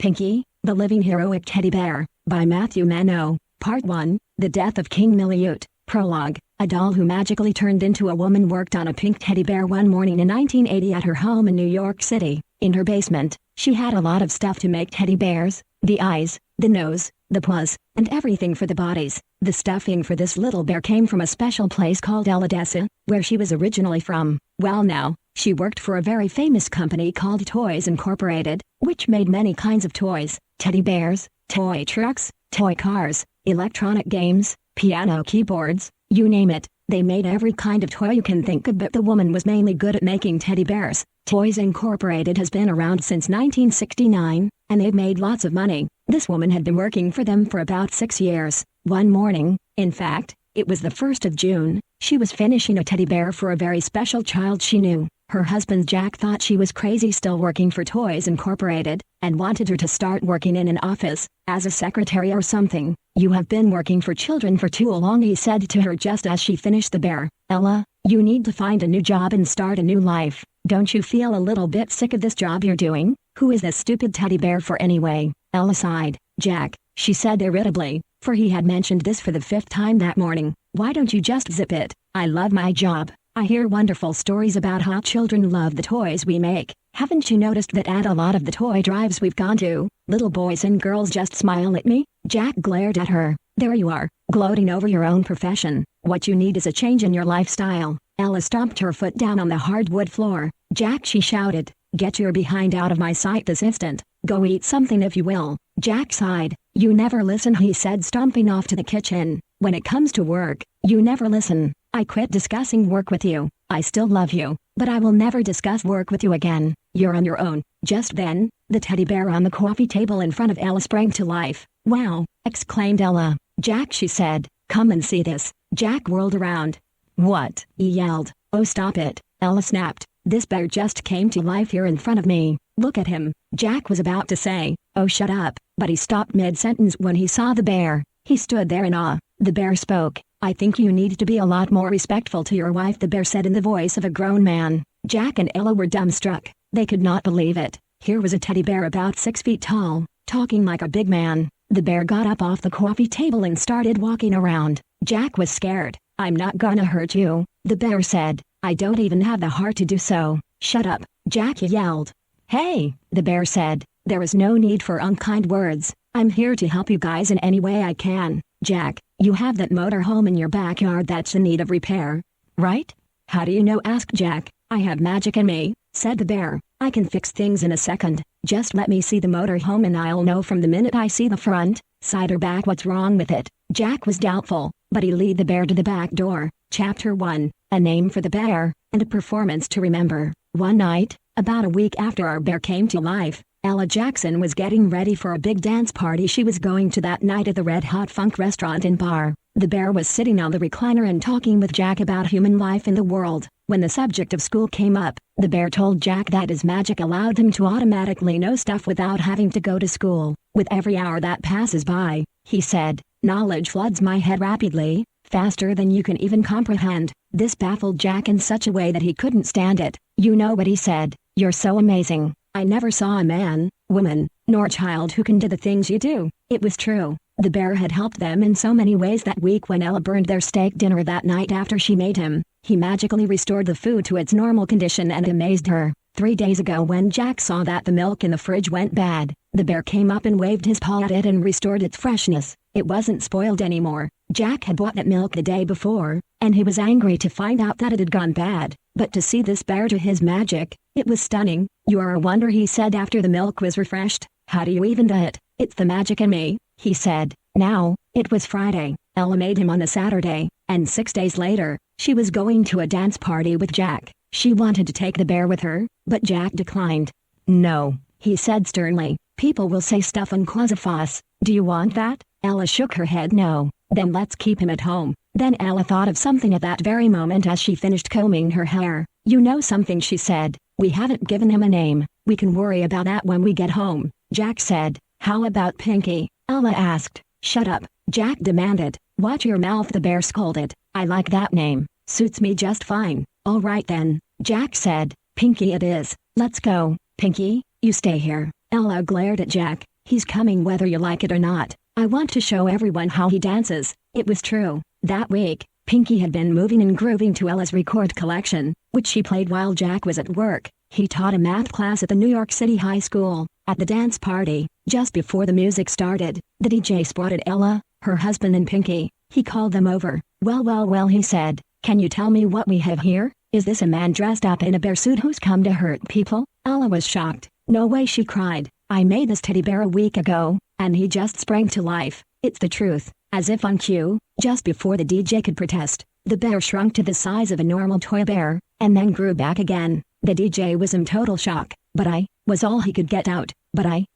Pinky, the Living Heroic Teddy Bear, by Matthew Meno. Part 1, The Death of King Miliute. Prologue. A doll who magically turned into a woman worked on a pink teddy bear one morning in 1980 at her home in New York City. In her basement, she had a lot of stuff to make teddy bears: the eyes, the nose, the paws, and everything for the bodies. The stuffing for this little bear came from a special place called Odessa, where she was originally from. Well, now, she worked for a very famous company called Toys Incorporated, which made many kinds of toys: teddy bears, toy trucks, toy cars, electronic games, piano keyboards, you name it. They made every kind of toy you can think of, but the woman was mainly good at making teddy bears. Toys Incorporated has been around since 1969, and they've made lots of money. This woman had been working for them for about 6 years. One morning, in fact, it was the 1st of June, she was finishing a teddy bear for a very special child she knew. Her husband Jack thought she was crazy still working for Toys Incorporated, and wanted her to start working in an office, as a secretary or something. "You have been working for children for too long," he said to her just as she finished the bear. "Ella, you need to find a new job and start a new life. Don't you feel a little bit sick of this job you're doing? Who is this stupid teddy bear for anyway?" Ella sighed. "Jack," she said irritably, for he had mentioned this for the 5th time that morning. "Why don't you just zip it? I love my job. I hear wonderful stories about how children love the toys we make. Haven't you noticed that at a lot of the toy drives we've gone to, little boys and girls just smile at me?" Jack glared at her. "There you are, gloating over your own profession. What you need is a change in your lifestyle." Ella stomped her foot down on the hardwood floor. "Jack," she shouted, "get your behind out of my sight this instant. Go eat something if you will." Jack sighed. "You never listen," he said, stomping off to the kitchen. "When it comes to work, you never listen. I quit discussing work with you. I still love you, but I will never discuss work with you again. You're on your own." Just then, the teddy bear on the coffee table in front of Ella sprang to life. "Wow!" exclaimed Ella. "Jack," she said, "come and see this." Jack whirled around. "What?" he yelled. "Oh, stop it!" Ella snapped. "This bear just came to life here in front of me. Look at him." Jack was about to say, "Oh, shut up," but he stopped mid-sentence when he saw the bear. He stood there in awe. The bear spoke. "I think you need to be a lot more respectful to your wife," the bear said in the voice of a grown man. Jack and Ella were dumbstruck. They could not believe it. Here was a teddy bear about 6 feet tall, talking like a big man. The bear got up off the coffee table and started walking around. Jack was scared. "I'm not gonna hurt you," the bear said. "I don't even have the heart to do so." "Shut up," Jack yelled. "Hey," the bear said, "there is no need for unkind words. I'm here to help you guys in any way I can." "Jack, you have that motor home in your backyard that's in need of repair, right?" "How do you know?" asked Jack. "I have magic in me," said the bear. "I can fix things in a second. Just let me see the motor home and I'll know from the minute I see the front, side or back what's wrong with it." Jack was doubtful, but he led the bear to the back door. Chapter 1, A Name for the Bear, and a Performance to Remember. One night, about a week after our bear came to life, Ella Jackson was getting ready for a big dance party she was going to that night at the Red Hot Funk restaurant and bar. The bear was sitting on the recliner and talking with Jack about human life in the world. When the subject of school came up, the bear told Jack that his magic allowed him to automatically know stuff without having to go to school. "With every hour that passes by," he said, "knowledge floods my head rapidly, faster than you can even comprehend." This baffled Jack in such a way that he couldn't stand it. "You know what," he said, "you're so amazing. I never saw a man, woman, nor child who can do the things you do." It was true. The bear had helped them in so many ways that week when Ella burned their steak dinner that night after she made him. He magically restored the food to its normal condition and amazed her. 3 days ago when Jack saw that the milk in the fridge went bad, the bear came up and waved his paw at it and restored its freshness. It wasn't spoiled anymore. Jack had bought that milk the day before, and he was angry to find out that it had gone bad, but to see this bear do his magic, it was stunning. "You are a wonder," he said after the milk was refreshed. "How do you even do it?" "It's the magic in me," he said. Now, it was Friday. Ella made him on a Saturday, and 6 days later, she was going to a dance party with Jack. She wanted to take the bear with her, but Jack declined. "No," he said sternly. "People will say stuff on Quasiphos. Do you want that?" Ella shook her head no. "Then let's keep him at home." Then Ella thought of something at that very moment as she finished combing her hair. "You know something," she said. "We haven't given him a name. We can worry about that when we get home." Jack said. "How about Pinky?" Ella asked. "Shut up," Jack demanded. "Watch your mouth," the bear scolded. "I like that name. Suits me just fine." "All right then," Jack said. "Pinky it is. Let's go." "Pinky, you stay here. Ella glared at Jack. "He's coming whether you like it or not. I want to show everyone how he dances." It was true. That week, Pinky had been moving and grooving to Ella's record collection, which she played while Jack was at work. He taught a math class at the New York City High School. At the dance party, just before the music started, the DJ spotted Ella, her husband and Pinky. He called them over. Well, he said, "Can you tell me what we have here? Is this a man dressed up in a bear suit who's come to hurt people?" Ella was shocked. "No way," she cried. "I made this teddy bear a week ago, and he just sprang to life. It's the truth." As if on cue, just before the DJ could protest, the bear shrunk to the size of a normal toy bear, and then grew back again. The DJ was in total shock. "But I," was all he could get out. "But I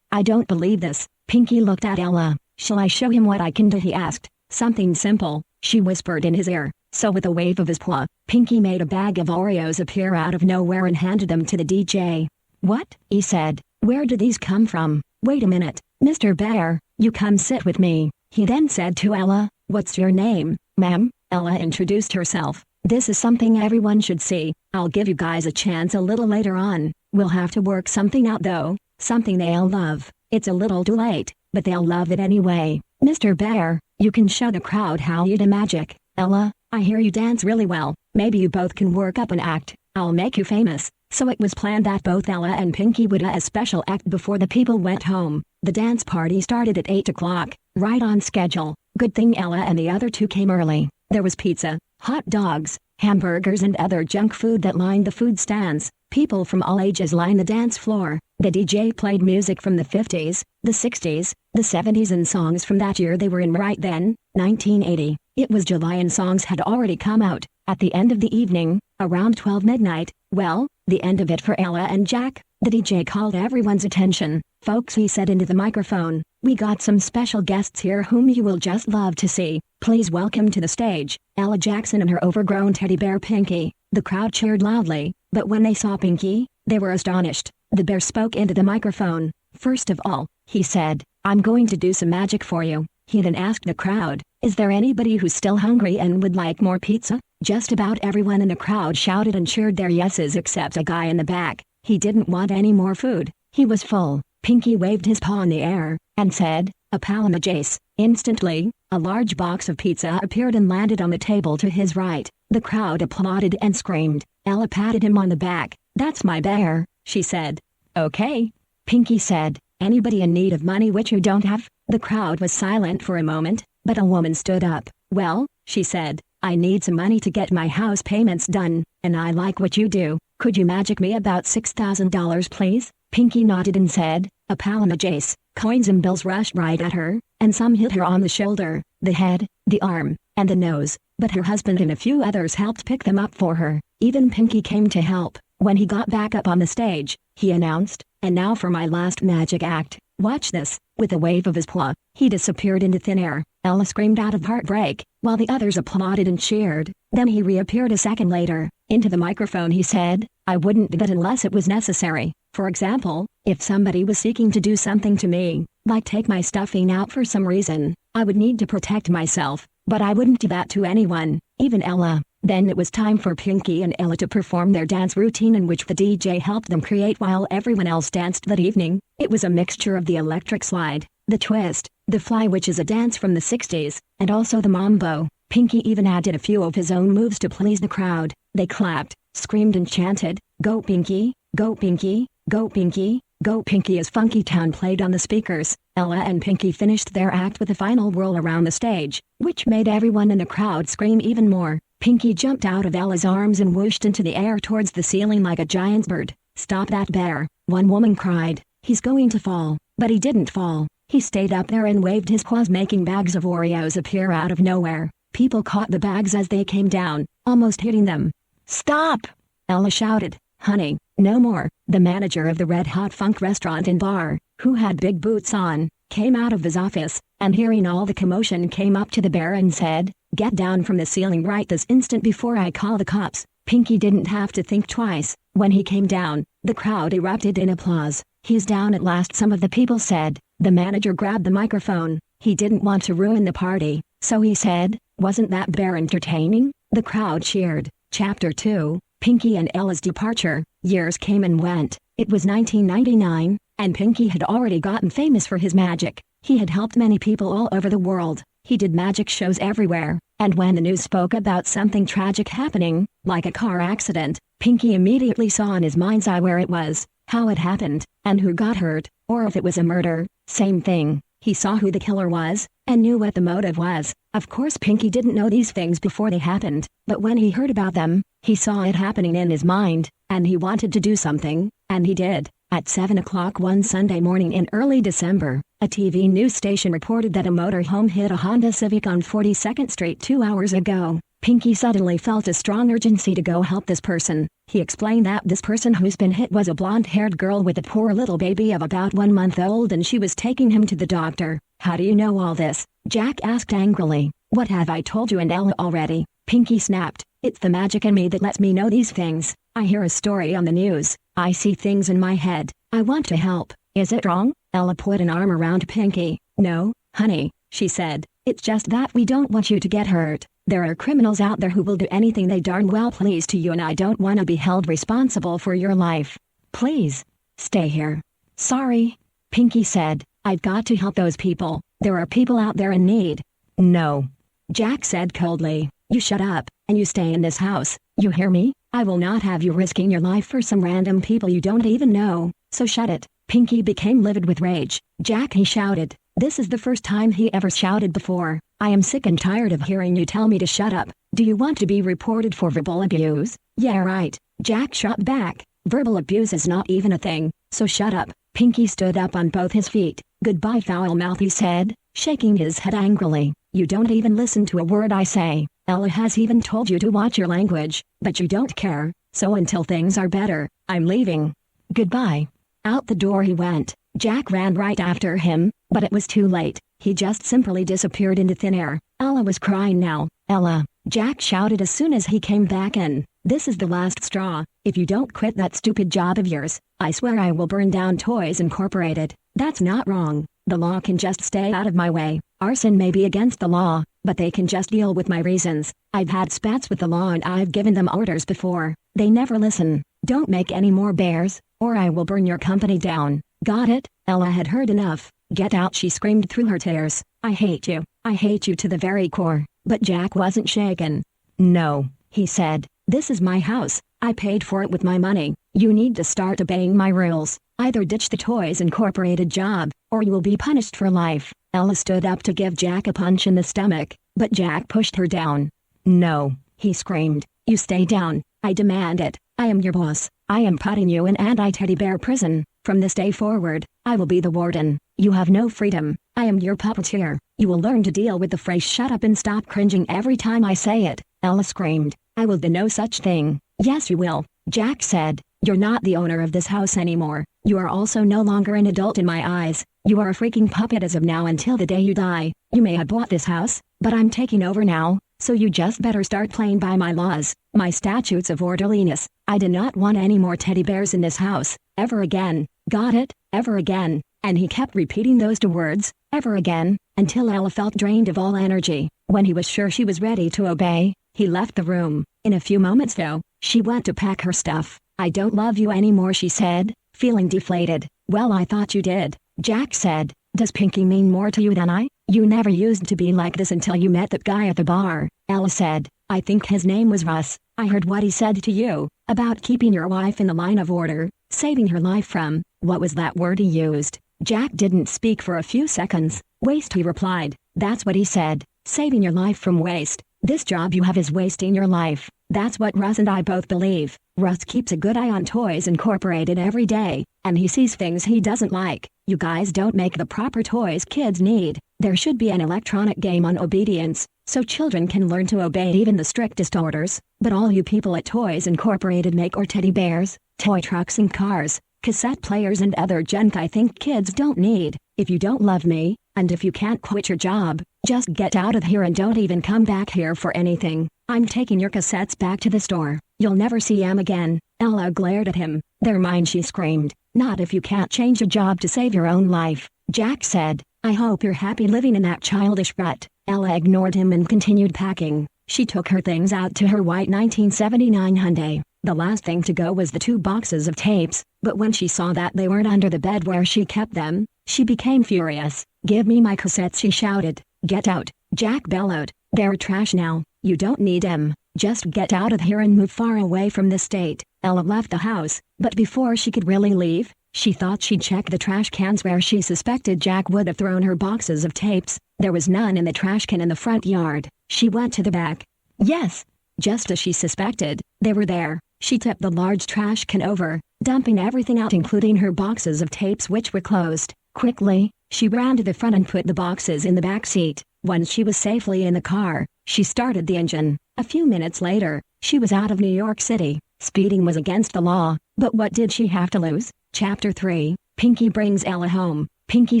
don't believe this." Pinky looked at Ella. "Shall I show him what I can do?" he asked. "Something simple," she whispered in his ear. So with a wave of his paw, Pinky made a bag of Oreos appear out of nowhere and handed them to the DJ. "What?" he said. "Where did these come from?" "Wait a minute, Mr. Bear, you come sit with me." He then said to Ella, "What's your name?" "Ma'am." Ella introduced herself. "This is something everyone should see. I'll give you guys a chance a little later on. We'll have to work something out though, something they'll love. It's a little too late, but they'll love it anyway. Mr. Bear, you can show the crowd how you do magic." "Ella, I hear you dance really well. Maybe you both can work up an act. I'll make you famous." So it was planned that both Ella and Pinky would do a special act before the people went home. The dance party started at 8 o'clock, right on schedule. Good thing Ella and the other two came early. There was pizza, hot dogs, hamburgers and other junk food that lined the food stands. People from all ages lined the dance floor. The DJ played music from the 50s, the 60s, the 70s and songs from that year they were in right then, 1980. It was July and songs had already come out. At the end of the evening, around 12 midnight, well, the end of it for Ella and Jack, the DJ called everyone's attention. "Folks," he said into the microphone, "we got some special guests here whom you will just love to see. Please welcome to the stage, Ella Jackson and her overgrown teddy bear Pinky." The crowd cheered loudly, but when they saw Pinky, they were astonished. The bear spoke into the microphone. "First of all," he said, "I'm going to do some magic for you." He then asked the crowd, "Is there anybody who's still hungry and would like more pizza?" Just about everyone in the crowd shouted and cheered their yeses except a guy in the back. He didn't want any more food. He was full. Pinky waved his paw in the air, and said, "A palamajace." Instantly, a large box of pizza appeared and landed on the table to his right. The crowd applauded and screamed. Ella patted him on the back. "That's my bear," she said. "Okay." Pinky said, "Anybody in need of money which you don't have?" The crowd was silent for a moment, but a woman stood up. "Well," she said, "I need some money to get my house payments done, and I like what you do. Could you magic me about $6,000 please?" Pinky nodded and said, "A palamajace." Coins and bills rushed right at her, and some hit her on the shoulder, the head, the arm, and the nose, but her husband and a few others helped pick them up for her. Even Pinky came to help. When he got back up on the stage, he announced, "And now for my last magic act. Watch this." With a wave of his paw, he disappeared into thin air. Ella screamed out of heartbreak, while the others applauded and cheered. Then he reappeared a second later. Into the microphone he said, "I wouldn't do that unless it was necessary. For example, if somebody was seeking to do something to me, like take my stuffing out for some reason, I would need to protect myself, but I wouldn't do that to anyone, even Ella." Then it was time for Pinky and Ella to perform their dance routine in which the DJ helped them create while everyone else danced that evening. It was a mixture of the electric slide, the twist, the fly which is a dance from the 60s, and also the mambo. Pinky even added a few of his own moves to please the crowd. They clapped, screamed and chanted, "Go Pinky, go Pinky, go Pinky, go Pinky" as Funky Town played on the speakers. Ella and Pinky finished their act with a final whirl around the stage, which made everyone in the crowd scream even more. Pinky jumped out of Ella's arms and whooshed into the air towards the ceiling like a giant bird. "Stop that bear," one woman cried. "He's going to fall." But he didn't fall. He stayed up there and waved his paws, making bags of Oreos appear out of nowhere. People caught the bags as they came down, almost hitting them. "Stop!" Ella shouted. "Honey, no more." The manager of the Red Hot Funk restaurant and bar, who had big boots on, came out of his office, and hearing all the commotion came up to the bear and said, "Get down from the ceiling right this instant before I call the cops." Pinky didn't have to think twice. When he came down, the crowd erupted in applause. "He's down at last," some of the people said. The manager grabbed the microphone. He didn't want to ruin the party, so he said, "Wasn't that bear entertaining?" The crowd cheered. Chapter 2, Pinky and Ella's departure. Years came and went. It was 1999, and Pinky had already gotten famous for his magic. He had helped many people all over the world. He did magic shows everywhere, and when the news spoke about something tragic happening, like a car accident, Pinky immediately saw in his mind's eye where it was, how it happened, and who got hurt, or if it was a murder. Same thing. He saw who the killer was, and knew what the motive was. Of course Pinky didn't know these things before they happened, but when he heard about them, he saw it happening in his mind, and he wanted to do something, and he did. At 7 o'clock one Sunday morning in early December, a TV news station reported that a motorhome hit a Honda Civic on 42nd Street 2 hours ago. Pinky suddenly felt a strong urgency to go help this person. He explained that this person who's been hit was a blonde-haired girl with a poor little baby of about 1 month old, and she was taking him to the doctor. "How do you know all this?" Jack asked angrily. "What have I told you and Ella already?" Pinky snapped. "It's the magic in me that lets me know these things. I hear a story on the news. I see things in my head. I want to help. Is it wrong?" Ella put an arm around Pinky. "No, honey," she said. "It's just that we don't want you to get hurt. There are criminals out there who will do anything they darn well please to you, and I don't want to be held responsible for your life. Please, stay here." "Sorry," Pinky said. "I've got to help those people. There are people out there in need." "No," Jack said coldly. "You shut up, and you stay in this house. You hear me? I will not have you risking your life for some random people you don't even know, so shut it." Pinky became livid with rage. "Jack," he shouted. This is the first time he ever shouted before. "I am sick and tired of hearing you tell me to shut up. Do you want to be reported for verbal abuse?" "Yeah, right," Jack shot back. "Verbal abuse is not even a thing, so shut up." Pinky stood up on both his feet. "Goodbye, foul mouth," he said, shaking his head angrily. "You don't even listen to a word I say. Ella has even told you to watch your language, but you don't care, so until things are better, I'm leaving. Goodbye." Out the door he went. Jack ran right after him, but it was too late. He just simply disappeared into thin air. Ella was crying now. "Ella," Jack shouted as soon as he came back in. "This is the last straw. If you don't quit that stupid job of yours, I swear I will burn down Toys Incorporated." "That's not wrong. The law can just stay out of my way. Arson may be against the law, but they can just deal with my reasons. I've had spats with the law and I've given them orders before. They never listen. Don't make any more bears, or I will burn your company down. Got it?" Ella had heard enough. "Get out," she screamed through her tears. I hate you to the very core." But Jack wasn't shaken. "No," he said. "This is my house. I paid for it with my money. You need to start obeying my rules. Either ditch the Toys Incorporated job, or you will be punished for life." Ella stood up to give Jack a punch in the stomach, but Jack pushed her down. "No," he screamed. "You stay down. I demand it. I am your boss. I am putting you in anti-teddy bear prison. From this day forward, I will be the warden. You have no freedom. I am your puppeteer. You will learn to deal with the phrase shut up and stop cringing every time I say it." Ella screamed. "I will do no such thing." "Yes you will," Jack said. "You're not the owner of this house anymore. You are also no longer an adult in my eyes. You are a freaking puppet as of now until the day you die. You may have bought this house, but I'm taking over now, so you just better start playing by my laws, my statutes of orderliness. I do not want any more teddy bears in this house, ever again. Got it? Ever again." And he kept repeating those two words, ever again, until Ella felt drained of all energy. When he was sure she was ready to obey, he left the room. In a few moments though, she went to pack her stuff. "I don't love you anymore," she said, feeling deflated. "Well, I thought you did," Jack said. "Does Pinky mean more to you than I? You never used to be like this until you met that guy at the bar," Ella said. "I think his name was Russ. I heard what he said to you, about keeping your wife in the line of order, saving her life from, what was that word he used?" Jack didn't speak for a few seconds. "Waste," he replied. "That's what he said, saving your life from waste. This job you have is wasting your life. That's what Russ and I both believe. Russ keeps a good eye on Toys Incorporated every day, and he sees things he doesn't like. You guys don't make the proper toys kids need. There should be an electronic game on obedience, so children can learn to obey even the strictest orders. But all you people at Toys Incorporated make or teddy bears, toy trucks and cars, cassette players and other junk I think kids don't need. If you don't love me, and if you can't quit your job, just get out of here and don't even come back here for anything. I'm taking your cassettes back to the store. You'll never see them again." Ella glared at him. "They're mine," she screamed. "Not if you can't change a job to save your own life," Jack said. "I hope you're happy living in that childish rut." Ella ignored him and continued packing. She took her things out to her white 1979 Hyundai. The last thing to go was the 2 boxes of tapes, but when she saw that they weren't under the bed where she kept them, she became furious. "Give me my cassettes," she shouted. "Get out," Jack bellowed. "They're trash now. You don't need them. Just get out of here and move far away from the state." Ella left the house, but before she could really leave, she thought she'd check the trash cans where she suspected Jack would have thrown her boxes of tapes. There was none in the trash can in the front yard. She went to the back. Yes, just as she suspected, they were there. She tipped the large trash can over, dumping everything out including her boxes of tapes which were closed. Quickly, she ran to the front and put the boxes in the back seat. Once she was safely in the car, she started the engine. A few minutes later, she was out of New York City. Speeding was against the law, but what did she have to lose? Chapter 3, Pinky brings Ella home. Pinky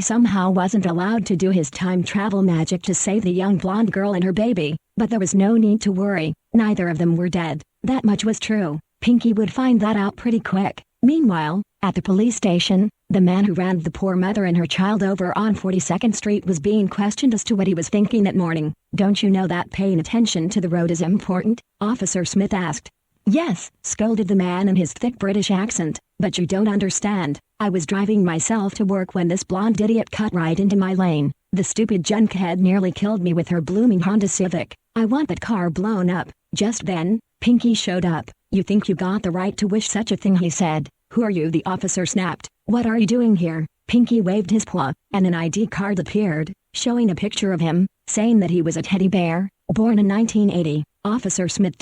somehow wasn't allowed to do his time travel magic to save the young blonde girl and her baby, but there was no need to worry. Neither of them were dead. That much was true. Pinky would find that out pretty quick. Meanwhile, at the police station, the man who ran the poor mother and her child over on 42nd Street was being questioned as to what he was thinking that morning. "Don't you know that paying attention to the road is important?" Officer Smith asked. "Yes," scolded the man in his thick British accent, "but you don't understand. I was driving myself to work when this blonde idiot cut right into my lane. The stupid junkhead nearly killed me with her blooming Honda Civic. I want that car blown up." Just then, Pinky showed up. "You think you got the right to wish such a thing," he said. "Who are you?" the officer snapped. "What are you doing here?" Pinky waved his paw, and an ID card appeared, showing a picture of him, saying that he was a teddy bear, born in 1980. Officer Smith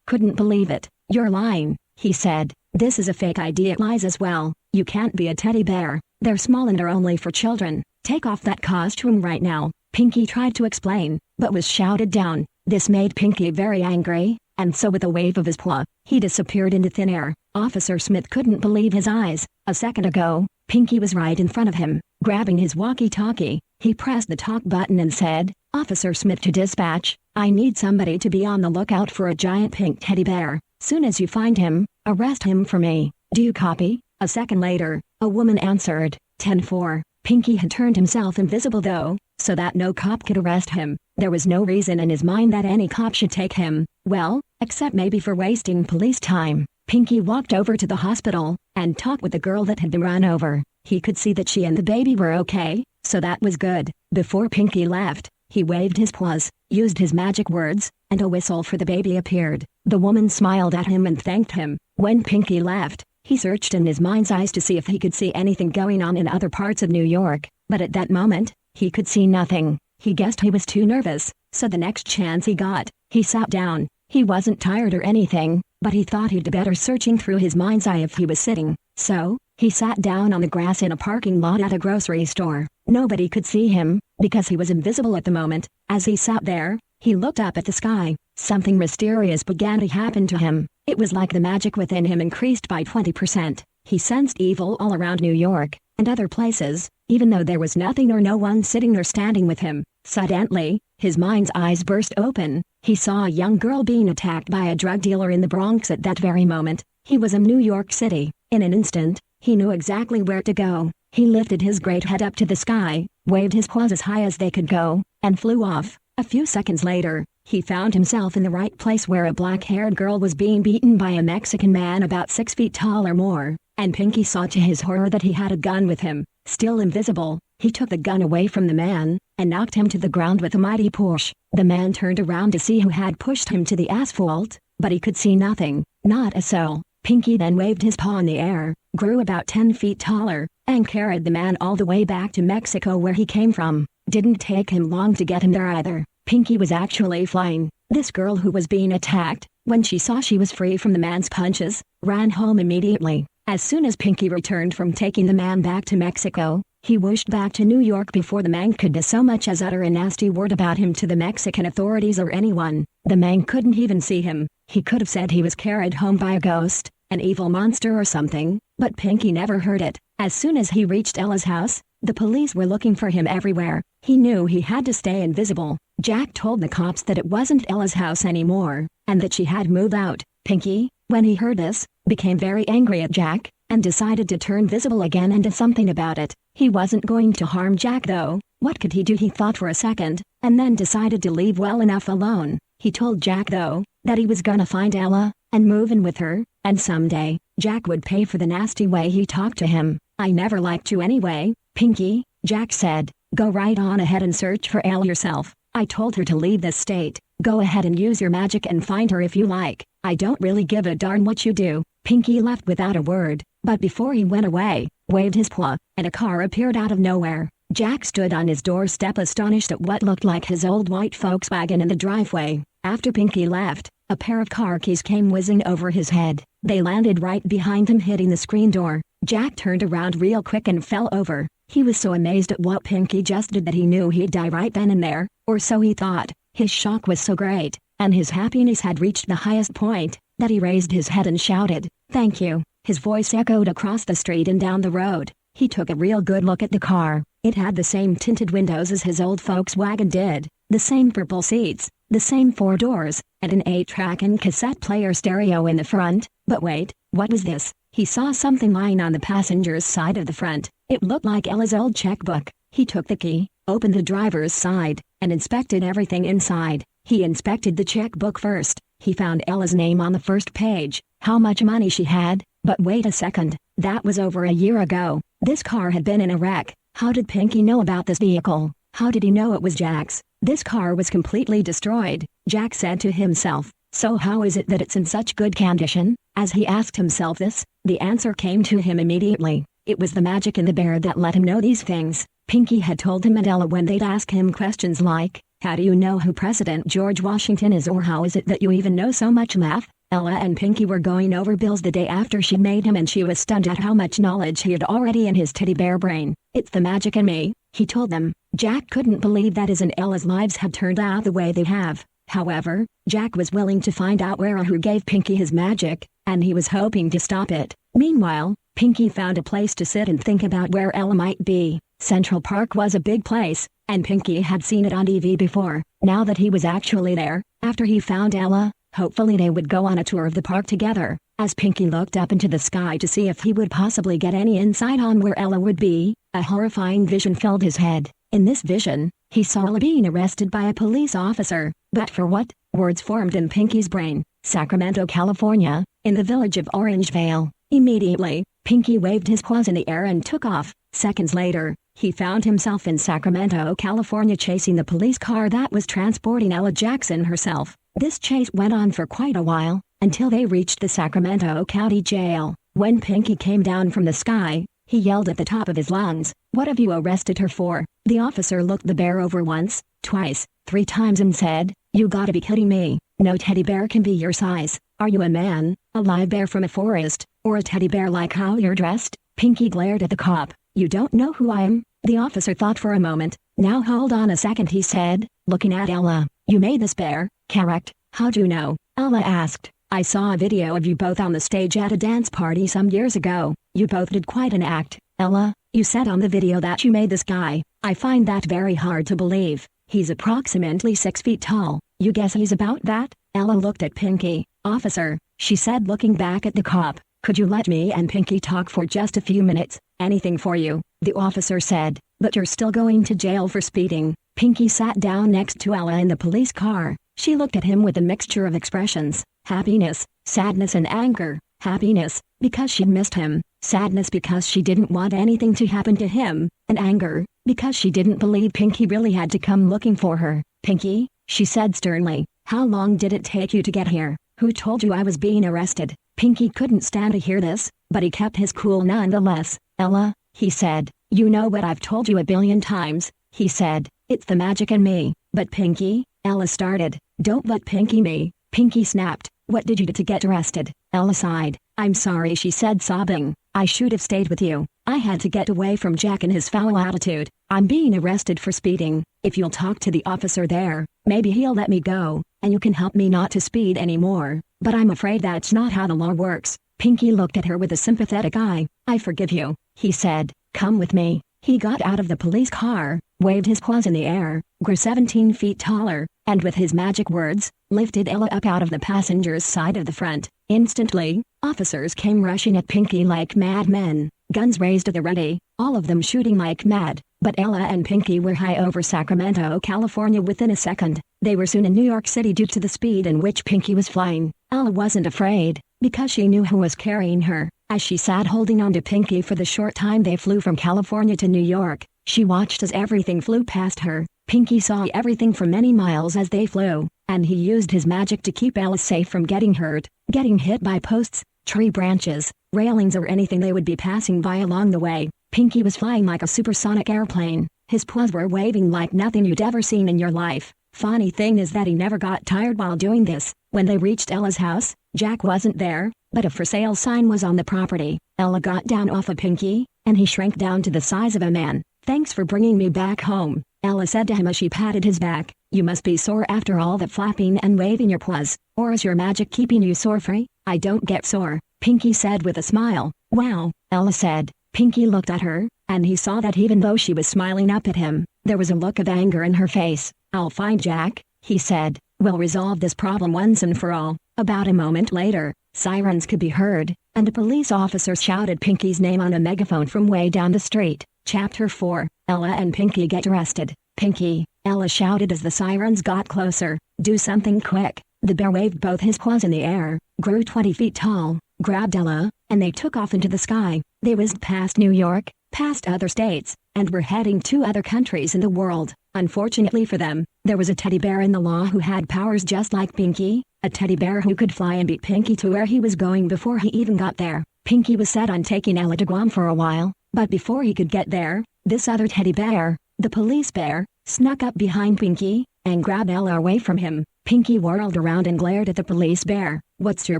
couldn't believe it. "You're lying," he said. "This is a fake ID. It lies as well. You can't be a teddy bear. They're small and are only for children. Take off that costume right now." Pinky tried to explain, but was shouted down. This made Pinky very angry, and so with a wave of his paw, he disappeared into thin air. Officer Smith couldn't believe his eyes. A second ago, Pinky was right in front of him. Grabbing his walkie-talkie, he pressed the talk button and said, "Officer Smith to dispatch, I need somebody to be on the lookout for a giant pink teddy bear. Soon as you find him, arrest him for me. Do you copy?" A second later, a woman answered. 10-4. Pinky had turned himself invisible though, so that no cop could arrest him. There was no reason in his mind that any cop should take him, well, except maybe for wasting police time. Pinky walked over to the hospital, and talked with the girl that had been run over. He could see that she and the baby were okay, so that was good. Before Pinky left, he waved his paws, used his magic words, and a whistle for the baby appeared. The woman smiled at him and thanked him. When Pinky left, he searched in his mind's eyes to see if he could see anything going on in other parts of New York, but at that moment, he could see nothing. He guessed he was too nervous, so the next chance he got, he sat down. He wasn't tired or anything, but he thought he'd do better searching through his mind's eye if he was sitting. So, he sat down on the grass in a parking lot at a grocery store. Nobody could see him, because he was invisible at the moment. As he sat there, he looked up at the sky. Something mysterious began to happen to him. It was like the magic within him increased by 20%. He sensed evil all around New York, and other places, even though there was nothing or no one sitting or standing with him. Suddenly, his mind's eyes burst open. He saw a young girl being attacked by a drug dealer in the Bronx at that very moment. He was in New York City. In an instant, he knew exactly where to go. He lifted his great head up to the sky, waved his paws as high as they could go, and flew off. A few seconds later, he found himself in the right place where a black-haired girl was being beaten by a Mexican man about 6 feet tall or more, and Pinky saw to his horror that he had a gun with him. Still invisible, he took the gun away from the man, and knocked him to the ground with a mighty push. The man turned around to see who had pushed him to the asphalt, but he could see nothing, not a soul. Pinky then waved his paw in the air, grew about 10 feet taller, and carried the man all the way back to Mexico where he came from. Didn't take him long to get him there either. Pinky was actually flying. This girl who was being attacked, when she saw she was free from the man's punches, ran home immediately. As soon as Pinky returned from taking the man back to Mexico, he whooshed back to New York before the man could so much as utter a nasty word about him to the Mexican authorities or anyone. The man couldn't even see him. He could have said he was carried home by a ghost, an evil monster or something, but Pinky never heard it. As soon as he reached Ella's house, the police were looking for him everywhere. He knew he had to stay invisible. Jack told the cops that it wasn't Ella's house anymore, and that she had moved out. Pinky, when he heard this, became very angry at Jack, and decided to turn visible again and do something about it. He wasn't going to harm Jack though. What could he do? He thought for a second, and then decided to leave well enough alone. He told Jack though, that he was gonna find Ella, and move in with her, and someday, Jack would pay for the nasty way he talked to him. "I never liked you anyway, Pinky," Jack said. "Go right on ahead and search for Ella yourself. I told her to leave this state. Go ahead and use your magic and find her if you like. I don't really give a darn what you do." Pinky left without a word, but before he went away, waved his paw, and a car appeared out of nowhere. Jack stood on his doorstep astonished at what looked like his old white Volkswagen in the driveway. After Pinky left, a pair of car keys came whizzing over his head. They landed right behind him, hitting the screen door. Jack turned around real quick and fell over. He was so amazed at what Pinky just did that he knew he'd die right then and there, or so he thought. His shock was so great, and his happiness had reached the highest point, that he raised his head and shouted, "Thank you." His voice echoed across the street and down the road. He took a real good look at the car. It had the same tinted windows as his old Volkswagen did, the same purple seats, the same 4 doors, and an 8-track and cassette player stereo in the front. But wait, what was this? He saw something lying on the passenger's side of the front. It looked like Ella's old checkbook. He took the key, opened the driver's side, and inspected everything inside. He inspected the checkbook first. He found Ella's name on the first page, how much money she had. But wait a second, that was over a year ago. This car had been in a wreck. How did Pinky know about this vehicle? How did he know it was Jack's? This car was completely destroyed, Jack said to himself. So how is it that it's in such good condition? As he asked himself this, the answer came to him immediately. It was the magic in the bear that let him know these things. Pinky had told him and Ella when they'd ask him questions like, "How do you know who President George Washington is?" or "How is it that you even know so much math?" Ella and Pinky were going over bills the day after she made him, and she was stunned at how much knowledge he had already in his teddy bear brain. "It's the magic in me," he told them. Jack couldn't believe that his and Ella's lives had turned out the way they have. However, Jack was willing to find out who gave Pinky his magic, and he was hoping to stop it. Meanwhile, Pinky found a place to sit and think about where Ella might be. Central Park was a big place, and Pinky had seen it on TV before. Now that he was actually there, after he found Ella, hopefully they would go on a tour of the park together. As Pinky looked up into the sky to see if he would possibly get any insight on where Ella would be, a horrifying vision filled his head. In this vision, he saw Ella being arrested by a police officer. But for what? Words formed in Pinky's brain. Sacramento, California, in the village of Orangevale. Immediately, Pinky waved his paws in the air and took off. Seconds later, he found himself in Sacramento, California, chasing the police car that was transporting Ella Jackson herself. This chase went on for quite a while, until they reached the Sacramento County Jail. When Pinky came down from the sky, he yelled at the top of his lungs, "What have you arrested her for?" The officer looked the bear over once, twice, 3 times and said, "You gotta be kidding me. No teddy bear can be your size. Are you a man, a live bear from a forest, or a teddy bear like how you're dressed?" Pinky glared at the cop. "You don't know who I am?" The officer thought for a moment. "Now hold on a second," he said, looking at Ella. "You made this bear, correct?" "How'd you know?" Ella asked. "I saw a video of you both on the stage at a dance party some years ago. You both did quite an act." "Ella, you said on the video that you made this guy. I find that very hard to believe. He's approximately 6 feet tall. You guess he's about that?" Ella looked at Pinky. "Officer," she said, looking back at the cop, "could you let me and Pinky talk for just a few minutes?" "Anything for you," the officer said, "but you're still going to jail for speeding." Pinky sat down next to Ella in the police car. She looked at him with a mixture of expressions: happiness, sadness and anger. Happiness, because she missed him. Sadness because she didn't want anything to happen to him. And anger, because she didn't believe Pinky really had to come looking for her. "Pinky," she said sternly, "how long did it take you to get here? Who told you I was being arrested?" Pinky couldn't stand to hear this, but he kept his cool nonetheless. "Ella," he said, "you know what I've told you a billion times," he said. "It's the magic in me." "But Pinky," Ella started. "Don't let Pinky me," Pinky snapped. "What did you do to get arrested?" Ella sighed. "I'm sorry," she said, sobbing. "I should have stayed with you. I had to get away from Jack and his foul attitude. I'm being arrested for speeding. If you'll talk to the officer there, maybe he'll let me go, and you can help me not to speed anymore. But I'm afraid that's not how the law works." Pinky looked at her with a sympathetic eye. "I forgive you," he said. "Come with me." He got out of the police car, waved his paws in the air, grew 17 feet taller, and with his magic words, lifted Ella up out of the passenger's side of the front. Instantly, officers came rushing at Pinky like madmen, guns raised at the ready, all of them shooting like mad. But Ella and Pinky were high over Sacramento, California within a second. They were soon in New York City due to the speed in which Pinky was flying. Ella wasn't afraid. because she knew who was carrying her. As she sat holding on to Pinky for the short time they flew from California to New York, she watched as everything flew past her. Pinky saw everything for many miles as they flew, and he used his magic to keep Ella safe from getting hurt, getting hit by posts, tree branches, railings or anything they would be passing by along the way. Pinky was flying like a supersonic airplane. His paws were waving like nothing you'd ever seen in your life. Funny thing is that he never got tired while doing this. When they reached Ella's house, Jack wasn't there, but a for sale sign was on the property. Ella got down off of Pinky, and he shrank down to the size of a man. "Thanks for bringing me back home," Ella said to him as she patted his back. "You must be sore after all that flapping and waving your paws, or is your magic keeping you sore-free?" "I don't get sore," Pinky said with a smile. "Wow," Ella said. Pinky looked at her, and he saw that even though she was smiling up at him, there was a look of anger in her face. "I'll find Jack," he said. "We'll resolve this problem once and for all." About a moment later, sirens could be heard, and a police officer shouted Pinky's name on a megaphone from way down the street. Chapter 4, Ella and Pinky get arrested. "Pinky," Ella shouted as the sirens got closer. "Do something quick." The bear waved both his paws in the air, grew 20 feet tall, grabbed Ella, and they took off into the sky. They whizzed past New York, past other states, and were heading to other countries in the world. Unfortunately for them, there was a teddy bear in the law who had powers just like Pinky, a teddy bear who could fly and beat Pinky to where he was going before he even got there. Pinky was set on taking Ella to Guam for a while, but before he could get there, this other teddy bear, the police bear, snuck up behind Pinky and grabbed Ella away from him. Pinky whirled around and glared at the police bear. "What's your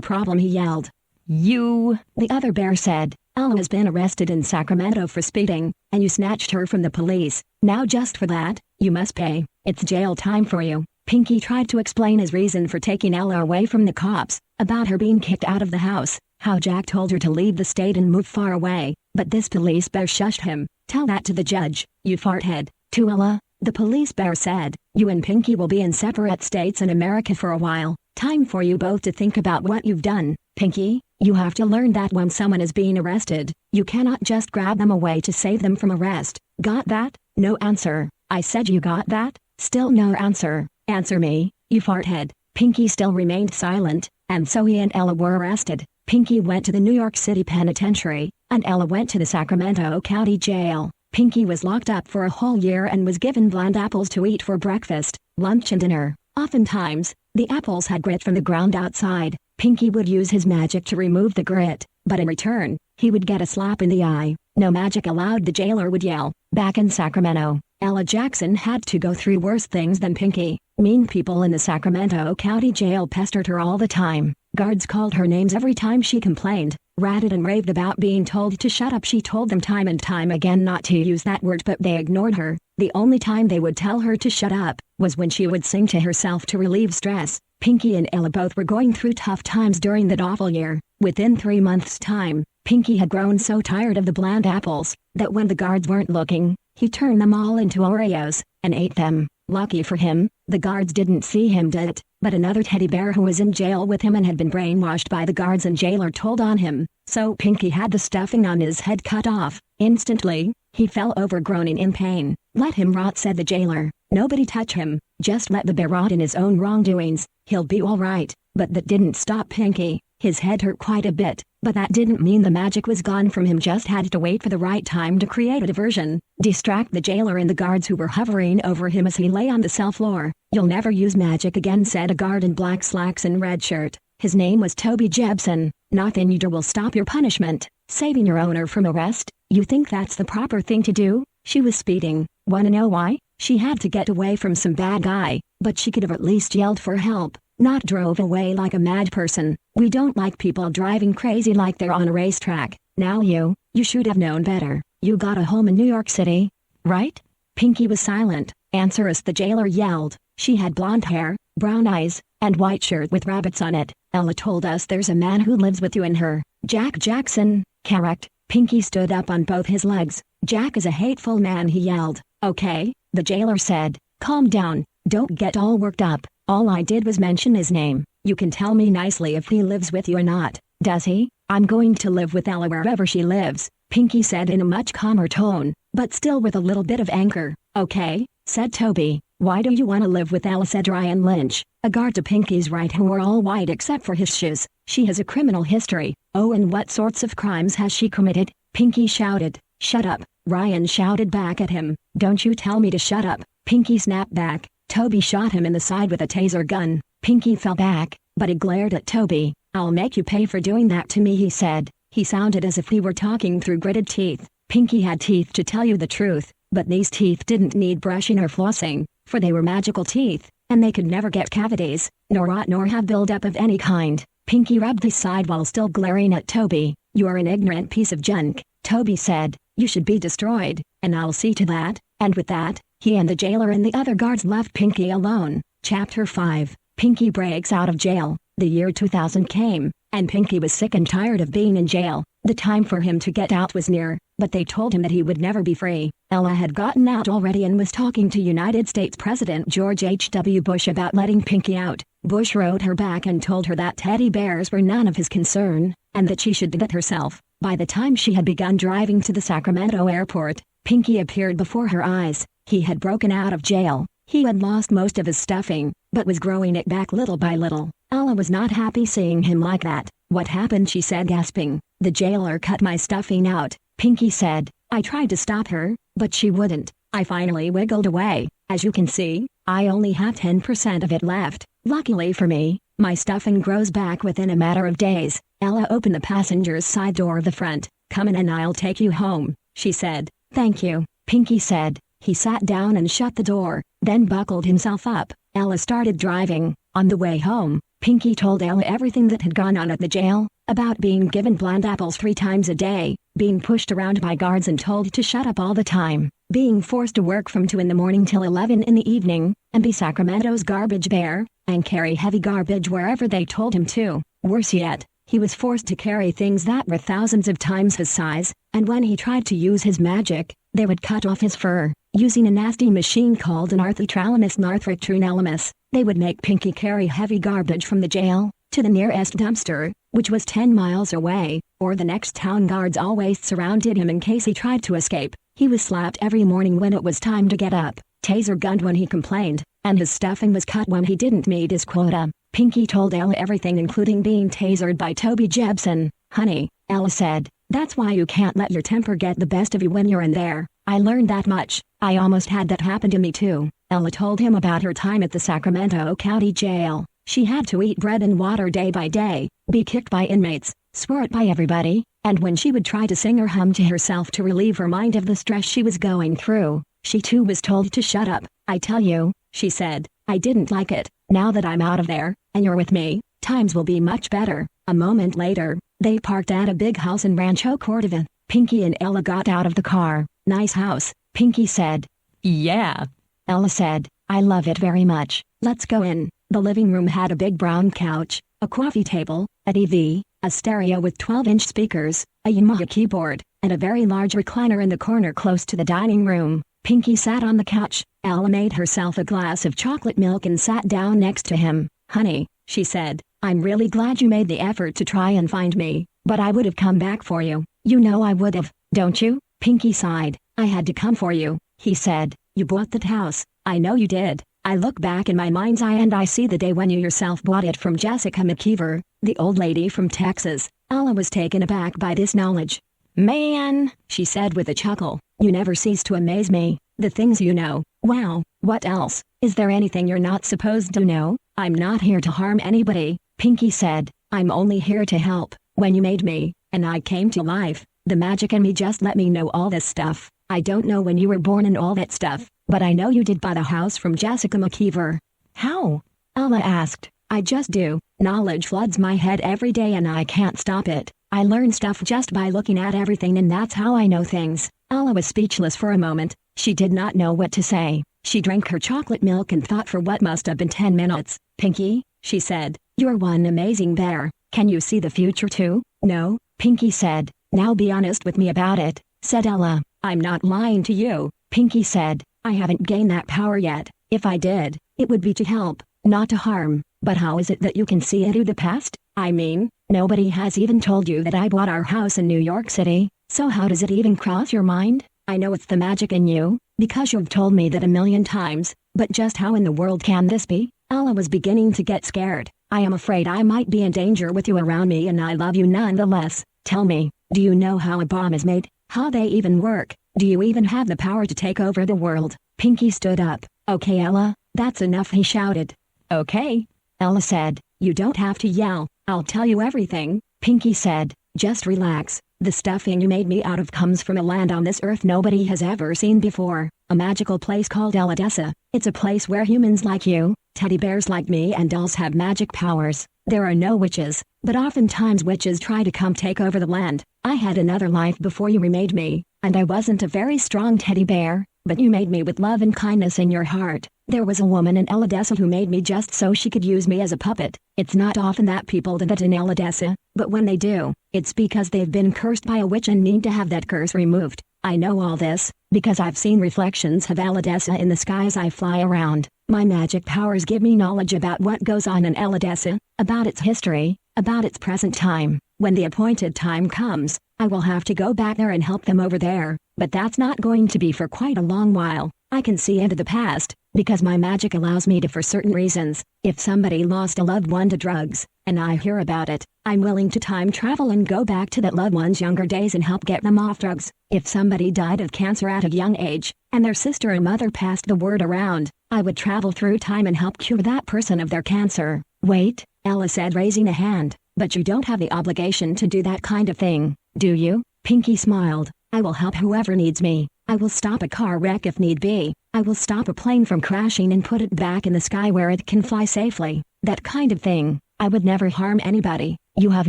problem?" he yelled. "You," the other bear said. "Ella has been arrested in Sacramento for speeding, and you snatched her from the police. Now just for that, you must pay. It's jail time for you." Pinky tried to explain his reason for taking Ella away from the cops, about her being kicked out of the house, how Jack told her to leave the state and move far away, but this police bear shushed him. "Tell that to the judge, you farthead." To Ella, the police bear said, "You and Pinky will be in separate states in America for a while. Time for you both to think about what you've done. Pinky, you have to learn that when someone is being arrested, you cannot just grab them away to save them from arrest. Got that?" "No answer." "I said you got that?" Still no answer. "Answer me, you farthead." Pinky still remained silent, and so he and Ella were arrested. Pinky went to the New York City Penitentiary, and Ella went to the Sacramento County Jail. Pinky was locked up for a whole year and was given bland apples to eat for breakfast, lunch and dinner. Oftentimes, the apples had grit from the ground outside. Pinky would use his magic to remove the grit, but in return, he would get a slap in the eye. "No magic allowed," the jailer would yell. Back in Sacramento, Ella Jackson had to go through worse things than Pinky. Mean people in the Sacramento County Jail pestered her all the time. Guards called her names every time she complained, ratted and raved about being told to shut up. She told them time and time again not to use that word, but they ignored her. The only time they would tell her to shut up was when she would sing to herself to relieve stress. Pinky and Ella both were going through tough times during that awful year. Within 3 months' time, Pinky had grown so tired of the bland apples that when the guards weren't looking, he turned them all into Oreos and ate them. Lucky for him, the guards didn't see him do it, but another teddy bear who was in jail with him and had been brainwashed by the guards and jailer told on him, so Pinky had the stuffing on his head cut off. Instantly, he fell over groaning in pain. "Let him rot," said the jailer. "Nobody touch him, just let the bear rot in his own wrongdoings, he'll be all right." But that didn't stop Pinky. His head hurt quite a bit, but that didn't mean the magic was gone from him. Just had to wait for the right time to create a diversion, distract the jailer and the guards who were hovering over him as he lay on the cell floor. "You'll never use magic again," said a guard in black slacks and red shirt. His name was Toby Jebson. "Nothing you do will stop your punishment. Saving your owner from arrest? You think that's the proper thing to do?" She was speeding. Wanna know why? She had to get away from some bad guy, but she could have at least yelled for help, not drove away like a mad person. "We don't like people driving crazy like they're on a racetrack. Now you should have known better. You got a home in New York City, right?" Pinky was silent. "Answer us," the jailer yelled. She had blonde hair, brown eyes, and white shirt with rabbits on it. "Ella told us there's a man who lives with you and her. Jack Jackson, correct?" Pinky stood up on both his legs. "Jack is a hateful man," he yelled. "Okay," the jailer said. "Calm down. Don't get all worked up. All I did was mention his name. You can tell me nicely if he lives with you or not." "Does he?" "I'm going to live with Ella wherever she lives," Pinky said in a much calmer tone, but still with a little bit of anger. "Okay," said Toby. Why do you want to live with Ella, said Ryan Lynch, a guard to Pinky's right who were all white except for his shoes. She has a criminal history. Oh, and what sorts of crimes has she committed? Pinky shouted. Shut up, Ryan shouted back at him. Don't you tell me to shut up. Pinky snapped back. Toby shot him in the side with a taser gun. Pinky fell back, but he glared at Toby. I'll make you pay for doing that to me, he said. He sounded as if he were talking through gritted teeth. Pinky had teeth, to tell you the truth, but these teeth didn't need brushing or flossing, for they were magical teeth, and they could never get cavities, nor rot nor have buildup of any kind. Pinky rubbed his side while still glaring at Toby. You are an ignorant piece of junk, Toby said. You should be destroyed, and I'll see to that. And with that, he and the jailer and the other guards left Pinky alone. Chapter 5. Pinky breaks out of jail. The year 2000 came, and Pinky was sick and tired of being in jail. The time for him to get out was near, but they told him that he would never be free. Ella had gotten out already and was talking to United States President George H.W. Bush about letting Pinky out. Bush wrote her back and told her that teddy bears were none of his concern, and that she should do it herself. By the time she had begun driving to the Sacramento airport, Pinky appeared before her eyes. He had broken out of jail. He had lost most of his stuffing, but was growing it back little by little. Ella was not happy seeing him like that. What happened, she said, gasping. The jailer cut my stuffing out, Pinky said. I tried to stop her, but she wouldn't. I finally wiggled away. As you can see, I only have 10% of it left. Luckily for me, my stuffing grows back within a matter of days. Ella opened the passenger's side door of the front. Come in and I'll take you home, she said. Thank you, Pinky said. He sat down and shut the door, then buckled himself up. Ella started driving. On the way home, Pinky told Ella everything that had gone on at the jail, about being given bland apples 3 times a day, being pushed around by guards and told to shut up all the time, being forced to work from 2 in the morning till 11 in the evening, and be Sacramento's garbage bear, and carry heavy garbage wherever they told him to. Worse yet, he was forced to carry things that were thousands of times his size, and when he tried to use his magic, they would cut off his fur. Using a nasty machine called an arthrotronelimus, they would make Pinky carry heavy garbage from the jail to the nearest dumpster, which was 10 miles away, or the next town. Guards always surrounded him in case he tried to escape. He was slapped every morning when it was time to get up, taser gunned when he complained, and his stuffing was cut when he didn't meet his quota. Pinky told Ella everything, including being tasered by Toby Jebsen. Honey, Ella said, that's why you can't let your temper get the best of you when you're in there. I learned that much. I almost had that happen to me too. Ella told him about her time at the Sacramento County Jail. She had to eat bread and water day by day, be kicked by inmates, swore at by everybody, and when she would try to sing or hum to herself to relieve her mind of the stress she was going through, she too was told to shut up. I tell you, she said, I didn't like it. Now that I'm out of there, and you're with me, times will be much better. A moment later, they parked at a big house in Rancho Cordova. Pinky and Ella got out of the car. Nice house, Pinky said. Yeah, Ella said, I love it very much. Let's go in. The living room had a big brown couch, a coffee table, a TV, a stereo with 12-inch speakers, a Yamaha keyboard, and a very large recliner in the corner close to the dining room. Pinky sat on the couch. Ella made herself a glass of chocolate milk and sat down next to him. Honey, she said, I'm really glad you made the effort to try and find me, but I would have come back for you. You know I would have, don't you? Pinky sighed. I had to come for you, he said. You bought that house. I know you did. I look back in my mind's eye and I see the day when you yourself bought it from Jessica McKeever, the old lady from Texas. Ella was taken aback by this knowledge. Man, she said with a chuckle, you never cease to amaze me. The things you know. Wow, what else? Is there anything you're not supposed to know? I'm not here to harm anybody, Pinky said. I'm only here to help. When you made me, and I came to life, the magic in me just let me know all this stuff. I don't know when you were born and all that stuff, but I know you did buy the house from Jessica McKeever. How? Ella asked. I just do. Knowledge floods my head every day and I can't stop it. I learn stuff just by looking at everything and that's how I know things. Ella was speechless for a moment. She did not know what to say. She drank her chocolate milk and thought for what must have been 10 minutes. Pinky, she said, you're one amazing bear. Can you see the future too? No, Pinky said. Now be honest with me about it, said Ella. I'm not lying to you, Pinky said. I haven't gained that power yet. If I did, it would be to help, not to harm. But how is it that you can see into the past? I mean, nobody has even told you that I bought our house in New York City, so how does it even cross your mind? I know it's the magic in you, because you've told me that a million times, but just how in the world can this be? Ella was beginning to get scared. I am afraid I might be in danger with you around me, and I love you nonetheless. Tell me, do you know how a bomb is made? How they even work? Do you even have the power to take over the world? Pinky stood up. Okay, Ella, that's enough, he shouted. Okay, Ella said. You don't have to yell. I'll tell you everything, Pinky said. Just relax. The stuffing you made me out of comes from a land on this earth nobody has ever seen before. A magical place called Eladessa. It's a place where humans like you, teddy bears like me, and dolls have magic powers. There are no witches, but oftentimes witches try to come take over the land. I had another life before you remade me, and I wasn't a very strong teddy bear, but you made me with love and kindness in your heart. There was a woman in Eladessa who made me just so she could use me as a puppet. It's not often that people do that in Eladessa, but when they do, it's because they've been cursed by a witch and need to have that curse removed. I know all this, because I've seen reflections of Eladessa in the sky as I fly around. My magic powers give me knowledge about what goes on in Eladessa, about its history, about its present time. When the appointed time comes, I will have to go back there and help them over there, but that's not going to be for quite a long while. I can see into the past, because my magic allows me to for certain reasons. If somebody lost a loved one to drugs, and I hear about it, I'm willing to time travel and go back to that loved one's younger days and help get them off drugs. If somebody died of cancer at a young age, and their sister or mother passed the word around, I would travel through time and help cure that person of their cancer. Wait, Ella said, raising a hand, but you don't have the obligation to do that kind of thing, do you? Pinky smiled. I will help whoever needs me. I will stop a car wreck if need be. I will stop a plane from crashing and put it back in the sky where it can fly safely. That kind of thing. I would never harm anybody. You have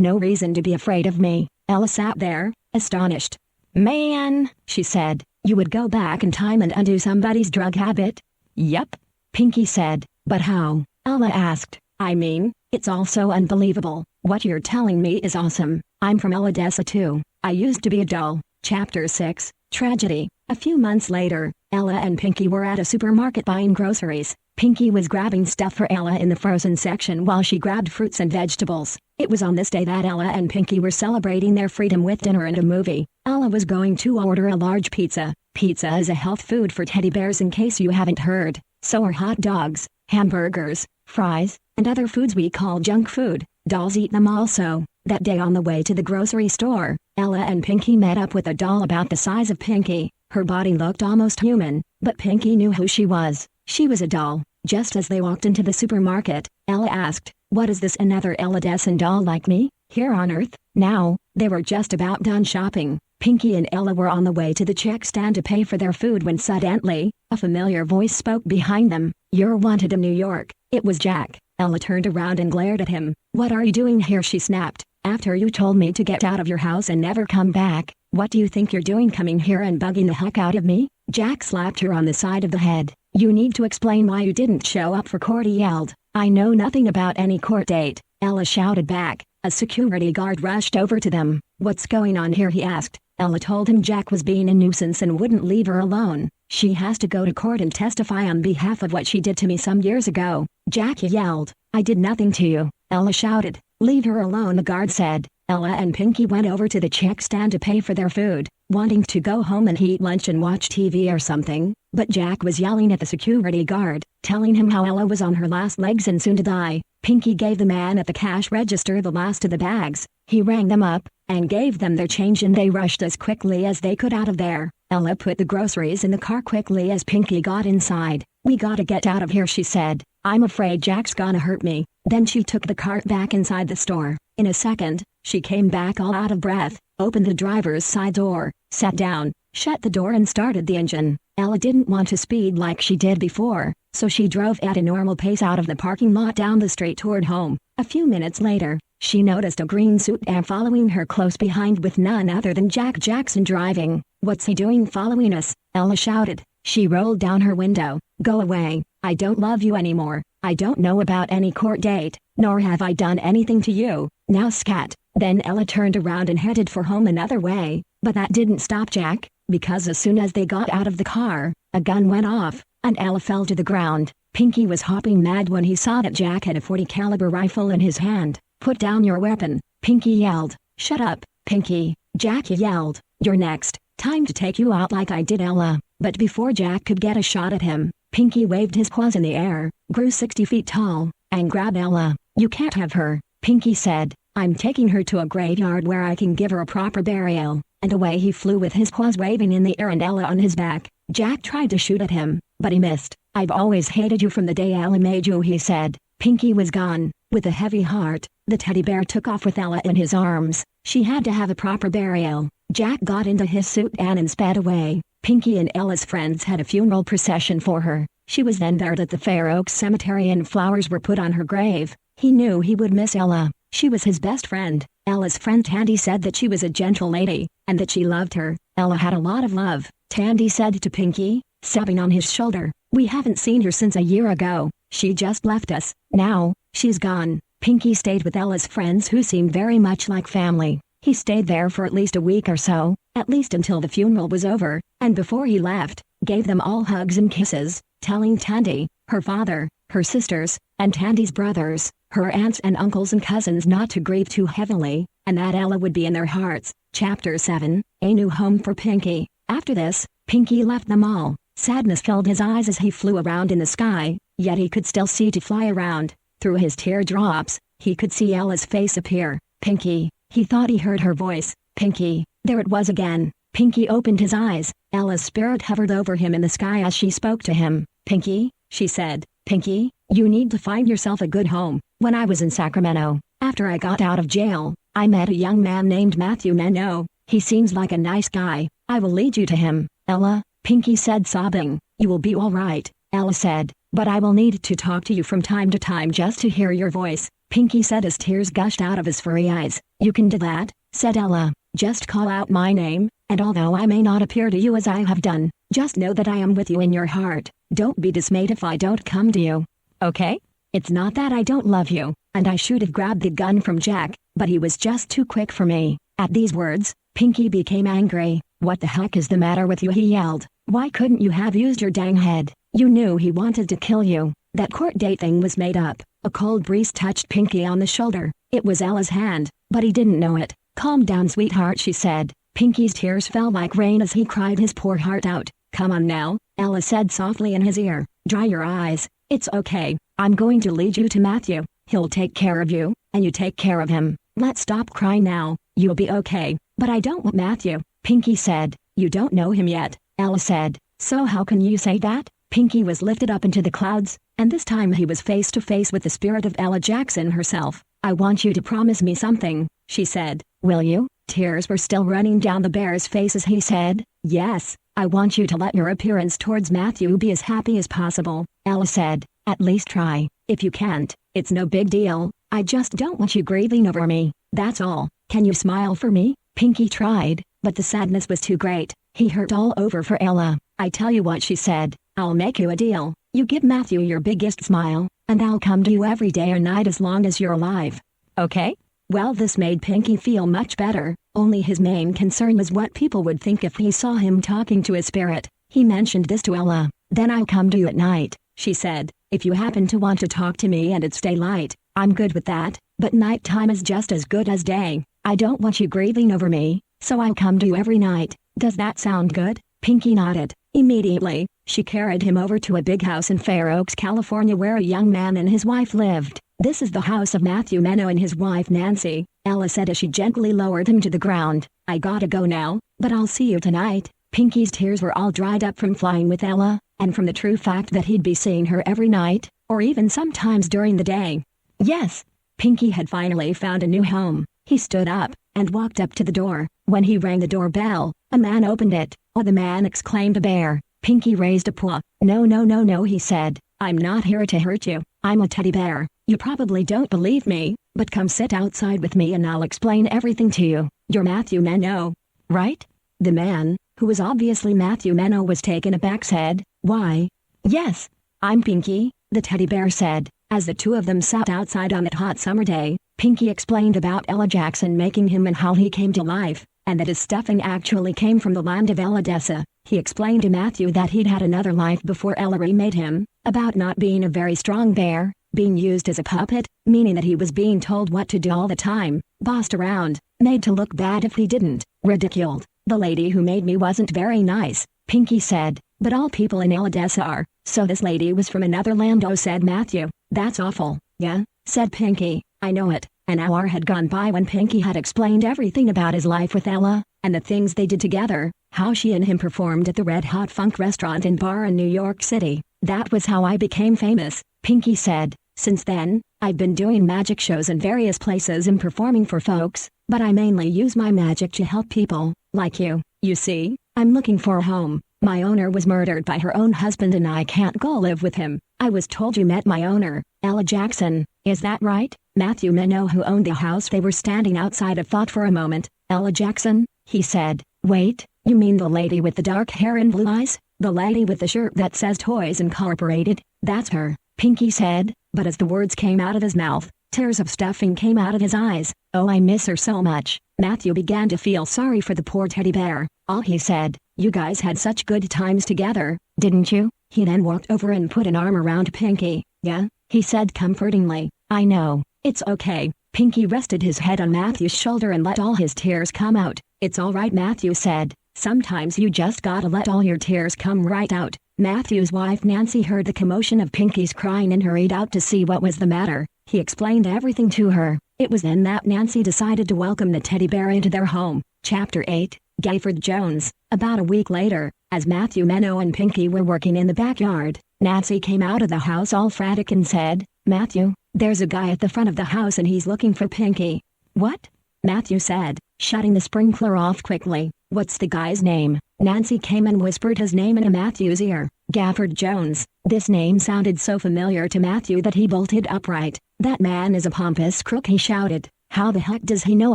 no reason to be afraid of me. Ella sat there, astonished. Man, she said, you would go back in time and undo somebody's drug habit? Yep, Pinky said. But how? Ella asked. I mean, it's all so unbelievable. What you're telling me is awesome. I'm from Eladessa too. I used to be a doll. Chapter 6, Tragedy. A few months later, Ella and Pinky were at a supermarket buying groceries. Pinky was grabbing stuff for Ella in the frozen section while she grabbed fruits and vegetables. It was on this day that Ella and Pinky were celebrating their freedom with dinner and a movie. Ella was going to order a large pizza. Pizza is a health food for teddy bears, in case you haven't heard. So are hot dogs, hamburgers, fries, and other foods we call junk food. Dolls eat them also. That day on the way to the grocery store, Ella and Pinky met up with a doll about the size of Pinky. Her body looked almost human, but Pinky knew who she was. She was a doll. Just as they walked into the supermarket, Ella asked, "What is this, another Eladessan doll like me, here on Earth?" Now, they were just about done shopping. Pinky and Ella were on the way to the check stand to pay for their food when suddenly, a familiar voice spoke behind them. "You're wanted in New York." It was Jack. Ella turned around and glared at him. "What are you doing here?" she snapped. "After you told me to get out of your house and never come back, what do you think you're doing coming here and bugging the heck out of me?" Jack slapped her on the side of the head. "You need to explain why you didn't show up for court," he yelled. "I know nothing about any court date," Ella shouted back. A security guard rushed over to them. "What's going on here?" he asked. Ella told him Jack was being a nuisance and wouldn't leave her alone. "She has to go to court and testify on behalf of what she did to me some years ago," Jack yelled. "I did nothing to you," Ella shouted. "Leave her alone," the guard said. Ella and Pinky went over to the check stand to pay for their food, wanting to go home and eat lunch and watch TV or something, but Jack was yelling at the security guard, telling him how Ella was on her last legs and soon to die. Pinky gave the man at the cash register the last of the bags. He rang them up, and gave them their change, and they rushed as quickly as they could out of there. Ella put the groceries in the car quickly as Pinky got inside. "We gotta get out of here," she said. "I'm afraid Jack's gonna hurt me." Then she took the cart back inside the store. In a second, she came back all out of breath, opened the driver's side door, sat down, shut the door and started the engine. Ella didn't want to speed like she did before, so she drove at a normal pace out of the parking lot down the street toward home. A few minutes later, she noticed a green suit and following her close behind with none other than Jack Jackson driving. "What's he doing following us?" Ella shouted. She rolled down her window. "Go away. I don't love you anymore. I don't know about any court date, nor have I done anything to you. Now scat." Then Ella turned around and headed for home another way, but that didn't stop Jack, because as soon as they got out of the car, a gun went off, and Ella fell to the ground. Pinky was hopping mad when he saw that Jack had a .40 caliber rifle in his hand. "Put down your weapon," Pinky yelled. "Shut up, Pinky," Jack yelled. "You're next." Time to take you out like I did Ella. But before Jack could get a shot at him, Pinky waved his paws in the air, grew 60 feet tall, and grabbed Ella. You can't have her, Pinky said. I'm taking her to a graveyard where I can give her a proper burial. And away he flew with his paws waving in the air and Ella on his back. Jack tried to shoot at him, but he missed. I've always hated you from the day Ella made you, he said. Pinky was gone. With a heavy heart, the teddy bear took off with Ella in his arms. She had to have a proper burial. Jack got into his suit and sped away. Pinky and Ella's friends had a funeral procession for her. She was then buried at the Fair Oaks Cemetery and flowers were put on her grave. He knew he would miss Ella. She was his best friend. Ella's friend Tandy said that she was a gentle lady, and that she loved her. Ella had a lot of love, Tandy said to Pinky, sobbing on his shoulder. We haven't seen her since a year ago. She just left us. Now, she's gone. Pinky stayed with Ella's friends who seemed very much like family. He stayed there for at least a week or so, at least until the funeral was over, and before he left, gave them all hugs and kisses, telling Tandy, her father, her sisters, and Tandy's brothers, her aunts and uncles and cousins not to grieve too heavily, and that Ella would be in their hearts. Chapter 7, A New Home for Pinky. After this, Pinky left them all. Sadness filled his eyes as he flew around in the sky, yet he could still see to fly around. Through his teardrops, he could see Ella's face appear. Pinky. He thought he heard her voice. Pinky. There it was again. Pinky opened his eyes. Ella's spirit hovered over him in the sky as she spoke to him. Pinky, she said. Pinky, you need to find yourself a good home. When I was in Sacramento, after I got out of jail, I met a young man named Matthew Meno. He seems like a nice guy. I will lead you to him. Ella, Pinky said sobbing. You will be all right, Ella said, but I will need to talk to you from time to time just to hear your voice. Pinky said as tears gushed out of his furry eyes. You can do that, said Ella. Just call out my name, and although I may not appear to you as I have done, just know that I am with you in your heart. Don't be dismayed if I don't come to you. Okay? It's not that I don't love you, and I should have grabbed the gun from Jack, but he was just too quick for me. At these words, Pinky became angry. What the heck is the matter with you, he yelled. Why couldn't you have used your dang head? You knew he wanted to kill you. That court date thing was made up. A cold breeze touched Pinky on the shoulder. It was Ella's hand, but he didn't know it. Calm down, sweetheart, she said. Pinky's tears fell like rain as he cried his poor heart out. Come on now, Ella said softly in his ear. Dry your eyes. It's okay. I'm going to lead you to Matthew. He'll take care of you, and you take care of him. Let's stop crying now. You'll be okay. But I don't want Matthew, Pinky said. You don't know him yet, Ella said. So how can you say that? Pinky was lifted up into the clouds, and this time he was face to face with the spirit of Ella Jackson herself. I want you to promise me something, she said. Will you? Tears were still running down the bear's face as he said, yes, I want you to let your appearance towards Matthew be as happy as possible, Ella said. At least try. If you can't, it's no big deal. I just don't want you grieving over me. That's all. Can you smile for me? Pinky tried, but the sadness was too great. He hurt all over for Ella. I tell you what, she said. I'll make you a deal. You give Matthew your biggest smile, and I'll come to you every day or night as long as you're alive. Okay? Well, this made Pinky feel much better, only his main concern was what people would think if he saw him talking to his spirit. He mentioned this to Ella. Then I'll come to you at night, she said. If you happen to want to talk to me and it's daylight, I'm good with that, but nighttime is just as good as day. I don't want you grieving over me, so I'll come to you every night. Does that sound good? Pinky nodded. Immediately, she carried him over to a big house in Fair Oaks, California where a young man and his wife lived. This is the house of Matthew Meno and his wife Nancy, Ella said as she gently lowered him to the ground. I gotta go now, but I'll see you tonight. Pinky's tears were all dried up from flying with Ella, and from the true fact that he'd be seeing her every night, or even sometimes during the day. Yes, Pinky had finally found a new home. He stood up, and walked up to the door. When he rang the doorbell, a man opened it. Oh, the man exclaimed, a bear. Pinky raised a paw. No, no, no, no, he said. I'm not here to hurt you. I'm a teddy bear. You probably don't believe me, but come sit outside with me and I'll explain everything to you. You're Matthew Meno, right? The man, who was obviously Matthew Meno, was taken aback, said, why? Yes, I'm Pinky, the teddy bear said. As the two of them sat outside on that hot summer day, Pinky explained about Ella Jackson making him and how he came to life, and that his stuffing actually came from the land of Eladessa. He explained to Matthew that he'd had another life before Ella remade him, about not being a very strong bear, being used as a puppet, meaning that he was being told what to do all the time, bossed around, made to look bad if he didn't, ridiculed, The lady who made me wasn't very nice, Pinky said, but all people in Odessa are, so this lady was from another land, oh, said Matthew. That's awful. Yeah, said Pinky, I know it. An hour had gone by when Pinky had explained everything about his life with Ella, and the things they did together, how she and him performed at the Red Hot Funk restaurant and bar in New York City. That was how I became famous, Pinky said. Since then, I've been doing magic shows in various places and performing for folks, but I mainly use my magic to help people, like you. You see, I'm looking for a home. My owner was murdered by her own husband and I can't go live with him. I was told you met my owner, Ella Jackson. Is that right? Matthew Meno, who owned the house they were standing outside of, thought for a moment. Ella Jackson, he said. Wait, you mean the lady with the dark hair and blue eyes? The lady with the shirt that says Toys Incorporated? That's her, Pinky said, but as the words came out of his mouth, tears of stuffing came out of his eyes. Oh, I miss her so much. Matthew began to feel sorry for the poor teddy bear. Oh, he said, you guys had such good times together, didn't you? He then walked over and put an arm around Pinky. Yeah, he said comfortingly. I know. It's okay. Pinky rested his head on Matthew's shoulder and let all his tears come out. It's all right, Matthew said. Sometimes you just gotta let all your tears come right out. Matthew's wife Nancy heard the commotion of Pinky's crying and hurried out to see what was the matter. He explained everything to her. It was then that Nancy decided to welcome the teddy bear into their home. Chapter 8, Gayford Jones. About a week later, as Matthew Meno and Pinky were working in the backyard, Nancy came out of the house all frantic and said, Matthew, there's a guy at the front of the house and he's looking for Pinky. What? Matthew said, shutting the sprinkler off quickly. What's the guy's name? Nancy came and whispered his name in Matthew's ear. Gayford Jones. This name sounded so familiar to Matthew that he bolted upright. That man is a pompous crook, he shouted. How the heck does he know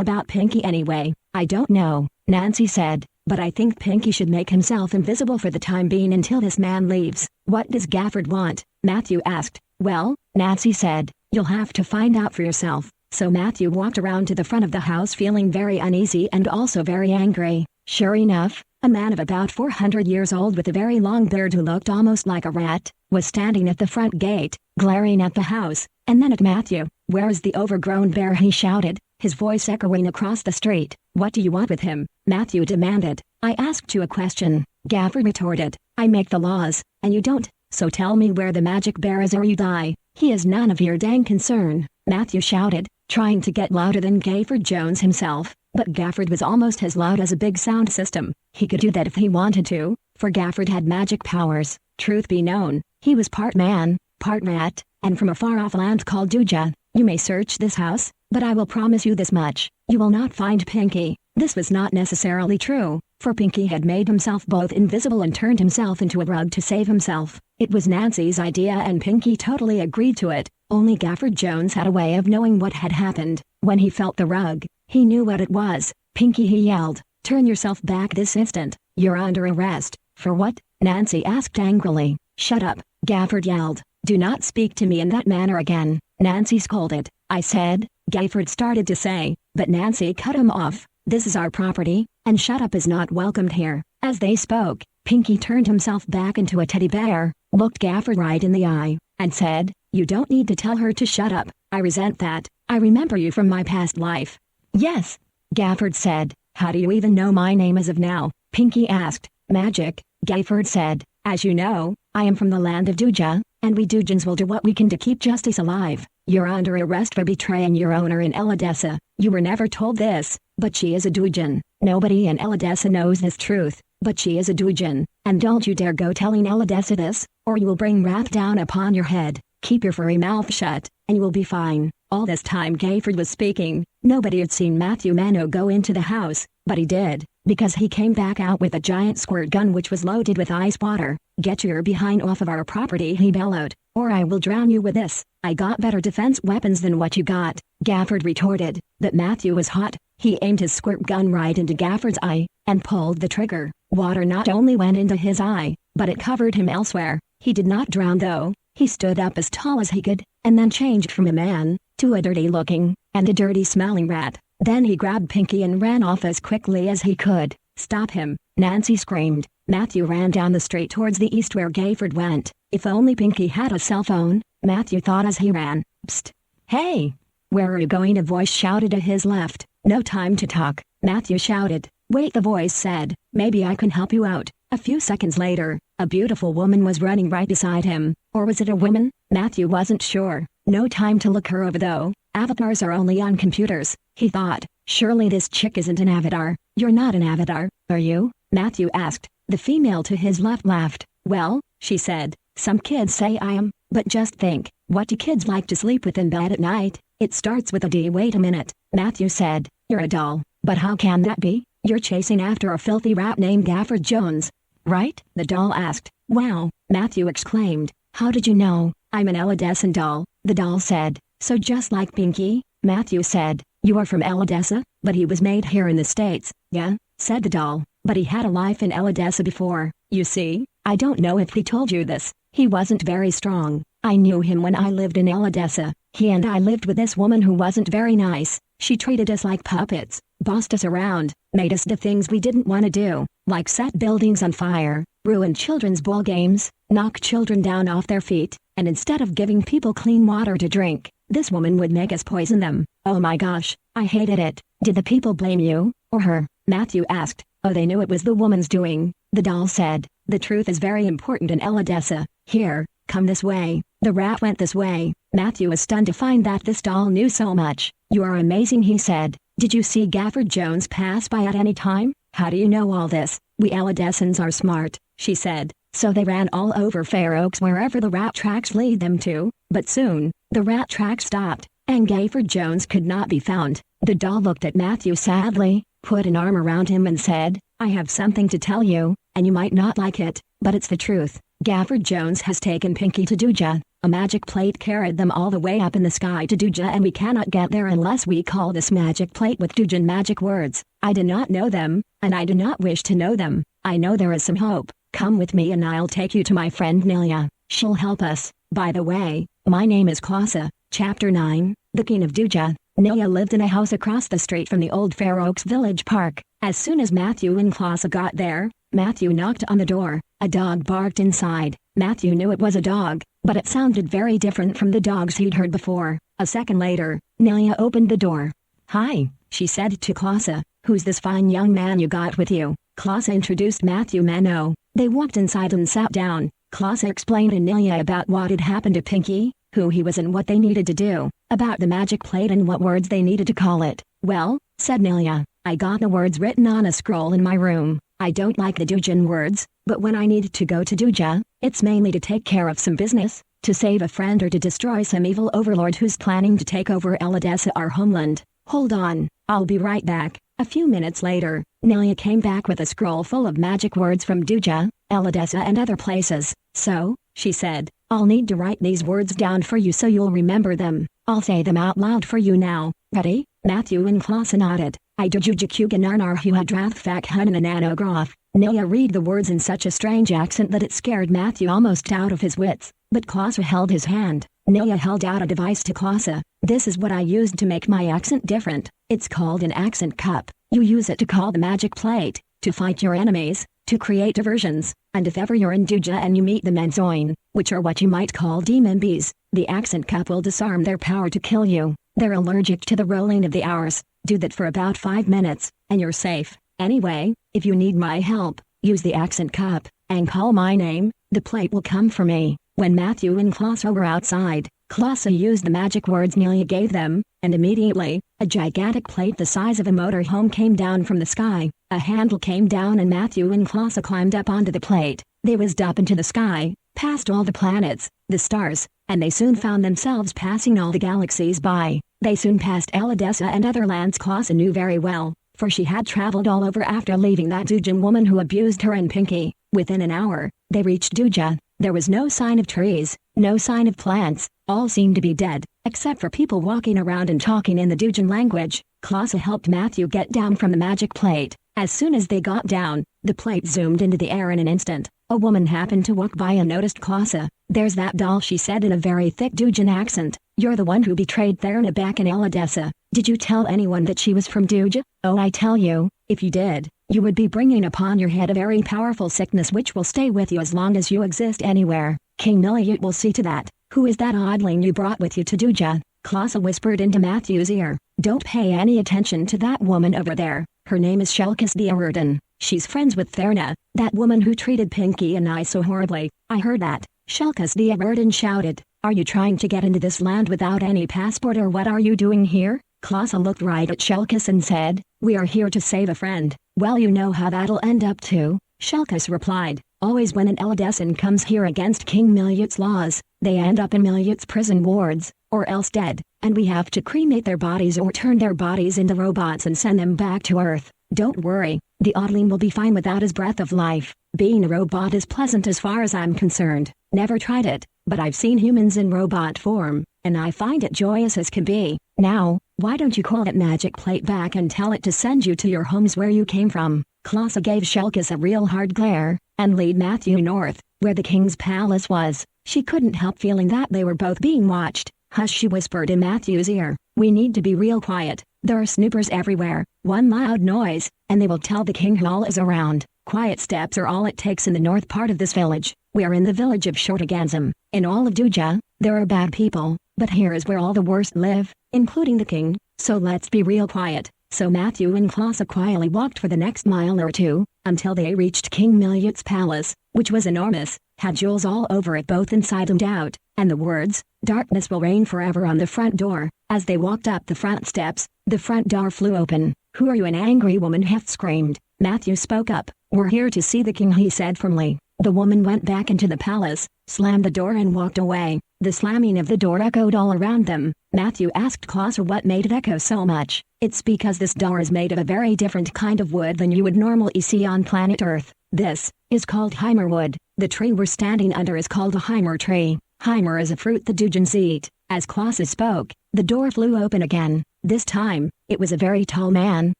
about Pinky anyway? I don't know, Nancy said, but I think Pinky should make himself invisible for the time being until this man leaves. What does Gayford want? Matthew asked. Well, Nancy said, you'll have to find out for yourself. So Matthew walked around to the front of the house feeling very uneasy and also very angry. Sure enough, a man of about 400 years old with a very long beard who looked almost like a rat, was standing at the front gate, glaring at the house, and then at Matthew. Where's the overgrown bear? He shouted, his voice echoing across the street. What do you want with him? Matthew demanded. I asked you a question, Gayford retorted. I make the laws, and you don't, so tell me where the magic bear is or you die. He is none of your dang concern, Matthew shouted, trying to get louder than Gayford Jones himself. But Gayford was almost as loud as a big sound system. He could do that if he wanted to, for Gayford had magic powers. Truth be known, he was part man, part rat, and from a far-off land called Duja. You may search this house, but I will promise you this much. You will not find Pinky. This was not necessarily true, for Pinky had made himself both invisible and turned himself into a rug to save himself. It was Nancy's idea and Pinky totally agreed to it. Only Gayford Jones had a way of knowing what had happened. When he felt the rug, he knew what it was. Pinky, he yelled, turn yourself back this instant. You're under arrest. For what? Nancy asked angrily. Shut up, Gayford yelled. Do not speak to me in that manner again, Nancy scolded. I said, Gayford started to say, but Nancy cut him off. This is our property, and shut up is not welcomed here. As they spoke, Pinky turned himself back into a teddy bear, looked Gayford right in the eye, and said, you don't need to tell her to shut up. I resent that. I remember you from my past life. Yes, Gayford said. How do you even know my name as of now? Pinky asked. Magic, Gayford said. As you know, I am from the land of Duja, and we Dujans will do what we can to keep justice alive. You're under arrest for betraying your owner in Odessa. You were never told this, but she is a Dujan. Nobody in Odessa knows this truth, but she is a Dujan, and don't you dare go telling Odessa this, or you will bring wrath down upon your head. Keep your furry mouth shut, and you will be fine. All this time Gayford was speaking. Nobody had seen Matthew Meno go into the house, but he did, because he came back out with a giant squirt gun which was loaded with ice water. Get your behind off of our property, he bellowed, or I will drown you with this. I got better defense weapons than what you got, Gayford retorted. But Matthew was hot. He aimed his squirt gun right into Gayford's eye, and pulled the trigger. Water not only went into his eye, but it covered him elsewhere. He did not drown though. He stood up as tall as he could, and then changed from a man, to a dirty-looking, and a dirty-smelling rat. Then he grabbed Pinky and ran off as quickly as he could. Stop him, Nancy screamed. Matthew ran down the street towards the east where Gayford went. If only Pinky had a cell phone, Matthew thought as he ran. Psst! Hey! Where are you going? A voice shouted to his left. No time to talk, Matthew shouted. Wait, the voice said, maybe I can help you out. A few seconds later, a beautiful woman was running right beside him. Or was it a woman? Matthew wasn't sure. No time to look her over though. Avatars are only on computers, he thought. Surely this chick isn't an avatar. You're not an avatar, are you? Matthew asked. The female to his left laughed. Well, she said, some kids say I am, but just think, what do kids like to sleep with in bed at night? It starts with a D. Wait a minute, Matthew said. You're a doll. But how can that be? You're chasing after a filthy rat named Gafford Jones. Right? The doll asked. Wow, Matthew exclaimed. How did you know? I'm an Elodessan doll, the doll said. So just like Pinky? Matthew said. You are from Elodessa? But he was made here in the States. Yeah, said the doll. But he had a life in Elodessa before. You see, I don't know if he told you this. He wasn't very strong. I knew him when I lived in Elodessa. He and I lived with this woman who wasn't very nice. She treated us like puppets, bossed us around, made us do things we didn't want to do, like set buildings on fire, ruin children's ball games, knock children down off their feet, and instead of giving people clean water to drink, this woman would make us poison them. Oh my gosh, I hated it. Did the people blame you, or her? Matthew asked. Oh, they knew it was the woman's doing, the doll said. The truth is very important in Elodessa. Here, come this way. The rat went this way. Matthew was stunned to find that this doll knew so much. You are amazing, he said. Did you see Gafford Jones pass by at any time? How do you know all this? We Elodessans are smart, she said. So they ran all over Fair Oaks wherever the rat tracks lead them to. But soon, the rat track stopped, and Gafford Jones could not be found. The doll looked at Matthew sadly, put an arm around him and said, I have something to tell you, and you might not like it, but it's the truth. Gafford Jones has taken Pinky to Duja. A magic plate carried them all the way up in the sky to Duja, and we cannot get there unless we call this magic plate with Dujan magic words. I do not know them, and I do not wish to know them. I know there is some hope. Come with me and I'll take you to my friend Nelia. She'll help us. By the way, my name is Klasa. Chapter 9, The King of Duja. Nelia lived in a house across the street from the old Fair Oaks Village Park. As soon as Matthew and Klasa got there, Matthew knocked on the door. A dog barked inside. Matthew knew it was a dog, but it sounded very different from the dogs he'd heard before. A second later, Nelia opened the door. Hi, she said to Klasa. Who's this fine young man you got with you? Klasa introduced Matthew Meno. They walked inside and sat down. Klasa explained to Nelia about what had happened to Pinky, who he was and what they needed to do, about the magic plate and what words they needed to call it. Well, said Nelia, I got the words written on a scroll in my room. I don't like the Dujan words, but when I need to go to Duja, it's mainly to take care of some business, to save a friend or to destroy some evil overlord who's planning to take over Elodessa, our homeland. Hold on, I'll be right back. A few minutes later, Nelia came back with a scroll full of magic words from Duja, Elodessa and other places. So, she said, I'll need to write these words down for you so you'll remember them. I'll say them out loud for you now. Ready? Matthew and Klasa nodded. I do Jujakuganarnar hu hadrathfak hunananogroth. Nelia read the words in such a strange accent that it scared Matthew almost out of his wits. But Klasa held his hand. Nelia held out a device to Klasa. This is what I used to make my accent different. It's called an accent cup. You use it to call the magic plate, to fight your enemies, to create diversions, and if ever you're in Duja and you meet the Menzoin, which are what you might call demon bees, the accent cup will disarm their power to kill you. They're allergic to the rolling of the hours. Do that for about 5 minutes, and you're safe. Anyway, if you need my help, use the accent cup, and call my name. The plate will come for me. When Matthew and Klasa were outside, Klasa used the magic words Nelia gave them, and immediately, a gigantic plate the size of a motorhome came down from the sky. A handle came down and Matthew and Klasa climbed up onto the plate. They whizzed up into the sky, past all the planets, the stars, and they soon found themselves passing all the galaxies by. They soon passed Elodessa and other lands Klasa knew very well, for she had traveled all over after leaving that Dujan woman who abused her and Pinky. Within an hour, they reached Duja. There was no sign of trees, no sign of plants, all seemed to be dead, except for people walking around and talking in the Dujan language. Klasa helped Matthew get down from the magic plate. As soon as they got down, the plate zoomed into the air in an instant. A woman happened to walk by and noticed Klasa. There's that doll, she said in a very thick Dujan accent. You're the one who betrayed Therna back in Elodessa. Did you tell anyone that she was from Duja? Oh, I tell you, if you did, you would be bringing upon your head a very powerful sickness which will stay with you as long as you exist anywhere. King Miliut will see to that. Who is that oddling you brought with you to Duja? Klasa whispered into Matthew's ear. Don't pay any attention to that woman over there. Her name is Shelkis Diarden. She's friends with Therna, that woman who treated Pinky and I so horribly." "I heard that," Shelkis Diarden shouted. "Are you trying to get into this land without any passport, or what are you doing here?" Klaus looked right at Shelkis and said, "We are here to save a friend." "Well, you know how that'll end up too," Shelkis replied. "Always when an Elidescent comes here against King Miliut's laws, they end up in Miliut's prison wards, or else dead, and we have to cremate their bodies or turn their bodies into robots and send them back to Earth. Don't worry, the Oddling will be fine without his breath of life. Being a robot is pleasant as far as I'm concerned. Never tried it, but I've seen humans in robot form, and I find it joyous as can be. Now, why don't you call that magic plate back and tell it to send you to your homes where you came from?" Klaus gave Shelkis a real hard glare, and led Matthew north, where the king's palace was. She couldn't help feeling that they were both being watched. "Hush," she whispered in Matthew's ear. "We need to be real quiet. There are snoopers everywhere. One loud noise, and they will tell the king who all is around. Quiet steps are all it takes in the north part of this village. We are in the village of Shortagansum. In all of Duja, there are bad people, but here is where all the worst live, including the king, so let's be real quiet." So Matthew and Klaus quietly walked for the next mile or two, until they reached King Miliut's palace, which was enormous, had jewels all over it both inside and out, and the words, "Darkness will reign forever" on the front door. As they walked up the front steps, the front door flew open. "Who are you?" an angry woman half screamed. Matthew spoke up. "We're here to see the king," he said firmly. The woman went back into the palace, slammed the door and walked away. The slamming of the door echoed all around them. Matthew asked Klaus what made it echo so much. "It's because this door is made of a very different kind of wood than you would normally see on planet Earth. This is called Heimer wood. The tree we're standing under is called a Heimer tree. Heimer is a fruit the Dujans eat." As Klaus spoke, the door flew open again. This time, it was a very tall man,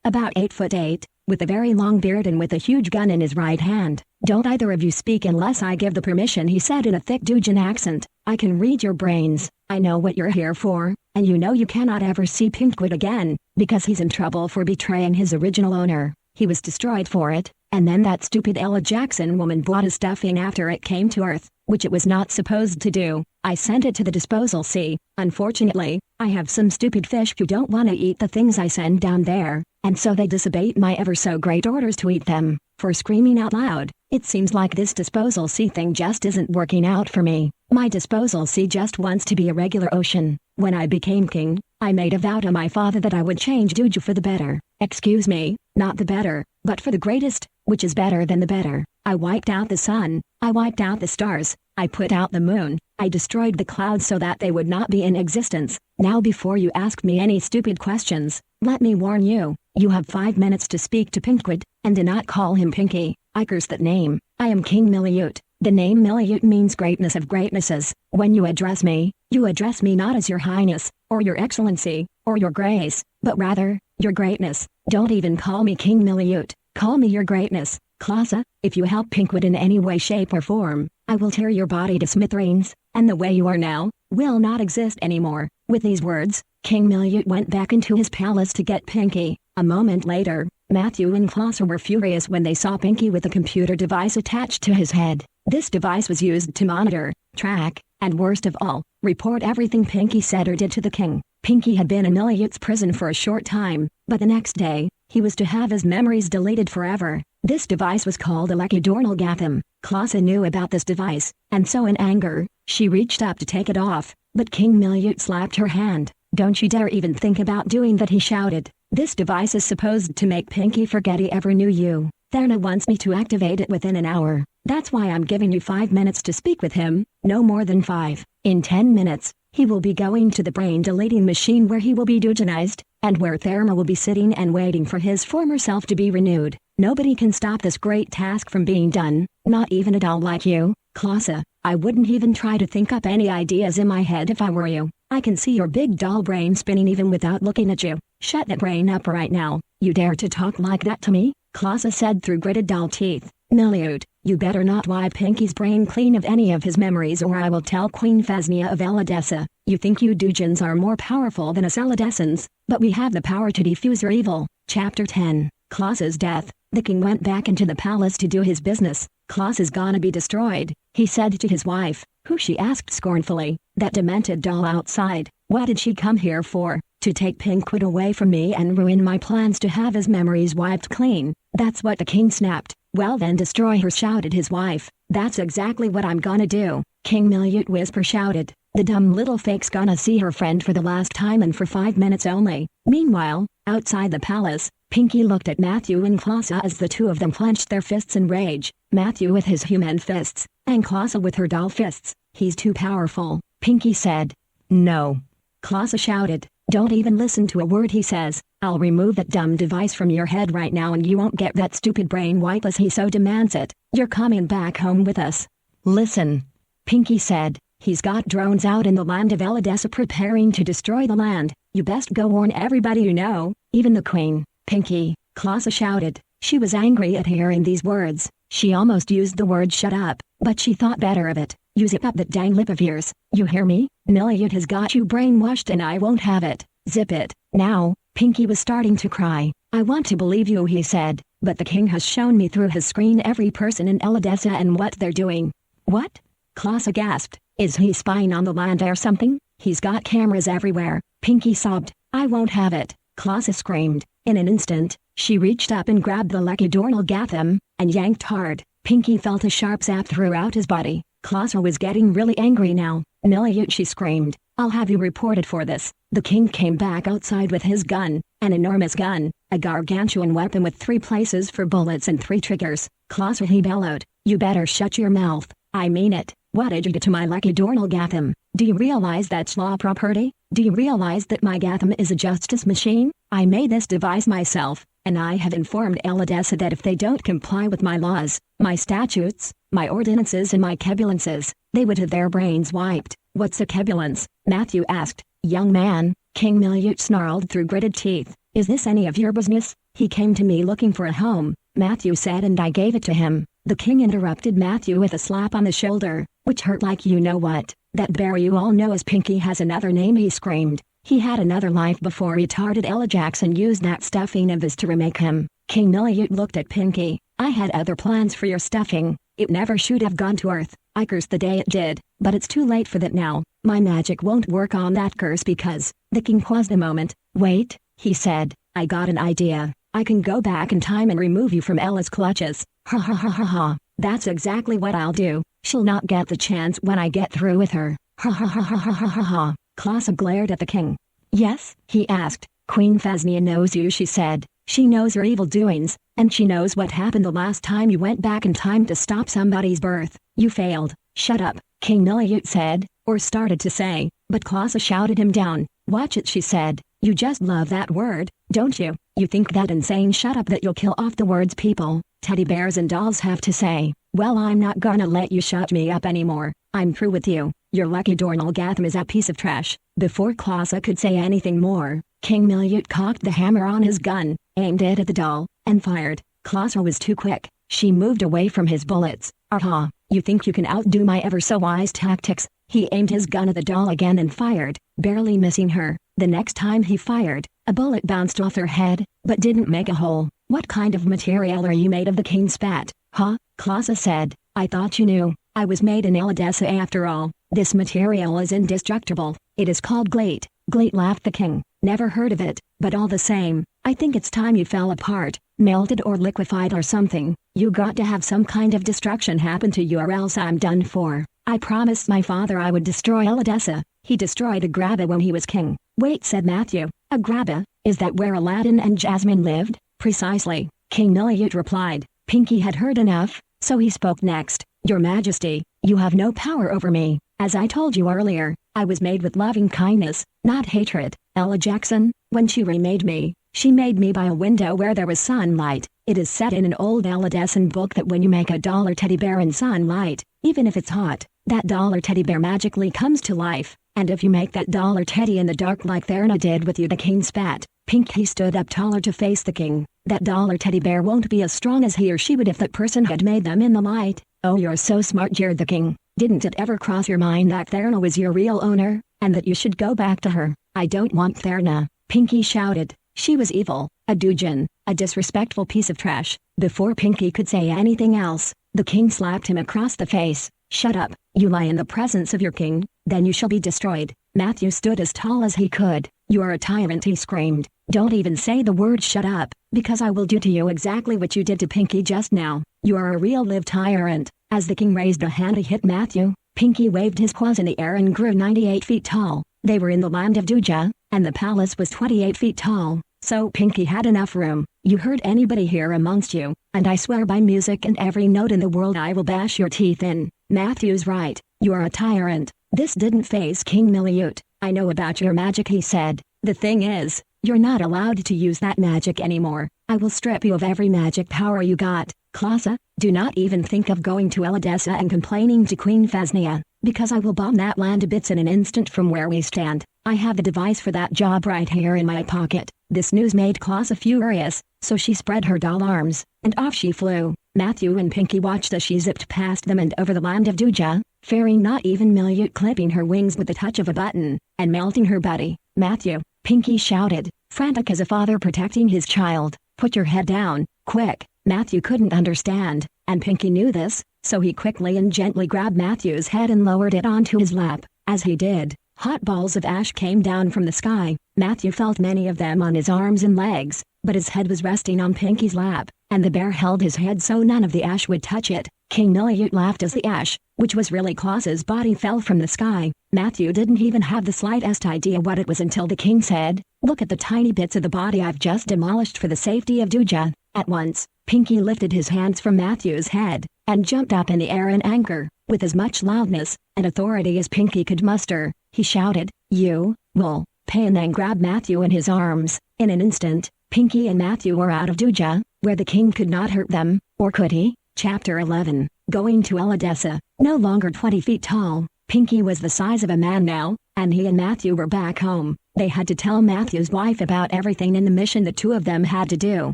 about 8'8", with a very long beard and with a huge gun in his right hand. "Don't either of you speak unless I give the permission," he said in a thick Dujan accent. "I can read your brains. I know what you're here for, and you know you cannot ever see Pinkwood again, because he's in trouble for betraying his original owner. He was destroyed for it, and then that stupid Ella Jackson woman bought his stuffing after it came to Earth, which it was not supposed to do. I sent it to the disposal sea. Unfortunately, I have some stupid fish who don't want to eat the things I send down there, and so they disobey my ever so great orders to eat them." For screaming out loud, "It seems like this disposal sea thing just isn't working out for me. My disposal sea just wants to be a regular ocean. When I became king, I made a vow to my father that I would change Duja for the better. Excuse me, not the better, but for the greatest, which is better than the better. I wiped out the sun, I wiped out the stars, I put out the moon, I destroyed the clouds so that they would not be in existence. Now before you ask me any stupid questions, let me warn you, you have 5 minutes to speak to Pinkwood, and do not call him Pinky. I curse that name. I am King Miliut. The name Miliut means greatness of greatnesses. When you address me not as your highness, or your excellency, or your grace, but rather, your greatness. Don't even call me King Miliut, call me your greatness. Klasa, if you help Pinkwood in any way, shape or form, I will tear your body to smithereens, and the way you are now, will not exist anymore." With these words, King Miliut went back into his palace to get Pinky. A moment later, Matthew and Klasa were furious when they saw Pinky with a computer device attached to his head. This device was used to monitor, track, and worst of all, report everything Pinky said or did to the king. Pinky had been in Miliut's prison for a short time, but the next day, he was to have his memories deleted forever. This device was called Elekidornalgatham. Klasa knew about this device, and so in anger, she reached up to take it off, but King Miliut slapped her hand. "Don't you dare even think about doing that," he shouted. "This device is supposed to make Pinky forget he ever knew you. Therna wants me to activate it within an hour. That's why I'm giving you 5 minutes to speak with him, no more than 5. In 10 minutes, he will be going to the brain-deleting machine where he will be Dujanized, and where Therma will be sitting and waiting for his former self to be renewed. Nobody can stop this great task from being done, not even a doll like you, Klasa. I wouldn't even try to think up any ideas in my head if I were you. I can see your big doll brain spinning even without looking at you. Shut that brain up right now. You dare to talk like that to me?" Klasa said through gritted dull teeth. "Miliut, you better not wipe Pinky's brain clean of any of his memories, or I will tell Queen Phasnia of Elidessa. You think you Dujans are more powerful than us Elidessans, but we have the power to defuse your evil." Chapter 10. Klasa's death. The king went back into the palace to do his business. "Klasa's gonna be destroyed," he said to his wife, who she asked scornfully. "That demented doll outside, what did she come here for? to take Pinkwood away from me and ruin my plans to have his memories wiped clean. That's what the king snapped. Well then destroy her, shouted his wife. That's exactly what I'm gonna do, King Miliut Whisper shouted. The dumb little fake's gonna see her friend for the last time and for 5 minutes only. Meanwhile, outside the palace, Pinky looked at Matthew and Clausa as the two of them clenched their fists in rage. Matthew with his human fists, and Clausa with her doll fists. He's too powerful, Pinky said. No. Clausa shouted. Don't even listen to a word he says. I'll remove that dumb device from your head right now and you won't get that stupid brain wipe as he so demands it. You're coming back home with us. Listen. Pinky said. He's got drones out in the land of Eladessa preparing to destroy the land. You best go warn everybody you know, even the queen. Pinky, Clausa shouted. She was angry at hearing these words. She almost used the word shut up, but she thought better of it. You zip up that dang lip of yours. You hear me? Miliut has got you brainwashed and I won't have it. Zip it. Now. Pinky was starting to cry. I want to believe you, he said, but the king has shown me through his screen every person in Eladessa and what they're doing. What? Clausa gasped. Is he spying on the land or something? He's got cameras everywhere. Pinky sobbed. I won't have it. Clausa screamed. In an instant, she reached up and grabbed the lucky Dornal Gatham, and yanked hard. Pinky felt a sharp zap throughout his body. Clausa was getting really angry now. Miliut, she screamed. I'll have you reported for this. The king came back outside with his gun, an enormous gun, a gargantuan weapon with 3 places for bullets and 3 triggers. Clausa, he bellowed. You better shut your mouth. I mean it. What did you do to my lucky Dornal Gatham? Do you realize that's law property? Do you realize that my Gatham is a justice machine? I made this device myself, and I have informed Eladessa that if they don't comply with my laws, my statutes, my ordinances and my kebulances, they would have their brains wiped. What's a kebulance? Matthew asked. Young man, King Miliut snarled through gritted teeth. Is this any of your business? He came to me looking for a home, Matthew said, and I gave it to him. The king interrupted Matthew with a slap on the shoulder, which hurt like you know what. That bear you all know as Pinky has another name, he screamed. He had another life before retarded Ella Jackson used that stuffing of his to remake him. King Miliut looked at Pinky. I had other plans for your stuffing. It never should have gone to Earth. I cursed the day it did, but it's too late for that now. My magic won't work on that curse because... The king paused a moment. Wait, he said. I got an idea. I can go back in time and remove you from Ella's clutches. Ha ha ha ha ha. That's exactly what I'll do. She'll not get the chance when I get through with her. Ha ha ha ha ha ha ha ha. Clausa glared at the king. Yes? He asked. Queen Phasnia knows you, she said. She knows your evil doings, and she knows what happened the last time you went back in time to stop somebody's birth. You failed. Shut up, King Miliut said, or started to say, but Clausa shouted him down. Watch it, she said. You just love that word, don't you? You think that insane shut up that you'll kill off the words people, teddy bears and dolls have to say. Well, I'm not gonna let you shut me up anymore. I'm through with you. Your lucky Dornal Gatham is a piece of trash. Before Clausa could say anything more, King Miliut cocked the hammer on his gun, aimed it at the doll, and fired. Clausa was too quick. She moved away from his bullets. Aha, you think you can outdo my ever-so-wise tactics? He aimed his gun at the doll again and fired, barely missing her. The next time he fired, a bullet bounced off her head, but didn't make a hole. What kind of material are you made of? The king spat. Huh? Clausa said. I thought you knew. I was made in Eladessa after all. This material is indestructible. It is called glate. Glate, laughed the king. Never heard of it, but all the same, I think it's time you fell apart, melted or liquefied or something. You got to have some kind of destruction happen to you or else I'm done for. I promised my father I would destroy Eladessa. He destroyed Agrabah when he was king. Wait, said Matthew. Agrabah? Is that where Aladdin and Jasmine lived? Precisely, King Miliut replied. Pinky had heard enough, so he spoke next. Your Majesty, you have no power over me. As I told you earlier, I was made with loving kindness, not hatred. Ella Jackson, when she remade me, she made me by a window where there was sunlight. It is said in an old Eladessan book that when you make a doll or teddy bear in sunlight, even if it's hot, that doll or teddy bear magically comes to life. And if you make that doll or teddy in the dark like Therna did with you, the king spat. Pinky stood up taller to face the king. That doll or teddy bear won't be as strong as he or she would if that person had made them in the light. Oh, you're so smart, jeered the king. Didn't it ever cross your mind that Therna was your real owner, and that you should go back to her? I don't want Therna, Pinky shouted. She was evil, a doujin, a disrespectful piece of trash. Before Pinky could say anything else, the king slapped him across the face. Shut up, you lie in the presence of your king, then you shall be destroyed. Matthew stood as tall as he could. "You are a tyrant," he screamed. "Don't even say the word shut up, because I will do to you exactly what you did to Pinky just now. You are a real live tyrant." As the king raised a hand to hit Matthew, Pinky waved his paws in the air and grew 98 feet tall. They were in the land of Duja, and the palace was 28 feet tall, so Pinky had enough room. "You hurt anybody here amongst you, and I swear by music and every note in the world I will bash your teeth in." Matthew's right. "You are a tyrant." This didn't faze King Miliut. "I know about your magic," he said. "The thing is, you're not allowed to use that magic anymore. I will strip you of every magic power you got. Klasa, do not even think of going to Eladessa and complaining to Queen Phasnia, because I will bomb that land to bits in an instant from where we stand. I have a device for that job right here in my pocket." This news made Klasa furious, so she spread her doll arms, and off she flew. Matthew and Pinky watched as she zipped past them and over the land of Duja, fearing not even Miliut, clipping her wings with the touch of a button, and melting her body. "Matthew," Pinky shouted, frantic as a father protecting his child, "put your head down, quick." Matthew couldn't understand, and Pinky knew this, so he quickly and gently grabbed Matthew's head and lowered it onto his lap. As he did, hot balls of ash came down from the sky. Matthew felt many of them on his arms and legs, but his head was resting on Pinky's lap, and the bear held his head so none of the ash would touch it. King Miliut laughed as the ash, which was really Klaus's body, fell from the sky. Matthew didn't even have the slightest idea what it was until the king said, "Look at the tiny bits of the body I've just demolished for the safety of Duja." At once, Pinky lifted his hands from Matthew's head, and jumped up in the air in anger. With as much loudness and authority as Pinky could muster, he shouted, "You will pay," and then grabbed Matthew in his arms. In an instant, Pinky and Matthew were out of Duja, where the king could not hurt them, or could he? Chapter 11, Going to Eladessa. No longer 20 feet tall, Pinky was the size of a man now, and he and Matthew were back home. They had to tell Matthew's wife about everything in the mission the two of them had to do.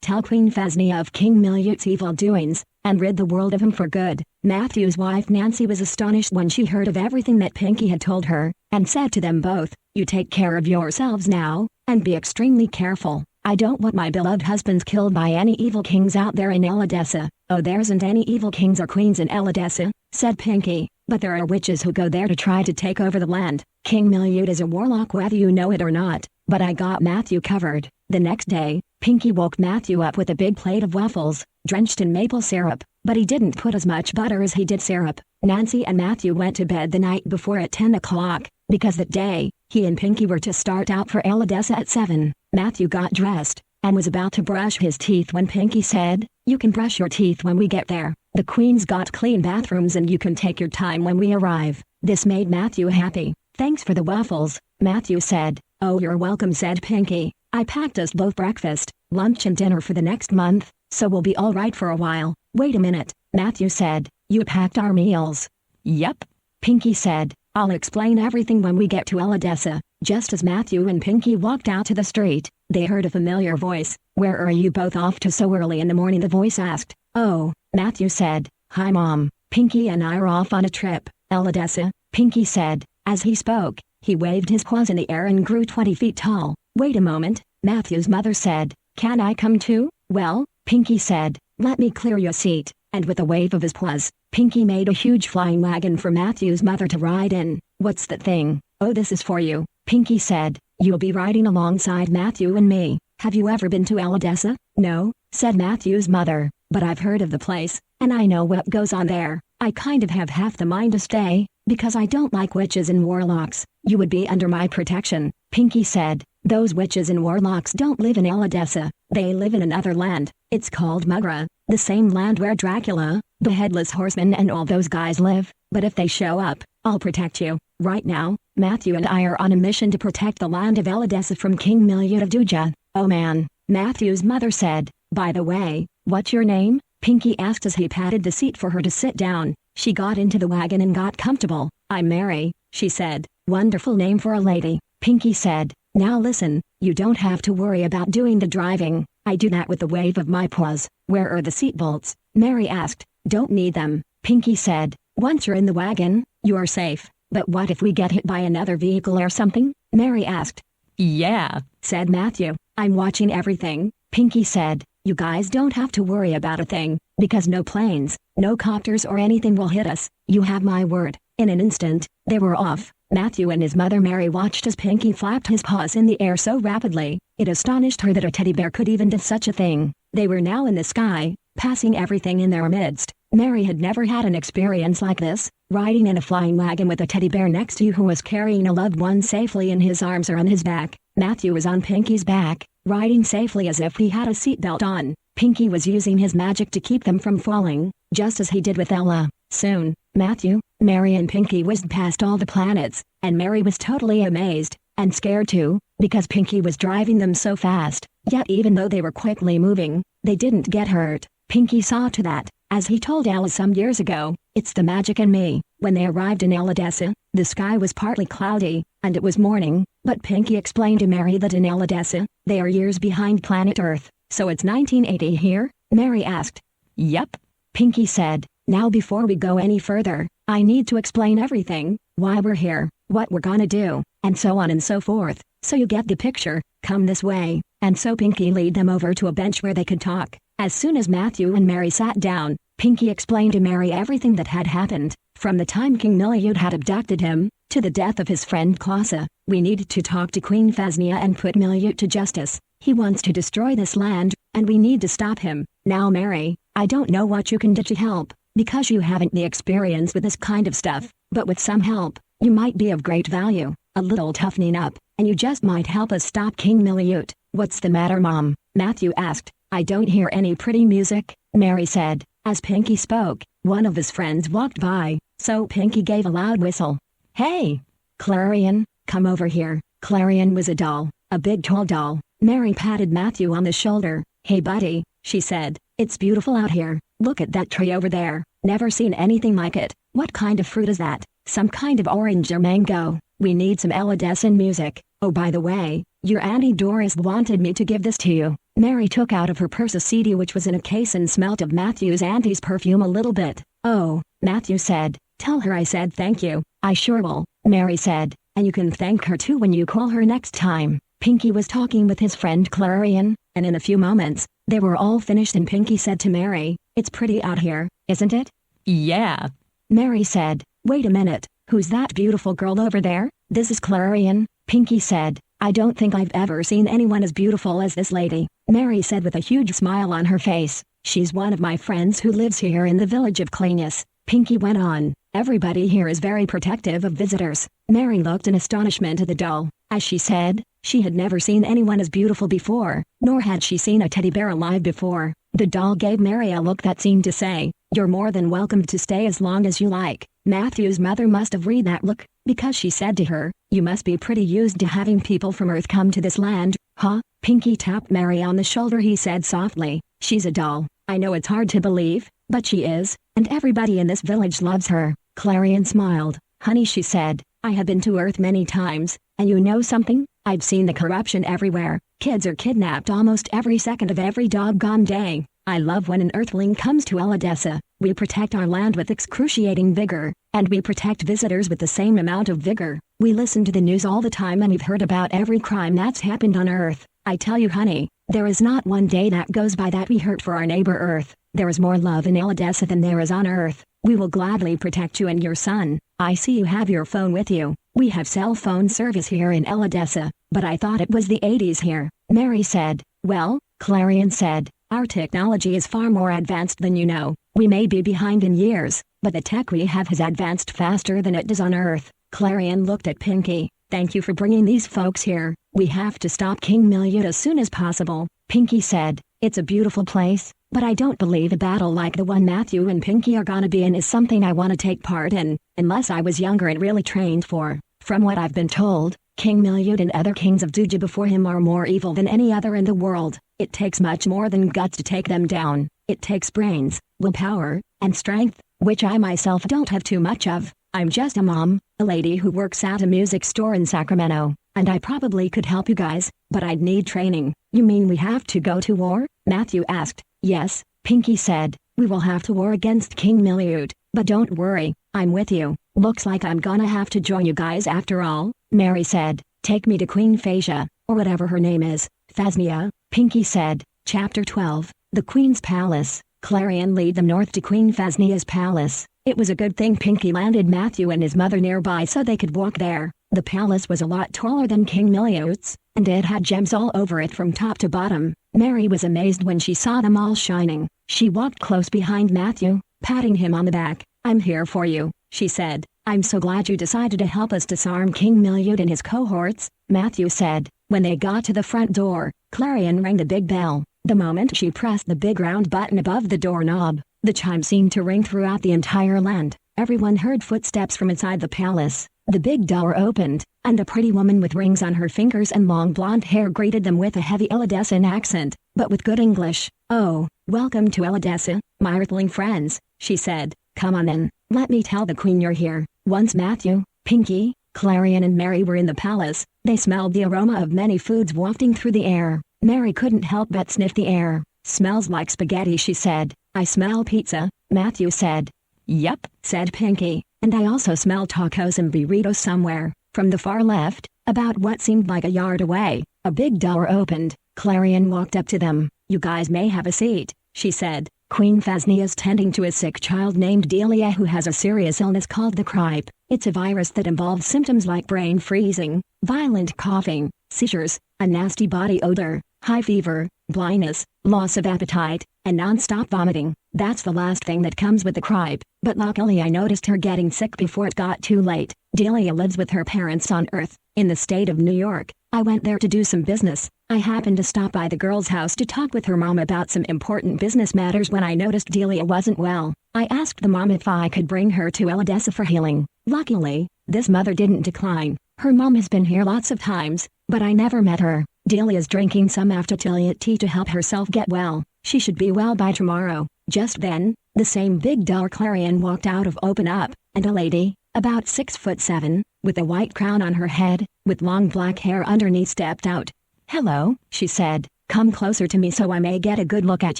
Tell Queen Phasnia of King Miliut's evil doings, and rid the world of him for good. Matthew's wife Nancy was astonished when she heard of everything that Pinky had told her, and said to them both, "You take care of yourselves now, and be extremely careful. I don't want my beloved husbands killed by any evil kings out there in Eladessa." "Oh, there isn't any evil kings or queens in Eladessa," said Pinky, "but there are witches who go there to try to take over the land. King Miliut is a warlock whether you know it or not, but I got Matthew covered." The next day, Pinky woke Matthew up with a big plate of waffles, drenched in maple syrup, but he didn't put as much butter as he did syrup. Nancy and Matthew went to bed the night before at 10 o'clock, because that day, he and Pinky were to start out for Eladessa at 7. Matthew got dressed, and was about to brush his teeth when Pinky said, "You can brush your teeth when we get there. The queen's got clean bathrooms and you can take your time when we arrive." This made Matthew happy. "Thanks for the waffles," Matthew said. "Oh, you're welcome," said Pinky. "I packed us both breakfast, lunch and dinner for the next month, so we'll be all right for a while." "Wait a minute," Matthew said. "You packed our meals?" "Yep," Pinky said. "I'll explain everything when we get to Eladessa." Just as Matthew and Pinky walked out to the street, they heard a familiar voice. "Where are you both off to so early in the morning?" the voice asked. "Oh," Matthew said. "Hi Mom, Pinky and I are off on a trip." "Eladessa," Pinky said. As he spoke, he waved his paws in the air and grew 20 feet tall. "Wait a moment," Matthew's mother said. "Can I come too?" "Well," Pinky said, "let me clear your seat." And with a wave of his paws, Pinky made a huge flying wagon for Matthew's mother to ride in. "What's that thing?" "Oh, this is for you," Pinky said. "You'll be riding alongside Matthew and me." "Have you ever been to Eladessa?" "No," said Matthew's mother, "but I've heard of the place, and I know what goes on there. I kind of have half the mind to stay, because I don't like witches and warlocks." "You would be under my protection," Pinky said. "Those witches and warlocks don't live in Eladessa. They live in another land. It's called Mugra, the same land where Dracula, the Headless Horseman and all those guys live. But if they show up, I'll protect you. Right now, Matthew and I are on a mission to protect the land of Eladessa from King Miliut of Duja." "Oh man," Matthew's mother said. "By the way, what's your name?" Pinky asked as he patted the seat for her to sit down. She got into the wagon and got comfortable. "I'm Mary," she said. "Wonderful name for a lady," Pinky said. "Now listen, you don't have to worry about doing the driving. I do that with the wave of my paws." "Where are the seat bolts?" Mary asked. "Don't need them," Pinky said. "Once you're in the wagon, you are safe." "But what if we get hit by another vehicle or something?" Mary asked. "Yeah," said Matthew. "I'm watching everything," Pinky said. "You guys don't have to worry about a thing, because no planes, no copters or anything will hit us. You have my word." In an instant, they were off. Matthew and his mother Mary watched as Pinky flapped his paws in the air so rapidly, it astonished her that a teddy bear could even do such a thing. They were now in the sky, passing everything in their midst. Mary had never had an experience like this, riding in a flying wagon with a teddy bear next to you who was carrying a loved one safely in his arms or on his back. Matthew was on Pinky's back, riding safely as if he had a seatbelt on. Pinky was using his magic to keep them from falling, just as he did with Ella. Soon, Matthew, Mary and Pinky whizzed past all the planets, and Mary was totally amazed, and scared too, because Pinky was driving them so fast. Yet even though they were quickly moving, they didn't get hurt. Pinky saw to that, as he told Ella some years ago, "It's the magic in me." When they arrived in Eladessa, the sky was partly cloudy, and it was morning, but Pinky explained to Mary that in Eladessa, they are years behind planet Earth. "So it's 1980 here?" Mary asked. "Yep," Pinky said. "Now before we go any further, I need to explain everything, why we're here, what we're gonna do, and so on and so forth, so you get the picture. Come this way." And so Pinky led them over to a bench where they could talk. As soon as Matthew and Mary sat down, Pinky explained to Mary everything that had happened, from the time King Miliud had abducted him, to the death of his friend Klasa. "We need to talk to Queen Phasnia and put Miliud to justice. He wants to destroy this land, and we need to stop him. Now Mary, I don't know what you can do to help, because you haven't the experience with this kind of stuff, but with some help, you might be of great value. A little toughening up, and you just might help us stop King Miliud." "What's the matter, Mom?" Matthew asked. "I don't hear any pretty music," Mary said. As Pinky spoke, one of his friends walked by, so Pinky gave a loud whistle. "Hey! Clarion, come over here." Clarion was a doll, a big tall doll. Mary patted Matthew on the shoulder. "Hey buddy," she said, "it's beautiful out here. Look at that tree over there. Never seen anything like it. What kind of fruit is that? Some kind of orange or mango. We need some Eladescent music. Oh, by the way, your Auntie Doris wanted me to give this to you." Mary took out of her purse a CD which was in a case and smelt of Matthew's auntie's perfume a little bit. "Oh," Matthew said, "tell her I said thank you." "I sure will," Mary said, "and you can thank her too when you call her next time." Pinky was talking with his friend Clarion, and in a few moments, they were all finished and Pinky said to Mary, "It's pretty out here, isn't it?" "Yeah," Mary said. "Wait a minute, who's that beautiful girl over there?" "This is Clarion," Pinky said. "I don't think I've ever seen anyone as beautiful as this lady," Mary said with a huge smile on her face. "She's one of my friends who lives here in the village of Cleanus." Pinky went on, "Everybody here is very protective of visitors." Mary looked in astonishment at the doll. As she said, she had never seen anyone as beautiful before, nor had she seen a teddy bear alive before. The doll gave Mary a look that seemed to say, "You're more than welcome to stay as long as you like." Matthew's mother must have read that look, because she said to her, "You must be pretty used to having people from Earth come to this land, huh?" Pinky tapped Mary on the shoulder. He said softly, "She's a doll. I know it's hard to believe, but she is, and everybody in this village loves her." Clarion smiled. "Honey," she said, "I have been to Earth many times, and you know something? I've seen the corruption everywhere. Kids are kidnapped almost every second of every doggone day. I love when an Earthling comes to Eladessa. We protect our land with excruciating vigor, and we protect visitors with the same amount of vigor. We listen to the news all the time and we've heard about every crime that's happened on Earth. I tell you honey, there is not one day that goes by that we hurt for our neighbor Earth. There is more love in Eladessa than there is on Earth. We will gladly protect you and your son." "I see you have your phone with you. We have cell phone service here in Eladessa, but I thought it was the 80s here," Mary said. "Well," Clarion said, "our technology is far more advanced than you know. We may be behind in years, but the tech we have has advanced faster than it does on Earth." Clarion looked at Pinky. "Thank you for bringing these folks here. We have to stop King Miliud as soon as possible." Pinky said, "It's a beautiful place, but I don't believe a battle like the one Matthew and Pinky are gonna be in is something I want to take part in, unless I was younger and really trained for. From what I've been told, King Miliud and other kings of Duja before him are more evil than any other in the world. It takes much more than guts to take them down. It takes brains, willpower, and strength, which I myself don't have too much of. I'm just a mom, a lady who works at a music store in Sacramento, and I probably could help you guys, but I'd need training." "You mean we have to go to war?" Matthew asked. "Yes," Pinky said, "we will have to war against King Miliud, but don't worry, I'm with you." "Looks like I'm gonna have to join you guys after all," Mary said. "Take me to Queen Phasia, or whatever her name is." "Phasnia," Pinky said. Chapter 12, The Queen's Palace. Clarion led them north to Queen Phasnia's palace. It was a good thing Pinky landed Matthew and his mother nearby so they could walk there. The palace was a lot taller than King Miliot's, and it had gems all over it from top to bottom. Mary was amazed when she saw them all shining. She walked close behind Matthew, patting him on the back. "I'm here for you," she said. "I'm so glad you decided to help us disarm King Miliot and his cohorts," Matthew said. When they got to the front door, Clarion rang the big bell. The moment she pressed the big round button above the doorknob, the chime seemed to ring throughout the entire land. Everyone heard footsteps from inside the palace. The big door opened, and a pretty woman with rings on her fingers and long blonde hair greeted them with a heavy Iridescent accent, but with good English. "Oh, welcome to Iridescent, my earthling friends," she said. "Come on in, let me tell the queen you're here." Once Matthew, Pinky, Clarion and Mary were in the palace, they smelled the aroma of many foods wafting through the air. Mary couldn't help but sniff the air. "Smells like spaghetti," she said. "I smell pizza," Matthew said. "Yup," said Pinky, "and I also smell tacos and burritos somewhere." From the far left, about what seemed like a yard away, a big door opened. Clarion walked up to them. "You guys may have a seat," she said. "Queen Phasnia's tending to a sick child named Delia who has a serious illness called the cripe. It's a virus that involves symptoms like brain freezing, violent coughing, seizures, a nasty body odor, high fever, blindness, loss of appetite, and non-stop vomiting. That's the last thing that comes with the cripe, but luckily I noticed her getting sick before it got too late. Delia lives with her parents on Earth, in the state of New York. I went there to do some business. I happened to stop by the girl's house to talk with her mom about some important business matters when I noticed Delia wasn't well. I asked the mom if I could bring her to Elodessa for healing. Luckily, this mother didn't decline. Her mom has been here lots of times, but I never met her. Delia's drinking some after-Tiliot tea to help herself get well. She should be well by tomorrow." Just then, the same big door Clarion walked out of opened up, and a lady, about 6'7", with a white crown on her head, with long black hair underneath stepped out. "Hello," she said. "Come closer to me so I may get a good look at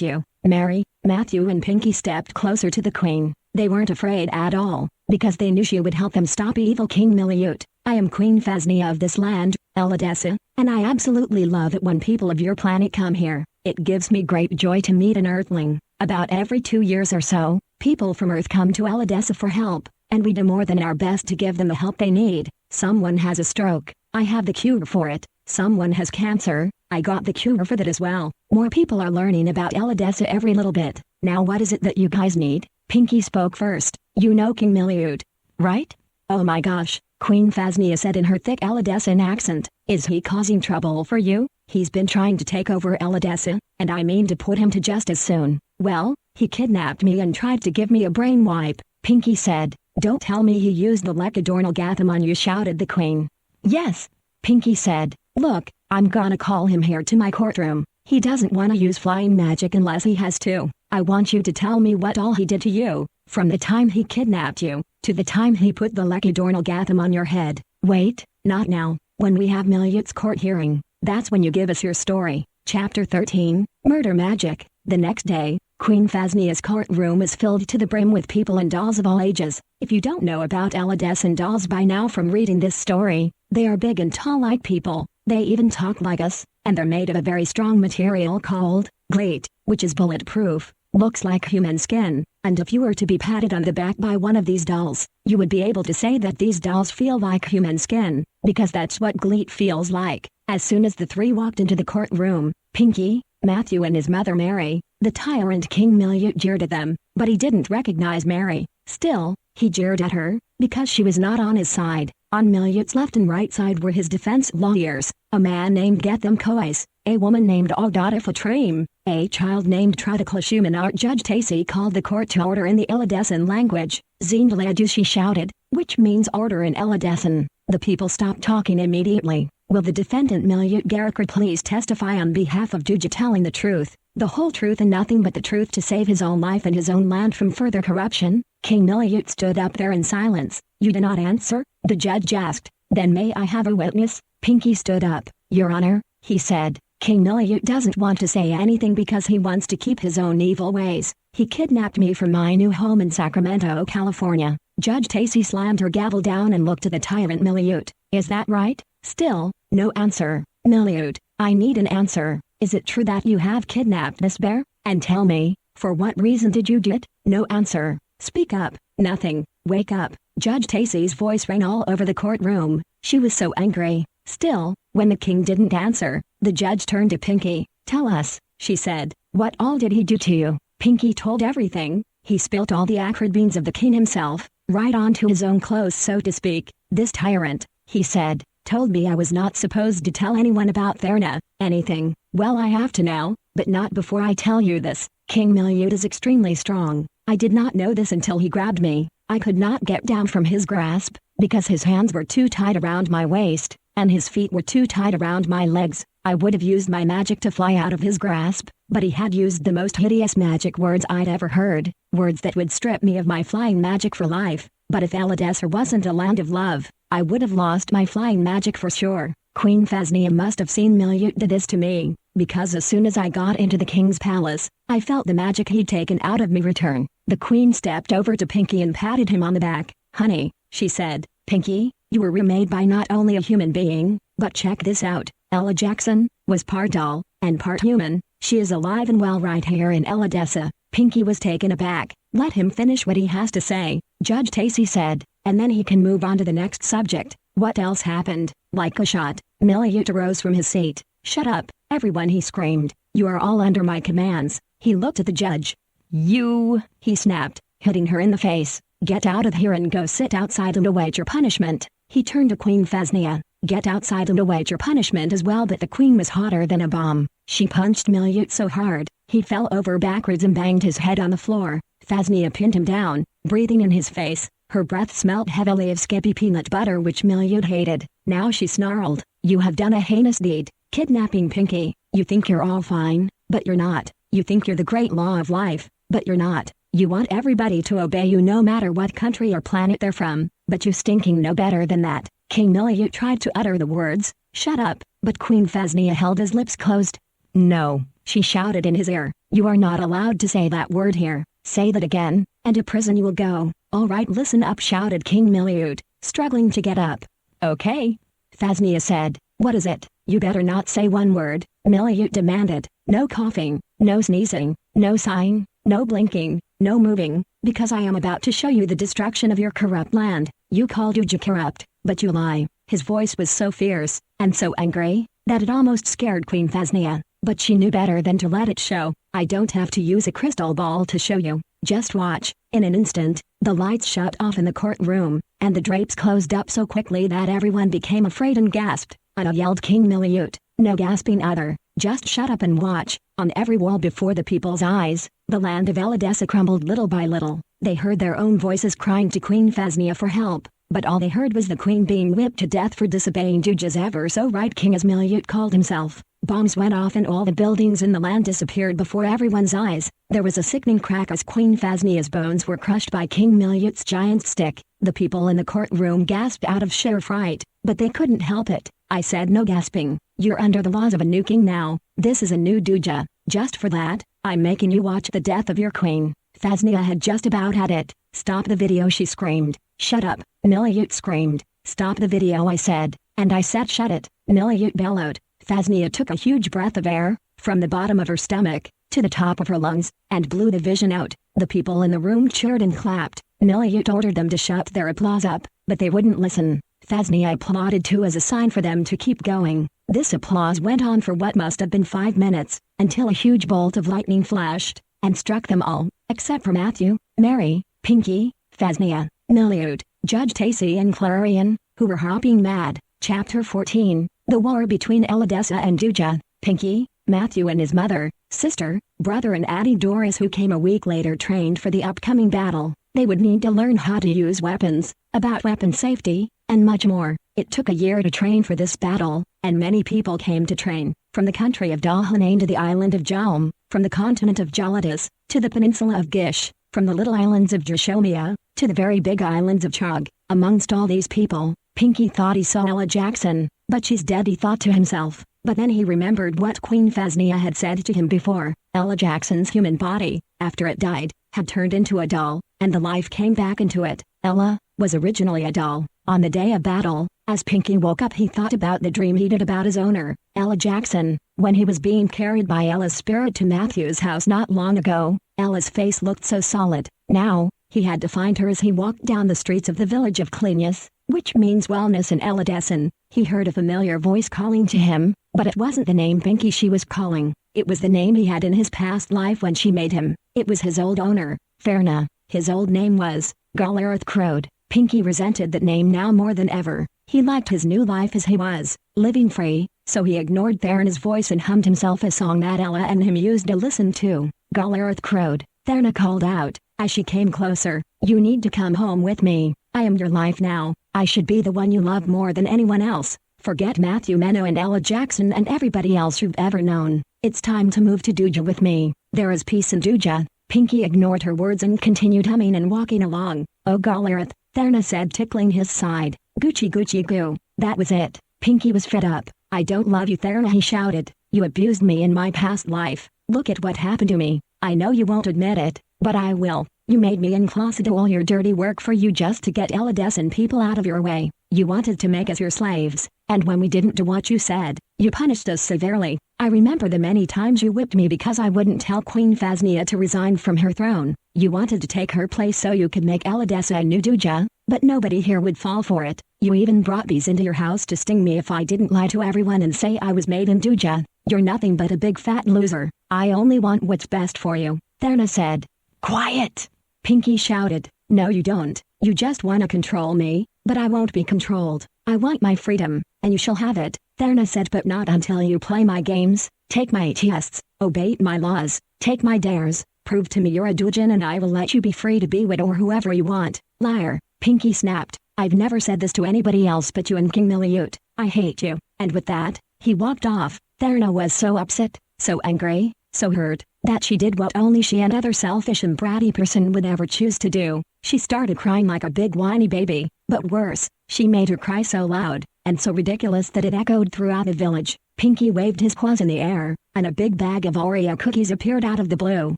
you." Mary, Matthew and Pinky stepped closer to the queen. They weren't afraid at all, because they knew she would help them stop evil King Miliot. "I am Queen Phasnia of this land, Elodessa, and I absolutely love it when people of your planet come here. It gives me great joy to meet an Earthling. About every 2 years or so, people from Earth come to Elodessa for help, and we do more than our best to give them the help they need. Someone has a stroke, I have the cure for it. Someone has cancer, I got the cure for that as well. More people are learning about Elodessa every little bit. Now what is it that you guys need?" Pinky spoke first. "You know King Miliot, right?" "Oh my gosh," Queen Phasnia said in her thick Elodessan accent. "Is he causing trouble for you?" "He's been trying to take over Elodessa, and I mean to put him to justice soon." "Well, he kidnapped me and tried to give me a brain wipe," Pinky said. "Don't tell me he used the Lecadornal on you," shouted the queen. "Yes," Pinky said. "Look, I'm gonna call him here to my courtroom. He doesn't want to use flying magic unless he has to. I want you to tell me what all he did to you, from the time he kidnapped you, to the time he put the Lecadornal on your head." "Wait, not now. When we have Miliot's court hearing, that's when you give us your story." Chapter 13, Murder Magic. The next day, Queen Phasnia's courtroom is filled to the brim with people and dolls of all ages. If you don't know about Elodessan dolls by now from reading this story, they are big and tall like people. They even talk like us, and they're made of a very strong material called glate, which is bulletproof, looks like human skin, and if you were to be patted on the back by one of these dolls, you would be able to say that these dolls feel like human skin, because that's what glate feels like. As soon as the three walked into the courtroom, Pinky, Matthew and his mother Mary, the tyrant King Miliot jeered at them, but he didn't recognize Mary. Still, he jeered at her, because she was not on his side. On Miliot's left and right side were his defense lawyers, a man named Getham Kois, a woman named Aldata Fatrim, a child named Tradiklashum. Judge Tacy called the court to order in the Elodessan language. Zindaladushi shouted, which means order in Elodessan. The people stopped talking immediately. "Will the defendant Miliot Garakar please testify on behalf of Juja telling the truth, the whole truth and nothing but the truth to save his own life and his own land from further corruption?" King Miliot stood up there in silence. "You do not answer?" the judge asked. "Then may I have a witness?" Pinky stood up. "Your Honor," he said, "King Miliot doesn't want to say anything because he wants to keep his own evil ways. He kidnapped me from my new home in Sacramento, California." Judge Tacy slammed her gavel down and looked at the tyrant Miliot. "Is that right?" Still, no answer. "Miliot, I need an answer. Is it true that you have kidnapped this bear? And tell me, for what reason did you do it?" No answer. Speak up. Nothing. Wake up. Judge Tacy's voice rang all over the courtroom. She was so angry. Still, when the king didn't answer, the judge turned to Pinky. Tell us, she said, what all did he do to you? Pinky told everything. He spilt all the acrid beans of the king himself, right onto his own clothes so to speak. This tyrant, he said, told me I was not supposed to tell anyone about Therna, anything. Well, I have to now, but not before I tell you this. King Miliut is extremely strong. I did not know this until he grabbed me. I could not get down from his grasp, because his hands were too tight around my waist, and his feet were too tight around my legs. I would have used my magic to fly out of his grasp, but he had used the most hideous magic words I'd ever heard, words that would strip me of my flying magic for life. But if Eladessa wasn't a land of love, I would have lost my flying magic for sure. Queen Phasnia must have seen Miliut did this to me, because as soon as I got into the king's palace, I felt the magic he'd taken out of me return. The queen stepped over to Pinky and patted him on the back. Honey, she said, Pinky, you were remade by not only a human being, but check this out. Ella Jackson was part doll and part human. She is alive and well right here in Eladessa. Pinky was taken aback. Let him finish what he has to say, Judge Tacy said, and then he can move on to the next subject. What else happened? Like a shot, Miliut arose from his seat. Shut up, everyone, he screamed. You are all under my commands. He looked at the judge. You, he snapped, hitting her in the face. Get out of here and go sit outside and await your punishment. He turned to Queen Phasnia. Get outside and await your punishment as well. But the queen was hotter than a bomb. She punched Miliut so hard, he fell over backwards and banged his head on the floor. Phasnia pinned him down, breathing in his face. Her breath smelt heavily of skippy peanut butter which Miliut hated. Now she snarled, you have done a heinous deed, kidnapping Pinky. You think you're all fine, but you're not. You think you're the great law of life, but you're not. You want everybody to obey you no matter what country or planet they're from, but you stinking know better than that. King Miliut tried to utter the words, shut up, but Queen Phasnia held his lips closed. No, she shouted in his ear, you are not allowed to say that word here. Say that again, and to prison you will go. All right, listen up, shouted King Miliut, struggling to get up. Okay, Phasnia said. What is it? You better not say one word, Miliut demanded. No coughing, no sneezing, no sighing, no blinking, no moving, because I am about to show you the destruction of your corrupt land. You called Uja corrupt, but you lie. His voice was so fierce, and so angry, that it almost scared Queen Phasnia, but she knew better than to let it show. I don't have to use a crystal ball to show you. Just watch. In an instant, the lights shut off in the courtroom, and the drapes closed up so quickly that everyone became afraid and gasped. Anna yelled King Miliut. No gasping either. Just shut up and watch. On every wall before the people's eyes, the land of Eladessa crumbled little by little. They heard their own voices crying to Queen Phasnia for help, but all they heard was the queen being whipped to death for disobeying Juja's ever so right king, as Miliut called himself. Bombs went off and all the buildings in the land disappeared before everyone's eyes. There was a sickening crack as Queen Phasnia's bones were crushed by King Miliut's giant stick. The people in the courtroom gasped out of sheer fright, but they couldn't help it. I said no gasping. You're under the laws of a new king now. This is a new Duja. Just for that, I'm making you watch the death of your queen. Phasnia had just about had it. Stop the video, she screamed. Shut up, Miliut screamed. Stop the video, I said. And I said shut it, Miliut bellowed. Phasnia took a huge breath of air, from the bottom of her stomach, to the top of her lungs, and blew the vision out. The people in the room cheered and clapped. Miliut ordered them to shut their applause up, but they wouldn't listen. Phasnia applauded too as a sign for them to keep going. This applause went on for what must have been 5 minutes, until a huge bolt of lightning flashed, and struck them all, except for Matthew, Mary, Pinky, Phasnia, Miliut, Judge Tacy and Clarion, who were hopping mad. Chapter 14, The War Between Eladessa and Duja. Pinky, Matthew and his mother, sister, brother and Auntie Doris, who came a week later, trained for the upcoming battle. They would need to learn how to use weapons, about weapon safety, and much more. It took a year to train for this battle, and many people came to train, from the country of Dalhanane to the island of Jalm, from the continent of Jaladas, to the peninsula of Gish, from the little islands of Drashomia, to the very big islands of Chog. Amongst all these people, Pinky thought he saw Ella Jackson, but she's dead, he thought to himself. But then he remembered what Queen Phasnia had said to him before. Ella Jackson's human body, after it died, had turned into a doll, and the life came back into it. Ella was originally a doll. On the day of battle, as Pinky woke up, he thought about the dream he did about his owner, Ella Jackson, when he was being carried by Ella's spirit to Matthew's house not long ago. Ella's face looked so solid. Now, He had to find her as he walked down the streets of the village of Cleanus, which means wellness in Elidescen. He heard a familiar voice calling to him, but it wasn't the name Pinky she was calling. It was the name he had in his past life when she made him. It was his old owner, Ferna. His old name was Galareth Crode. Pinky resented that name now more than ever. He liked his new life as he was, living free, so he ignored Therna's voice and hummed himself a song that Ella and him used to listen to. Galareth Crode, Therna called out, as she came closer. You need to come home with me. I am your life now. I should be the one you love more than anyone else. Forget Matthew Meno and Ella Jackson and everybody else you've ever known. It's time to move to Duja with me. There is peace in Duja. Pinky ignored her words and continued humming and walking along. Oh Galareth, Therna said, tickling his side. Gucci Gucci Goo. That was it. Pinky was fed up. I don't love you, Therna, he shouted. You abused me in my past life. Look at what happened to me. I know you won't admit it, but I will. You made me and Clausa do all your dirty work for you just to get Elidescen people out of your way. You wanted to make us your slaves, and when we didn't do what you said, you punished us severely. I remember the many times you whipped me because I wouldn't tell Queen Phasnia to resign from her throne. You wanted to take her place so you could make Elidescen a new Duja, but nobody here would fall for it. You even brought bees into your house to sting me if I didn't lie to everyone and say I was made in Duja. You're nothing but a big fat loser. I only want what's best for you, Therna said. Quiet! Pinky shouted. No you don't. You just want to control me, but I won't be controlled. I want my freedom, and you shall have it, Therna said, but not until you play my games, take my tests, obey my laws, take my dares, prove to me you're a Dujan and I will let you be free to be with or whoever you want. Liar, Pinky snapped. I've never said this to anybody else but you and King Miliute. I hate you. And with that, he walked off. Therna was so upset, so angry, so hurt, that she did what only she and other selfish and bratty person would ever choose to do. She started crying like a big whiny baby, but worse, she made her cry so loud, and so ridiculous that it echoed throughout the village. Pinky waved his paws in the air, and a big bag of Oreo cookies appeared out of the blue.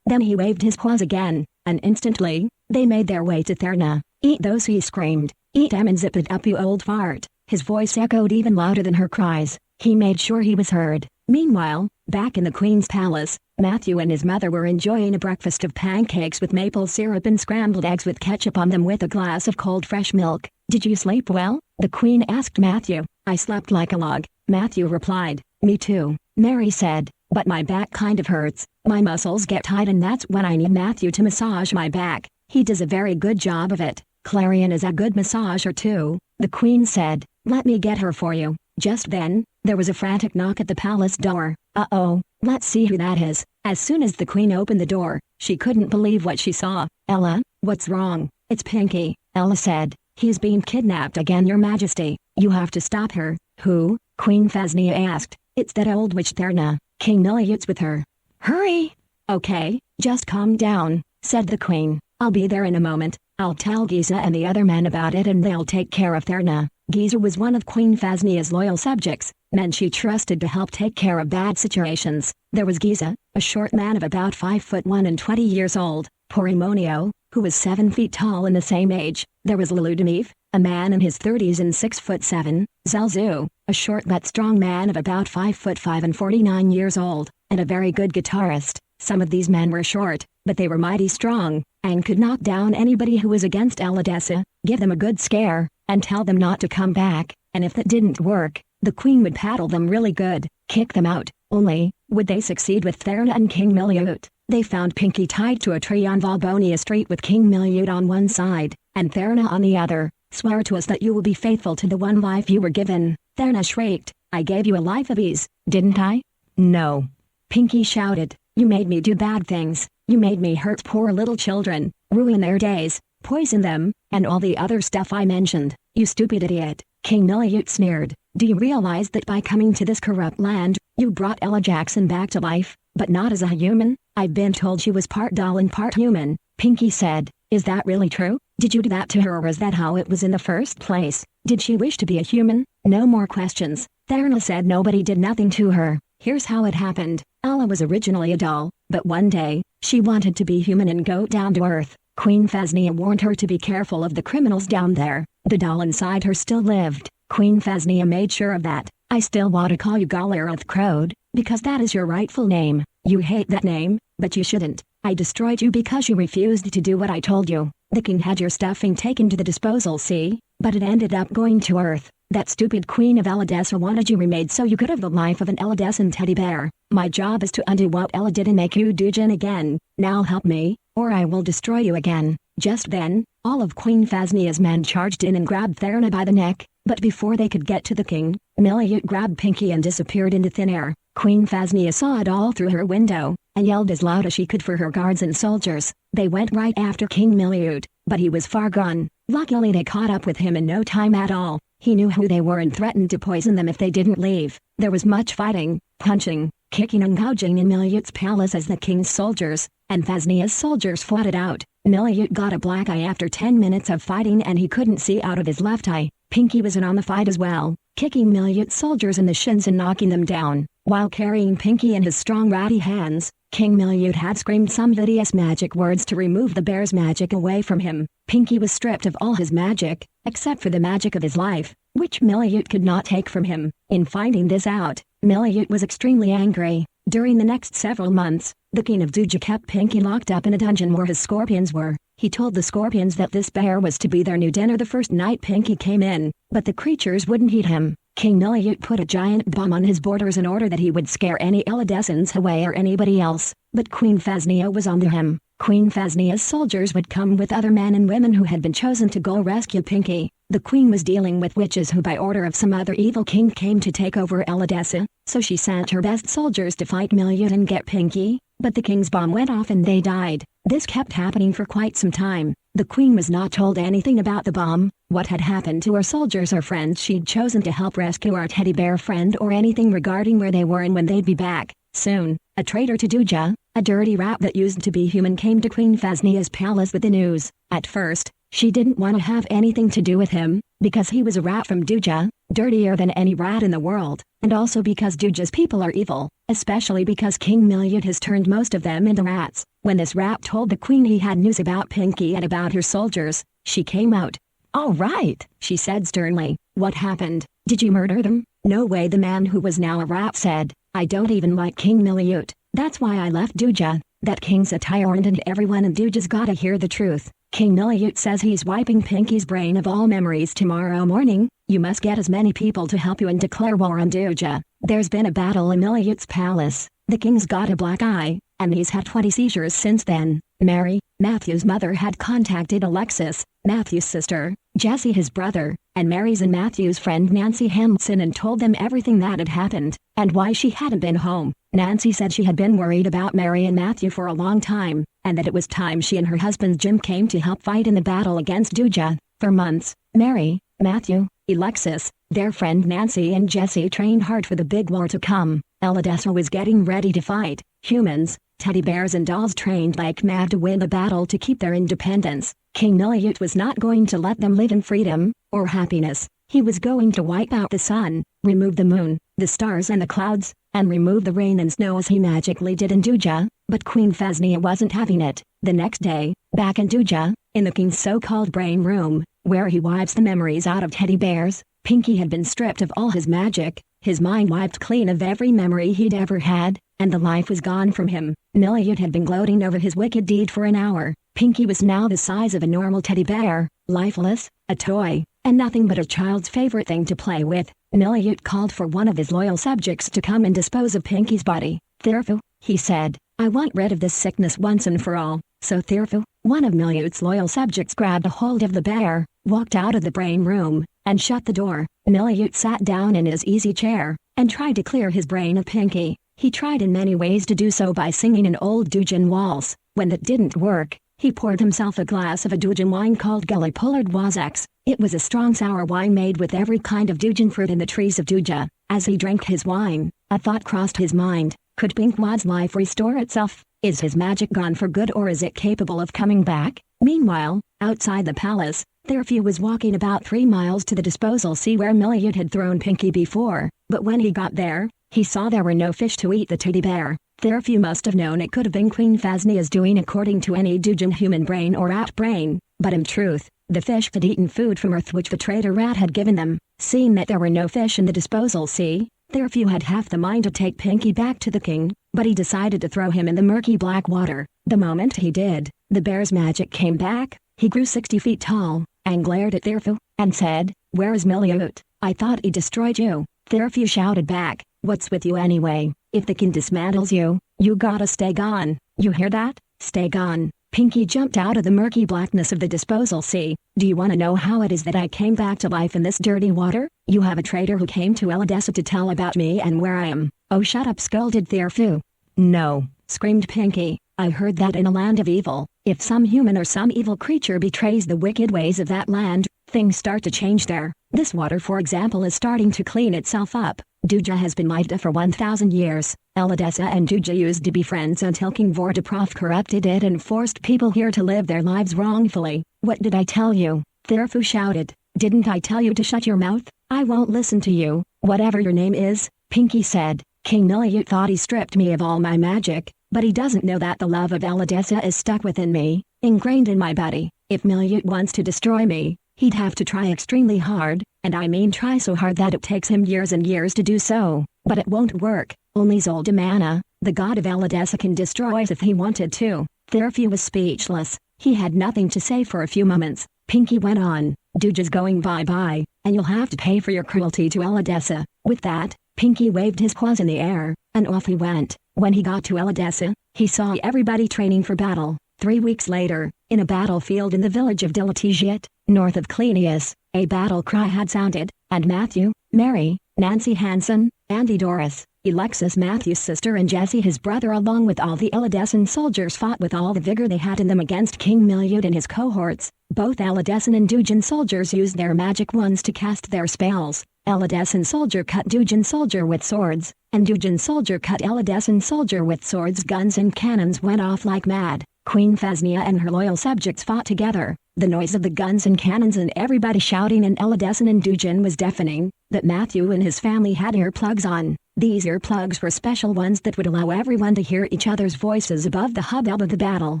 Then he waved his paws again, and instantly, they made their way to Therna. Eat those, he screamed. Eat them and zip it up, you old fart. His voice echoed even louder than her cries. He made sure he was heard. Meanwhile, back in the Queen's palace, Matthew and his mother were enjoying a breakfast of pancakes with maple syrup and scrambled eggs with ketchup on them with a glass of cold fresh milk. Did you sleep well? The Queen asked Matthew. I slept like a log, Matthew replied. Me too, Mary said, but my back kind of hurts. My muscles get tight and that's when I need Matthew to massage my back. He does a very good job of it. Clarion is a good massager too, the Queen said. Let me get her for you. Just then, there was a frantic knock at the palace door. Uh-oh, let's see who that is. As soon as the Queen opened the door, she couldn't believe what she saw. Ella, what's wrong? It's Pinky, Ella said. He's being kidnapped again, Your Majesty. You have to stop her. Who? Queen Phasnia asked. It's that old witch Therna. King Miliute's with her. Hurry! Okay, just calm down, said the Queen. I'll be there in a moment. I'll tell Giza and the other men about it and they'll take care of Therna. Giza was one of Queen Phasnia's loyal subjects, men she trusted to help take care of bad situations. There was Giza, a short man of about 5'1" and 20 years old, Porimonio, who was 7 feet tall and the same age. There was Ludimif, a man in his 30s and 6'7", Zelzu, a short but strong man of about 5'5" and 49 years old, and a very good guitarist. Some of these men were short, but they were mighty strong, and could knock down anybody who was against Elidescen, give them a good scare, and tell them not to come back, and if that didn't work, the Queen would paddle them really good, kick them out. Only, would they succeed with Therna and King Miliute? They found Pinky tied to a tree on Valbonia Street with King Miliute on one side, and Therna on the other. Swear to us that you will be faithful to the one life you were given. Therna shrieked. I gave you a life of ease, didn't I? No. Pinky shouted. You made me do bad things. You made me hurt poor little children, ruin their days, poison them, and all the other stuff I mentioned. You stupid idiot. King Miliute sneered. Do you realize that by coming to this corrupt land, you brought Ella Jackson back to life, but not as a human? I've been told she was part doll and part human, Pinky said. Is that really true? Did you do that to her or is that how it was in the first place? Did she wish to be a human? No more questions. Therna said nobody did nothing to her. Here's how it happened. Ella was originally a doll, but one day, she wanted to be human and go down to earth. Queen Phasnia warned her to be careful of the criminals down there. The doll inside her still lived. Queen Phasnia made sure of that. I still want to call you Galareth Crode, because that is your rightful name. You hate that name, but you shouldn't. I destroyed you because you refused to do what I told you. The king had your stuffing taken to the disposal sea, but it ended up going to Earth. That stupid queen of Elidessa wanted you remade so you could have the life of an Elidessan teddy bear. My job is to undo what Ella did and make you Dujin again. Now help me, or I will destroy you again. Just then, all of Queen Phasnia's men charged in and grabbed Therna by the neck, but before they could get to the king, Miliut grabbed Pinky and disappeared into thin air. Queen Phasnia saw it all through her window, and yelled as loud as she could for her guards and soldiers. They went right after King Miliut, but he was far gone. Luckily they caught up with him in no time at all. He knew who they were and threatened to poison them if they didn't leave. There was much fighting, punching, kicking and gouging in Miliut's palace as the king's soldiers and Phasnia's soldiers fought it out. Miliut got a black eye after 10 minutes of fighting and he couldn't see out of his left eye. Pinky was in on the fight as well, kicking Miliut's soldiers in the shins and knocking them down. While carrying Pinky in his strong ratty hands, King Miliut had screamed some hideous magic words to remove the bear's magic away from him. Pinky was stripped of all his magic, except for the magic of his life, which Miliut could not take from him. In finding this out, Miliut was extremely angry. During the next several months, the king of Duja kept Pinky locked up in a dungeon where his scorpions were. He told the scorpions that this bear was to be their new dinner the first night Pinky came in, but the creatures wouldn't eat him. King Miliut put a giant bomb on his borders in order that he would scare any Elidessans away or anybody else, but Queen Phasnia was onto him. Queen Phasnia's soldiers would come with other men and women who had been chosen to go rescue Pinky. The queen was dealing with witches who by order of some other evil king came to take over Elidessa, so she sent her best soldiers to fight Miliut and get Pinky, but the king's bomb went off and they died. This kept happening for quite some time. The queen was not told anything about the bomb, what had happened to her soldiers or friends she'd chosen to help rescue our teddy bear friend or anything regarding where they were and when they'd be back. Soon, a traitor to Duja, a dirty rat that used to be human, came to Queen Phasnia's palace with the news. At first, she didn't want to have anything to do with him, because he was a rat from Duja, dirtier than any rat in the world, and also because Duja's people are evil, especially because King Miliut has turned most of them into rats. When this rat told the queen he had news about Pinky and about her soldiers, she came out. "All right," she said sternly. "What happened? Did you murder them?" "No way," the man who was now a rat said. "I don't even like King Miliut. That's why I left Duja. That king's a tyrant and everyone in Duja's gotta hear the truth. King Miliut says he's wiping Pinky's brain of all memories tomorrow morning. You must get as many people to help you and declare war on Duja. There's been a battle in Miliut's palace. The king's got a black eye, and he's had 20 seizures since then." Mary, Matthew's mother, had contacted Alexis, Matthew's sister, Jesse his brother, and Mary's and Matthew's friend Nancy Hanson and told them everything that had happened, and why she hadn't been home. Nancy said she had been worried about Mary and Matthew for a long time, and that it was time she and her husband Jim came to help fight in the battle against Duja. For months, Mary, Matthew, Alexis, their friend Nancy and Jesse trained hard for the big war to come. Elidessa was getting ready to fight. Humans, teddy bears and dolls trained like mad to win the battle to keep their independence. King Miliut was not going to let them live in freedom or happiness. He was going to wipe out the sun, remove the moon, the stars and the clouds, and remove the rain and snow as he magically did in Duja, but Queen Phasnia wasn't having it. The next day, back in Duja, in the king's so-called brain room, where he wipes the memories out of teddy bears, Pinky had been stripped of all his magic, his mind wiped clean of every memory he'd ever had, and the life was gone from him. Miliut had been gloating over his wicked deed for an hour. Pinky was now the size of a normal teddy bear, lifeless, a toy, and nothing but a child's favorite thing to play with. Miliut called for one of his loyal subjects to come and dispose of Pinky's body. "Thirfu," he said, "I want rid of this sickness once and for all." So Thirfu, one of Miliut's loyal subjects, grabbed a hold of the bear, walked out of the brain room, and shut the door. Miliut sat down in his easy chair, and tried to clear his brain of Pinky. He tried in many ways to do so by singing an old Dujan waltz. When that didn't work, he poured himself a glass of a Dujan wine called Gully Pullard Wazax. It was a strong sour wine made with every kind of Dujan fruit in the trees of Duja. As he drank his wine, a thought crossed his mind. Could Pinkwad's life restore itself? Is his magic gone for good, or is it capable of coming back? Meanwhile, outside the palace, Thirfu was walking about 3 miles to the disposal sea where Miliut had thrown Pinky before, but when he got there, he saw there were no fish to eat the teddy bear. Thirfu must have known it could have been Queen Phasnia's doing according to any Dujan human brain or rat brain, but in truth, the fish had eaten food from Earth which the traitor rat had given them. Seeing that there were no fish in the disposal sea, Thirfu had half the mind to take Pinky back to the king, but he decided to throw him in the murky black water. The moment he did, the bear's magic came back, He grew 60 feet tall, and glared at Therfu, and said, "Where is Miliut? I thought he destroyed you." Therfu shouted back, "What's with you anyway? If the king dismantles you, you gotta stay gone. You hear that? Stay gone." Pinky jumped out of the murky blackness of the disposal sea. "Do you want to know how it is that I came back to life in this dirty water? You have a traitor who came to Eladessa to tell about me and where I am." "Oh, shut up," scolded Therfu. "No," screamed Pinky. "I heard that in a land of evil, if some human or some evil creature betrays the wicked ways of that land, things start to change there. This water, for example, is starting to clean itself up. Duja has been lived for 1,000 years. Eladessa and Duja used to be friends until King Vordaprov corrupted it and forced people here to live their lives wrongfully." "What did I tell you?" Therfu shouted. "Didn't I tell you to shut your mouth? I won't listen to you, whatever your name is," Pinky said. "King Miliut thought he stripped me of all my magic, but he doesn't know that the love of Eladessa is stuck within me, ingrained in my body. If Miliut wants to destroy me, he'd have to try extremely hard, and I mean try so hard that it takes him years and years to do so, but it won't work. Only Zoldamana, the god of Eladessa, can destroy us if he wanted to." Therfu was speechless. He had nothing to say for a few moments. Pinky went on, "Duja's going bye-bye, and you'll have to pay for your cruelty to Eladessa." With that, Pinky waved his paws in the air, and off he went. When he got to Eladessa, he saw everybody training for battle. 3 weeks later, in a battlefield in the village of Dilatizhiet, north of Klinius, a battle cry had sounded, and Matthew, Mary, Nancy Hansen, Andy Doris, Alexis Matthew's sister and Jesse his brother along with all the Eladessan soldiers fought with all the vigor they had in them against King Miliut and his cohorts. Both Eladessan and Dujan soldiers used their magic wands to cast their spells. Eladessan soldier cut Dujan soldier with swords, and Dujan soldier cut Eladessan soldier with swords. Guns and cannons went off like mad. Queen Phasnia and her loyal subjects fought together. The noise of the guns and cannons and everybody shouting in Eladessan and Dujan was deafening, but Matthew and his family had earplugs on. These earplugs were special ones that would allow everyone to hear each other's voices above the hubbub of the battle.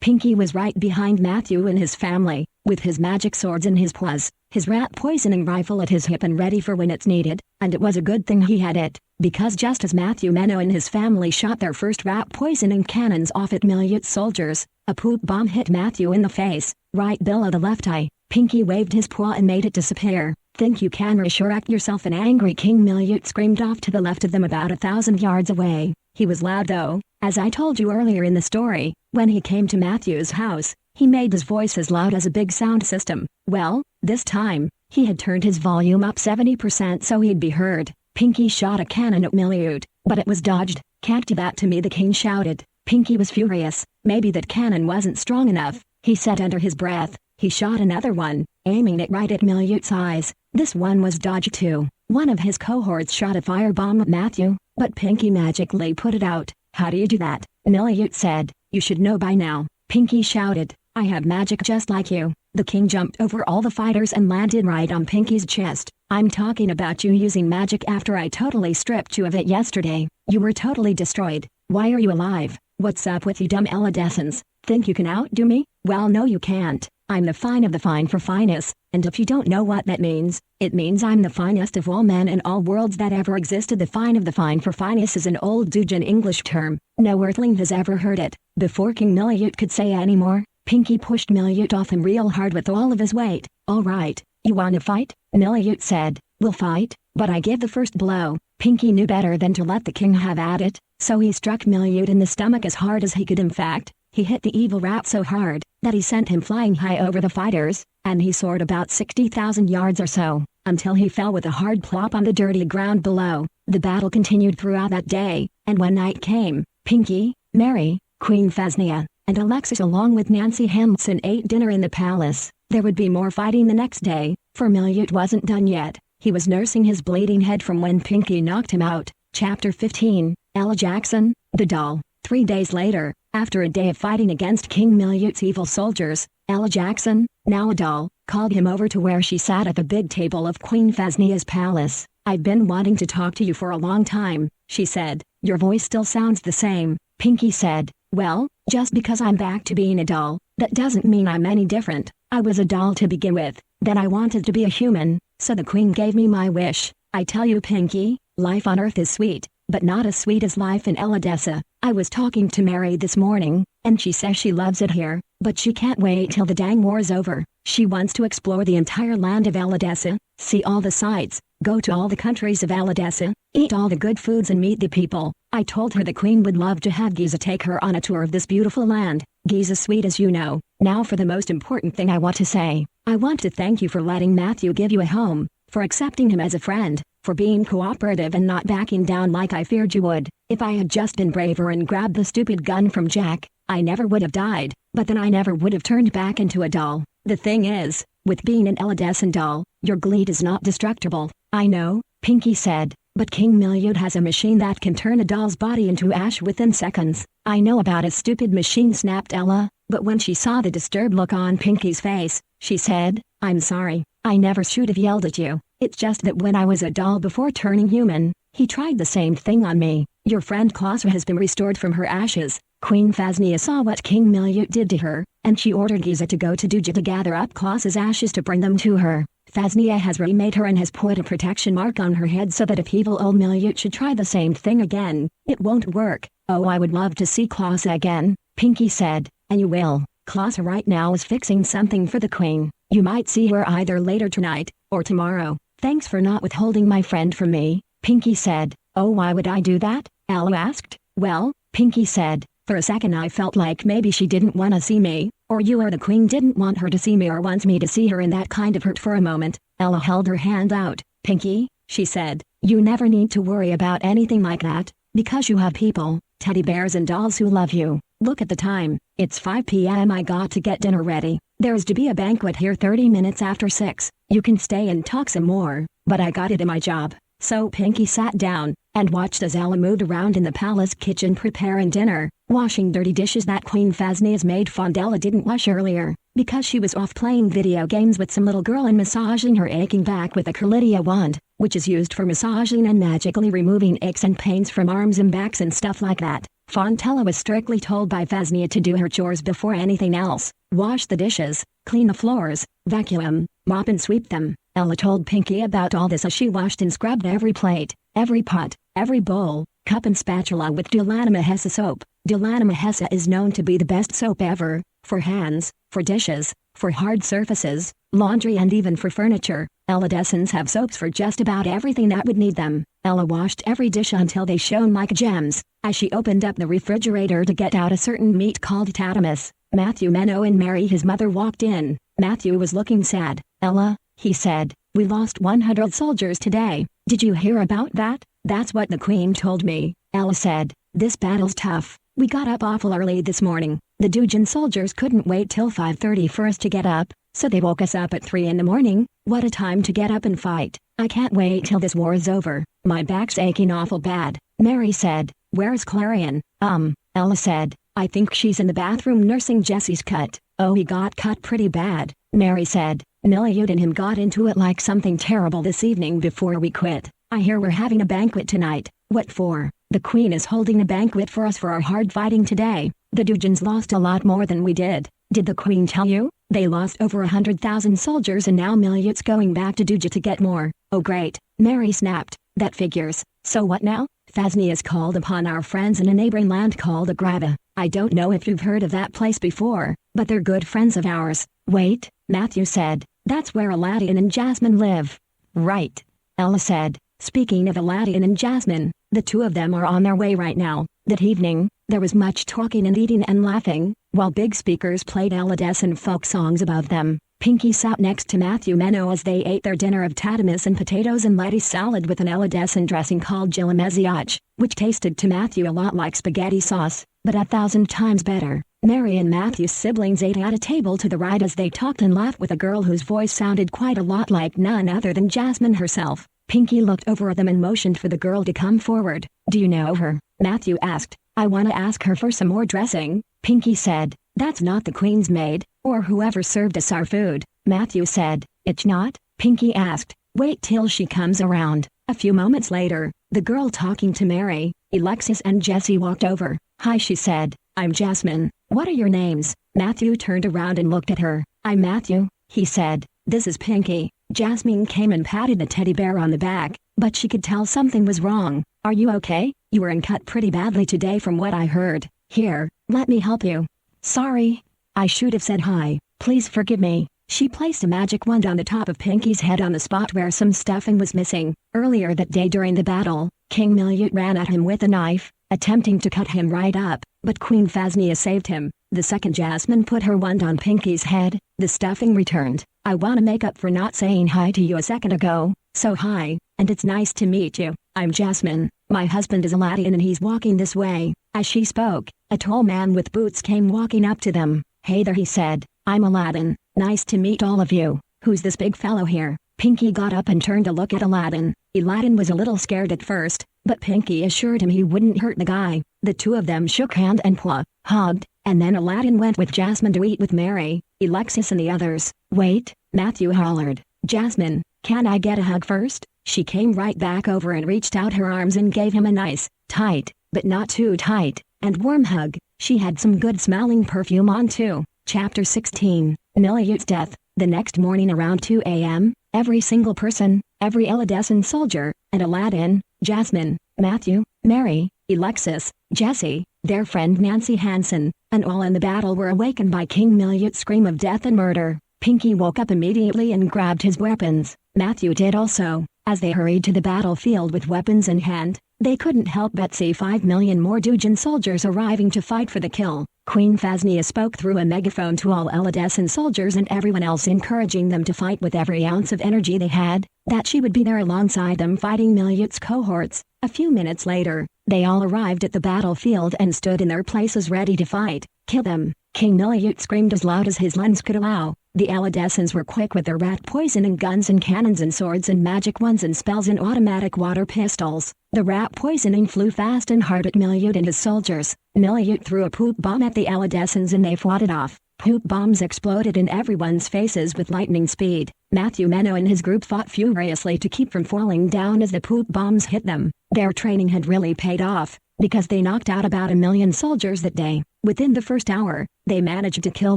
Pinky was right behind Matthew and his family, with his magic swords in his paws, his rat poisoning rifle at his hip and ready for when it's needed, and it was a good thing he had it, because just as Matthew Meno and his family shot their first rat poisoning cannons off at Miliut soldiers, a poop bomb hit Matthew in the face, right below the left eye. Pinky waved his paw and made it disappear. "Think you can resurrect yourself?" an angry King Miliut screamed off to the left of them about 1,000 yards away. He was loud though, as I told you earlier in the story. When he came to Matthew's house, he made his voice as loud as a big sound system. Well, this time, he had turned his volume up 70% so he'd be heard. Pinky shot a cannon at Miliut, but it was dodged. "Can't do that to me," the king shouted. Pinky was furious. Maybe that cannon wasn't strong enough, he said under his breath. He shot another one, aiming it right at Miliut's eyes. This one was dodged too. One of his cohorts shot a firebomb at Matthew, but Pinky magically put it out. "How do you do that?" Miliut said. "You should know by now." Pinky shouted, "I have magic just like you." The king jumped over all the fighters and landed right on Pinky's chest. "I'm talking about you using magic after I totally stripped you of it yesterday. You were totally destroyed. Why are you alive? What's up with you dumb Eladessans? Think you can outdo me? Well, no you can't. I'm the fine of the fine for finest, and if you don't know what that means, it means I'm the finest of all men in all worlds that ever existed. The fine of the fine for finest is an old Dujan English term. No earthling has ever heard it." Before King Miliut could say any more, Pinky pushed Miliut off him real hard with all of his weight. "All right, you wanna fight?" Miliut said. "We'll fight, but I give the first blow." Pinky knew better than to let the king have at it, so he struck Miliut in the stomach as hard as he could. In fact, he hit the evil rat so hard that he sent him flying high over the fighters, and he soared about 60,000 yards or so, until he fell with a hard plop on the dirty ground below. The battle continued throughout that day, and when night came, Pinky, Mary, Queen Phasnia, and Alexis along with Nancy Hansen ate dinner in the palace. There would be more fighting the next day, for Miliut wasn't done yet. He was nursing his bleeding head from when Pinky knocked him out. Chapter 15, Ella Jackson, the doll. 3 days later, after a day of fighting against King Miliut's evil soldiers, Ella Jackson, now a doll, called him over to where she sat at the big table of Queen Phasnia's palace. "I've been wanting to talk to you for a long time," she said. "Your voice still sounds the same," Pinky said. "Well, just because I'm back to being a doll, that doesn't mean I'm any different. I was a doll to begin with, then I wanted to be a human, so the queen gave me my wish. I tell you Pinky, life on Earth is sweet, but not as sweet as life in Eladessa. I was talking to Mary this morning, and she says she loves it here, but she can't wait till the dang war's over. She wants to explore the entire land of Eladessa, see all the sights, go to all the countries of Eladessa, eat all the good foods and meet the people. I told her the queen would love to have Giza take her on a tour of this beautiful land. Giza's sweet as you know. Now for the most important thing I want to say. I want to thank you for letting Matthew give you a home, for accepting him as a friend, for being cooperative and not backing down like I feared you would. If I had just been braver and grabbed the stupid gun from Jack, I never would have died, but then I never would have turned back into a doll. The thing is, with being an Eladessan doll, your gleed is not destructible. I know, Pinky said, but King Miliud has a machine that can turn a doll's body into ash within seconds. I know about a stupid machine, snapped Ella, but when she saw the disturbed look on Pinky's face, she said, I'm sorry, I never should have yelled at you. It's just that when I was a doll before turning human, he tried the same thing on me. Your friend Klausra has been restored from her ashes. Queen Phasnia saw what King Miliud did to her, and she ordered Giza to go to Duja to gather up Klaus's ashes to bring them to her. Phasnia has remade her and has put a protection mark on her head so that if evil old Miliud should try the same thing again, it won't work. Oh, I would love to see Klaus again, Pinky said, and you will. Klaus right now is fixing something for the queen. You might see her either later tonight, or tomorrow. Thanks for not withholding my friend from me, Pinky said. Oh, why would I do that? Ella asked. Well, Pinky said, for a second I felt like maybe she didn't want to see me, or you or the queen didn't want her to see me or wants me to see her in that kind of hurt for a moment. Ella held her hand out. Pinky, she said, you never need to worry about anything like that, because you have people, teddy bears and dolls who love you. Look at the time, it's 5 p.m. I got to get dinner ready. There's to be a banquet here 30 minutes after 6. You can stay and talk some more, but I got it in my job. So Pinky sat down, and watched as Ella moved around in the palace kitchen preparing dinner, washing dirty dishes that Queen Phasnia's maid Fondella didn't wash earlier, because she was off playing video games with some little girl and massaging her aching back with a Curlidia wand, which is used for massaging and magically removing aches and pains from arms and backs and stuff like that. Fontella was strictly told by Phasnia to do her chores before anything else. Wash the dishes, clean the floors, vacuum, mop and sweep them. Ella told Pinky about all this as she washed and scrubbed every plate, every pot, every bowl, cup and spatula with Delana Mahessa soap. Delana Mahessa is known to be the best soap ever, for hands, for dishes, for hard surfaces, laundry and even for furniture. Eladessans have soaps for just about everything that would need them. Ella washed every dish until they shone like gems. As she opened up the refrigerator to get out a certain meat called tatamus, Matthew Meno and Mary his mother walked in. Matthew was looking sad. Ella, he said, we lost 100 soldiers today. Did you hear about that? That's what the queen told me, Ella said. This battle's tough. We got up awful early this morning. The Dujan soldiers couldn't wait till 5:30 for us to get up, so they woke us up at 3 in the morning. What a time to get up and fight. I can't wait till this war is over. My back's aching awful bad, Mary said. Where's Clarion? Ella said. I think she's in the bathroom nursing Jesse's cut. Oh, he got cut pretty bad, Mary said. Miliud and him got into it like something terrible this evening before we quit. I hear we're having a banquet tonight. What for? The queen is holding a banquet for us for our hard fighting today. The Dujans lost a lot more than we did. Did the queen tell you? They lost over 100,000 soldiers and now Miliud's going back to Duja to get more. Oh great, Mary snapped. That figures. So what now? Phasnia's called upon our friends in a neighboring land called Agrava. I don't know if you've heard of that place before, but they're good friends of ours. Wait, Matthew said. That's where Aladian and Jasmine live. Right, Ella said. Speaking of Aladian and Jasmine, the two of them are on their way right now. That evening, there was much talking and eating and laughing, while big speakers played Eladessan folk songs above them. Pinky sat next to Matthew Meno as they ate their dinner of tatamus and potatoes and lettuce salad with an Eladessan dressing called Jilameziach, which tasted to Matthew a lot like spaghetti sauce, but 1,000 times better. Mary and Matthew's siblings ate at a table to the right as they talked and laughed with a girl whose voice sounded quite a lot like none other than Jasmine herself. Pinky looked over at them and motioned for the girl to come forward. Do you know her? Matthew asked. I want to ask her for some more dressing, Pinky said. That's not the queen's maid, or whoever served us our food, Matthew said. It's not? Pinky asked. Wait till she comes around. A few moments later, the girl talking to Mary, Alexis and Jessie walked over. Hi, she said. I'm Jasmine. What are your names? Matthew turned around and looked at her. I'm Matthew, he said. This is Pinky. Jasmine came and patted the teddy bear on the back. but she could tell something was wrong. "Are you okay? You were cut pretty badly today from what I heard. Here, let me help you." "Sorry. I should have said hi. Please forgive me." She placed a magic wand on the top of Pinky's head on the spot where some stuffing was missing. Earlier that day during the battle, King Miliut ran at him with a knife, attempting to cut him right up, but Queen Phasnia saved him. The second Jasmine put her wand on Pinky's head, the stuffing returned. "I wanna make up for not saying hi to you a second ago, so hi, and it's nice to meet you. I'm Jasmine. My husband is Aladdin and he's walking this way." As she spoke, a tall man with boots came walking up to them. "Hey there," he said. "I'm Aladdin. Nice to meet all of you. Who's this big fellow here?" Pinky got up and turned to look at Aladdin. Aladdin was a little scared at first, but Pinky assured him he wouldn't hurt the guy. The two of them shook hand and hugged, and then Aladdin went with Jasmine to eat with Mary, Alexis and the others. "Wait," Matthew hollered. "Jasmine, can I get a hug first?" She came right back over and reached out her arms and gave him a nice, tight, but not too tight, and warm hug. She had some good smelling perfume on too. Chapter 16, Miliut's Death. The next morning around 2 a.m., every single person, every Aladdin soldier, and Aladdin, Jasmine, Matthew, Mary, Alexis, Jessie, their friend Nancy Hansen, and all in the battle were awakened by King Miliut's scream of death and murder. Pinky woke up immediately and grabbed his weapons. Matthew did also. As they hurried to the battlefield with weapons in hand, they couldn't help but see 5 million more Dujin soldiers arriving to fight for the kill. Queen Phasnia spoke through a megaphone to all Aladdin soldiers and everyone else, encouraging them to fight with every ounce of energy they had, that she would be there alongside them fighting Miliut's cohorts. A few minutes later, they all arrived at the battlefield and stood in their places ready to fight. "Kill them!" King Miliut screamed as loud as his lungs could allow. The Aladdins were quick with their rat poison and guns and cannons and swords and magic wands and spells and automatic water pistols. The rat poisoning flew fast and hard at Miliut and his soldiers. Miliut threw a poop bomb at the Aladdins and they fought it off. Poop bombs exploded in everyone's faces with lightning speed. Matthew Meno and his group fought furiously to keep from falling down as the poop bombs hit them. Their training had really paid off, because they knocked out about 1 million soldiers that day. Within the first hour, they managed to kill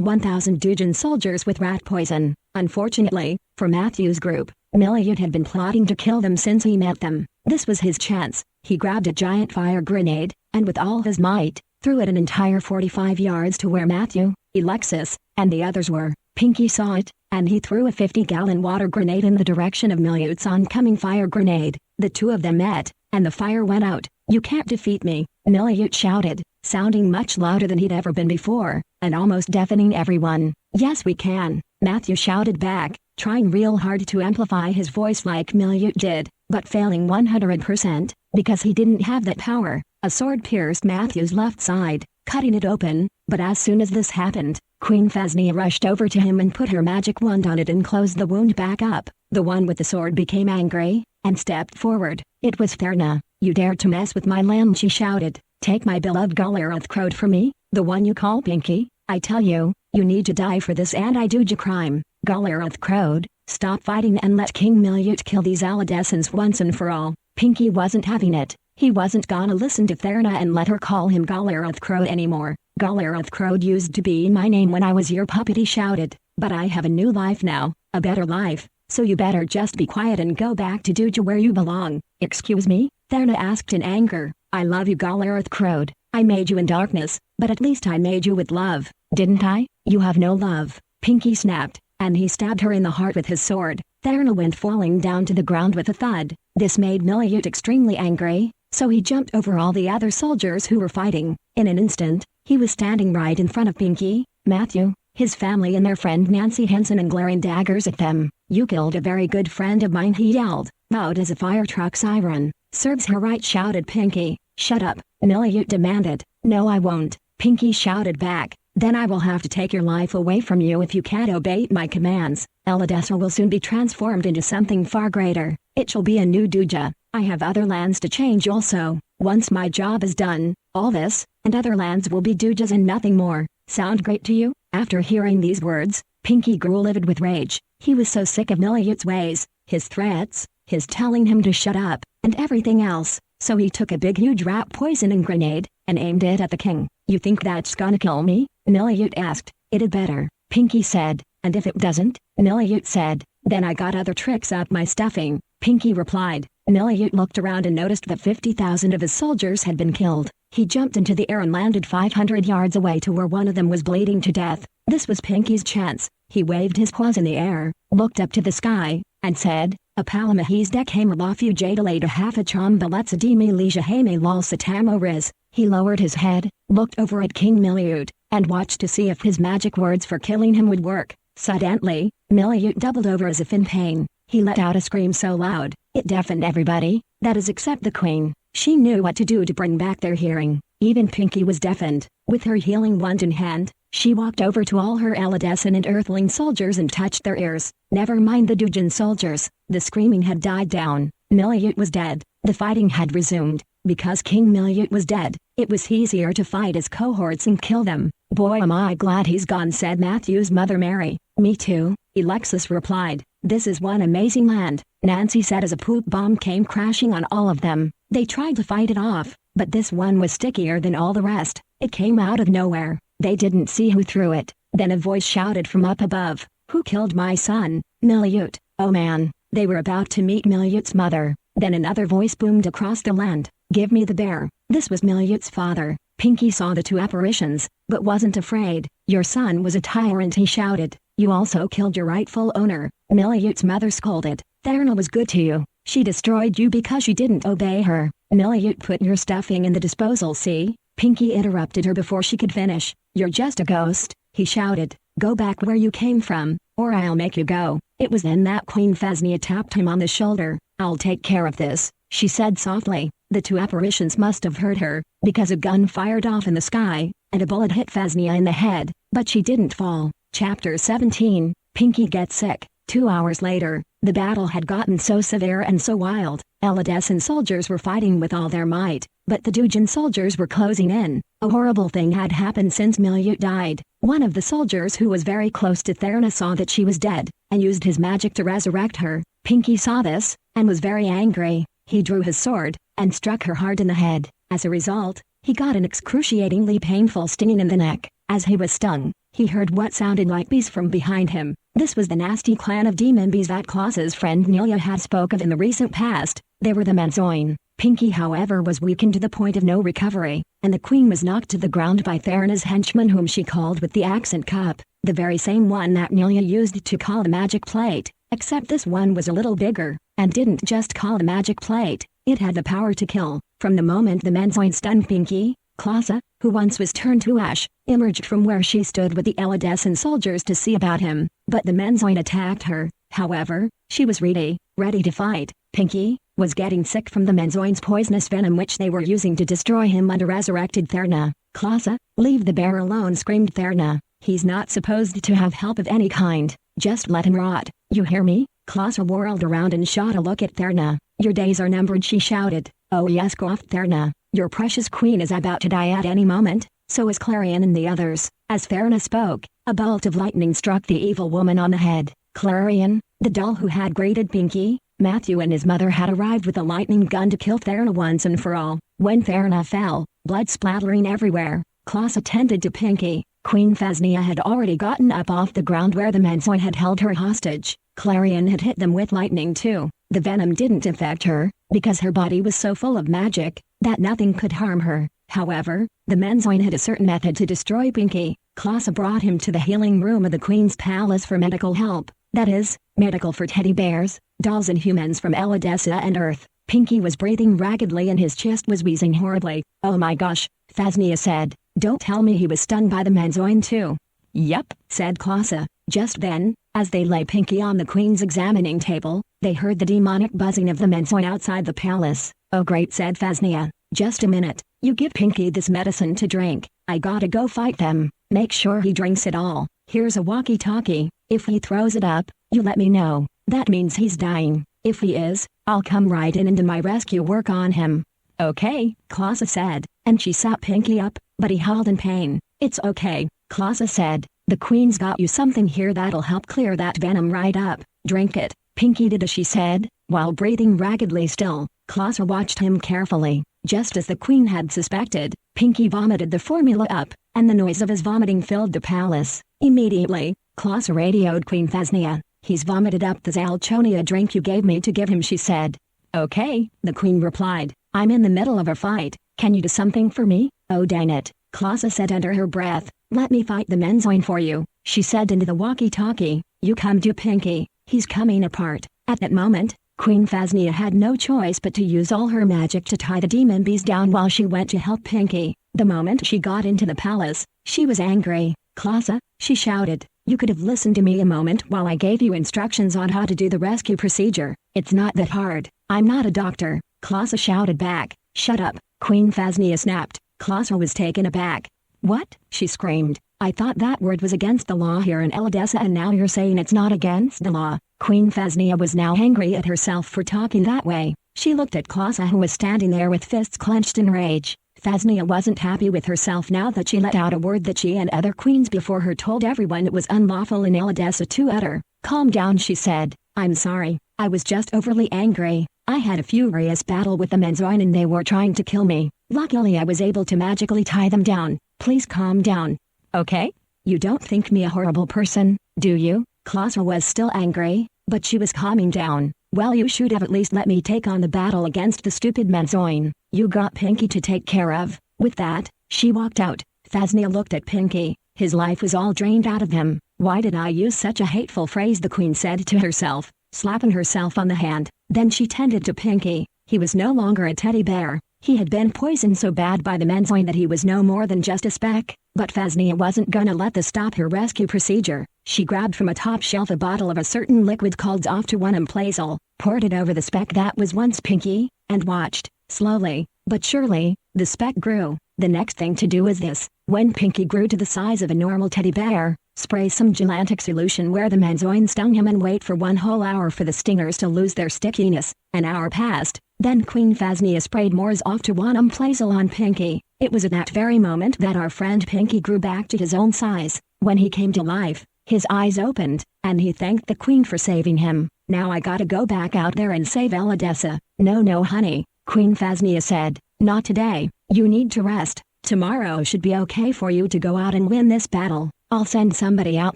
1,000 Dujin soldiers with rat poison. Unfortunately, for Matthew's group, Miliut had been plotting to kill them since he met them. This was his chance. He grabbed a giant fire grenade, and with all his might, threw it an entire 45 yards to where Matthew, Alexis, and the others were. Pinky saw it, and he threw a 50-gallon water grenade in the direction of Miliut's oncoming fire grenade. The two of them met, and the fire went out. "You can't defeat me," Miliut shouted, sounding much louder than he'd ever been before, and almost deafening everyone. "Yes we can," Matthew shouted back, trying real hard to amplify his voice like Miliut did, but failing 100%, because he didn't have that power. A sword pierced Matthew's left side, cutting it open, but as soon as this happened, Queen Phasnia rushed over to him and put her magic wand on it and closed the wound back up. The one with the sword became angry, and stepped forward. It was Therna. "You dared to mess with my lamb," she shouted. "Take my beloved Gulleroth crowed from me, the one you call Pinky. I tell you, you need to die for this anti-Duja crime." Gulleroth crowed, "Stop fighting and let King Miliut kill these Aladdins once and for all." Pinky wasn't having it. He wasn't gonna listen to Therna and let her call him Gulleroth crowed anymore. "Gulleroth crowed used to be my name when I was your puppet," he shouted, "but I have a new life now, a better life, so you better just be quiet and go back to Duja where you belong." "Excuse me?" Therna asked in anger. "I love you," Gulleroth crowed. "I made you in darkness, but at least I made you with love, didn't I? You have no love." Pinky snapped, and he stabbed her in the heart with his sword. Therna went falling down to the ground with a thud. This made Miliut extremely angry, so he jumped over all the other soldiers who were fighting. In an instant, he was standing right in front of Pinky, Matthew, his family and their friend Nancy Hansen, and glaring daggers at them. "You killed a very good friend of mine," he yelled, loud as a fire truck siren. "Serves her right," shouted Pinky. "Shut up," Miliut demanded. "No I won't," Pinky shouted back. "Then I will have to take your life away from you if you can't obey my commands. Eladessa will soon be transformed into something far greater. It shall be a new Duja. I have other lands to change also. Once my job is done, all this, and other lands will be Dujas and nothing more. Sound great to you?" After hearing these words, Pinky grew livid with rage. He was so sick of Miliut's ways, his threats, his telling him to shut up, and everything else. So he took a big huge rat poisoning grenade, and aimed it at the king. "You think that's gonna kill me?" Miliut asked. "It'd better," Pinky said. "And if it doesn't?" Miliut said. "Then I got other tricks up my stuffing," Pinky replied. Miliut looked around and noticed that 50,000 of his soldiers had been killed. He jumped into the air and landed 500 yards away to where one of them was bleeding to death. This was Pinky's chance. He waved his paws in the air, looked up to the sky, and said, "Apalamahes dekhamer lafu jadalata hafa chombaletsa demi leja hame lal satamo riz." He lowered his head, looked over at King Miliut, and watched to see if his magic words for killing him would work. Suddenly, Miliut doubled over as if in pain. He let out a scream so loud, it deafened everybody, that is except the queen. She knew what to do to bring back their hearing. Even Pinky was deafened. With her healing wand in hand, she walked over to all her Elidescent and Earthling soldiers and touched their ears. Never mind the Dujin soldiers. The screaming had died down. Miliut was dead. The fighting had resumed. Because King Miliut was dead, it was easier to fight his cohorts and kill them. "Boy, am I glad he's gone," said Matthew's mother Mary. "Me too," Alexis replied. "This is one amazing land," Nancy said as a poop bomb came crashing on all of them. They tried to fight it off, but this one was stickier than all the rest. It came out of nowhere. They didn't see who threw it. Then a voice shouted from up above, "Who killed my son?" "Miliut." "Oh man." They were about to meet Miliut's mother. Then another voice boomed across the land, "Give me the bear." This was Miliut's father. Pinky saw the two apparitions, but wasn't afraid. "Your son was a tyrant," he shouted. "You also killed your rightful owner." Miliut's mother scolded. "Therna was good to you. She destroyed you because you didn't obey her." "Miliut, put your stuffing in the disposal, see?" Pinky interrupted her before she could finish. "You're just a ghost," he shouted. "Go back where you came from, or I'll make you go." It was then that Queen Phasnia tapped him on the shoulder. "I'll take care of this," she said softly. The two apparitions must have heard her, because a gun fired off in the sky, and a bullet hit Phasnia in the head, but she didn't fall. Chapter 17, Pinky Gets Sick. 2 hours later, the battle had gotten so severe and so wild. Elidescent soldiers were fighting with all their might, but the Dujin soldiers were closing in. A horrible thing had happened since Miliut died. One of the soldiers who was very close to Therna saw that she was dead, and used his magic to resurrect her. Pinky saw this, and was very angry. He drew his sword, and struck her hard in the head. As a result, he got an excruciatingly painful stinging in the neck. As he was stung, he heard what sounded like bees from behind him. This was the nasty clan of demon bees that Klaus's friend Nelia had spoke of in the recent past. They were the Menzoin. Pinky, however, was weakened to the point of no recovery, and the queen was knocked to the ground by Therna's henchman, whom she called with the accent cup, the very same one that Nelia used to call the magic plate, except this one was a little bigger, and didn't just call the magic plate, it had the power to kill. From the moment the Menzoin stunned Pinky, Klausa, who once was turned to ash, emerged from where she stood with the Elidescent soldiers to see about him, but the Menzoin attacked her. However, she was ready to fight. Pinky was getting sick from the Menzoin's poisonous venom which they were using to destroy him under resurrected Therna. "Klausa, leave the bear alone," screamed Therna. "He's not supposed to have help of any kind. Just let him rot. You hear me?" Klausa whirled around and shot a look at Therna. "Your days are numbered," she shouted. "Oh yes," coughed Therna. "Your precious queen is about to die at any moment, so is Clarion and the others." As Therna spoke, a bolt of lightning struck the evil woman on the head. Clarion, the doll who had greeted Pinky, Matthew and his mother had arrived with a lightning gun to kill Therna once and for all. When Therna fell, blood splattering everywhere, Klaus attended to Pinky. Queen Phasnia had already gotten up off the ground where the Menzoin had held her hostage. Clarion had hit them with lightning too. The venom didn't affect her, because her body was so full of magic, that nothing could harm her. However, the Menzoin had a certain method to destroy Pinky. Klaus brought him to the healing room of the Queen's palace for medical help. That is, medical for teddy bears, dolls and humans from Elidescent and Earth. Pinky was breathing raggedly and his chest was wheezing horribly. "Oh my gosh," Phasnia said. "Don't tell me he was stunned by the Menzoin too." "Yep," said Klausa. Just then, as they lay Pinky on the Queen's examining table, they heard the demonic buzzing of the Menzoin outside the palace. "Oh great," said Phasnia. "Just a minute, you give Pinky this medicine to drink. I gotta go fight them. Make sure he drinks it all. Here's a walkie-talkie. If he throws it up, you let me know. That means he's dying. If he is, I'll come right in and do my rescue work on him." "Okay," Klausa said, and she sat Pinky up, but he howled in pain. "It's okay," Klausa said. "The Queen's got you something here that'll help clear that venom right up. Drink it." Pinky did as she said, while breathing raggedly still. Klausa watched him carefully. Just as the Queen had suspected, Pinky vomited the formula up, and the noise of his vomiting filled the palace. Immediately, Klausa radioed Queen Phasnia. "He's vomited up the Zalchonia drink you gave me to give him," she said. Okay, the queen replied. I'm in the middle of a fight. Can you do something for me? Oh dang it, Clausa said under her breath. Let me fight the Menzoin for you, she said into the walkie-talkie. You come to Pinky, he's coming apart. At that moment, Queen Phasnia had no choice but to use all her magic to tie the demon bees down while she went to help Pinky. The moment she got into the palace, she was angry. Clausa, she shouted, you could have listened to me a moment while I gave you instructions on how to do the rescue procedure. It's not that hard. I'm not a doctor. Clausa shouted back. Shut up, Queen Phasnia snapped. Clausa was taken aback. What? She screamed. I thought that word was against the law here in Eladessa and now you're saying it's not against the law. Queen Phasnia was now angry at herself for talking that way. She looked at Clausa who was standing there with fists clenched in rage. Phasnia wasn't happy with herself now that she let out a word that she and other queens before her told everyone it was unlawful in Eladessa to utter. Calm down, she said. I'm sorry, I was just overly angry. I had a furious battle with the Menzoin and they were trying to kill me. Luckily I was able to magically tie them down. Please calm down. Okay? You don't think me a horrible person, do you? Clausa was still angry, but she was calming down. Well, you should have at least let me take on the battle against the stupid Menzoin. You got Pinky to take care of. With that, she walked out. Phasnia looked at Pinky. His life was all drained out of him. Why did I use such a hateful phrase, the queen said to herself, slapping herself on the hand. Then she tended to Pinky. He was no longer a teddy bear. He had been poisoned so bad by the Menzoin that he was no more than just a speck. But Phasnia wasn't gonna let this stop her rescue procedure. She grabbed from a top shelf a bottle of a certain liquid called Off-to-One-Emplazole, poured it over the speck that was once Pinky, and watched. Slowly, but surely, the speck grew. The next thing to do was this. When Pinky grew to the size of a normal teddy bear, spray some gelantic solution where the Menzoin stung him and wait for 1 whole hour for the stingers to lose their stickiness. An hour passed. Then Queen Phasnia sprayed more Off-to-One-Emplazole on Pinky. It was at that very moment that our friend Pinky grew back to his own size. When he came to life, his eyes opened, and he thanked the queen for saving him. Now I gotta go back out there and save Eladessa. No honey, Queen Phasnia said. Not today. You need to rest. Tomorrow should be okay for you to go out and win this battle. I'll send somebody out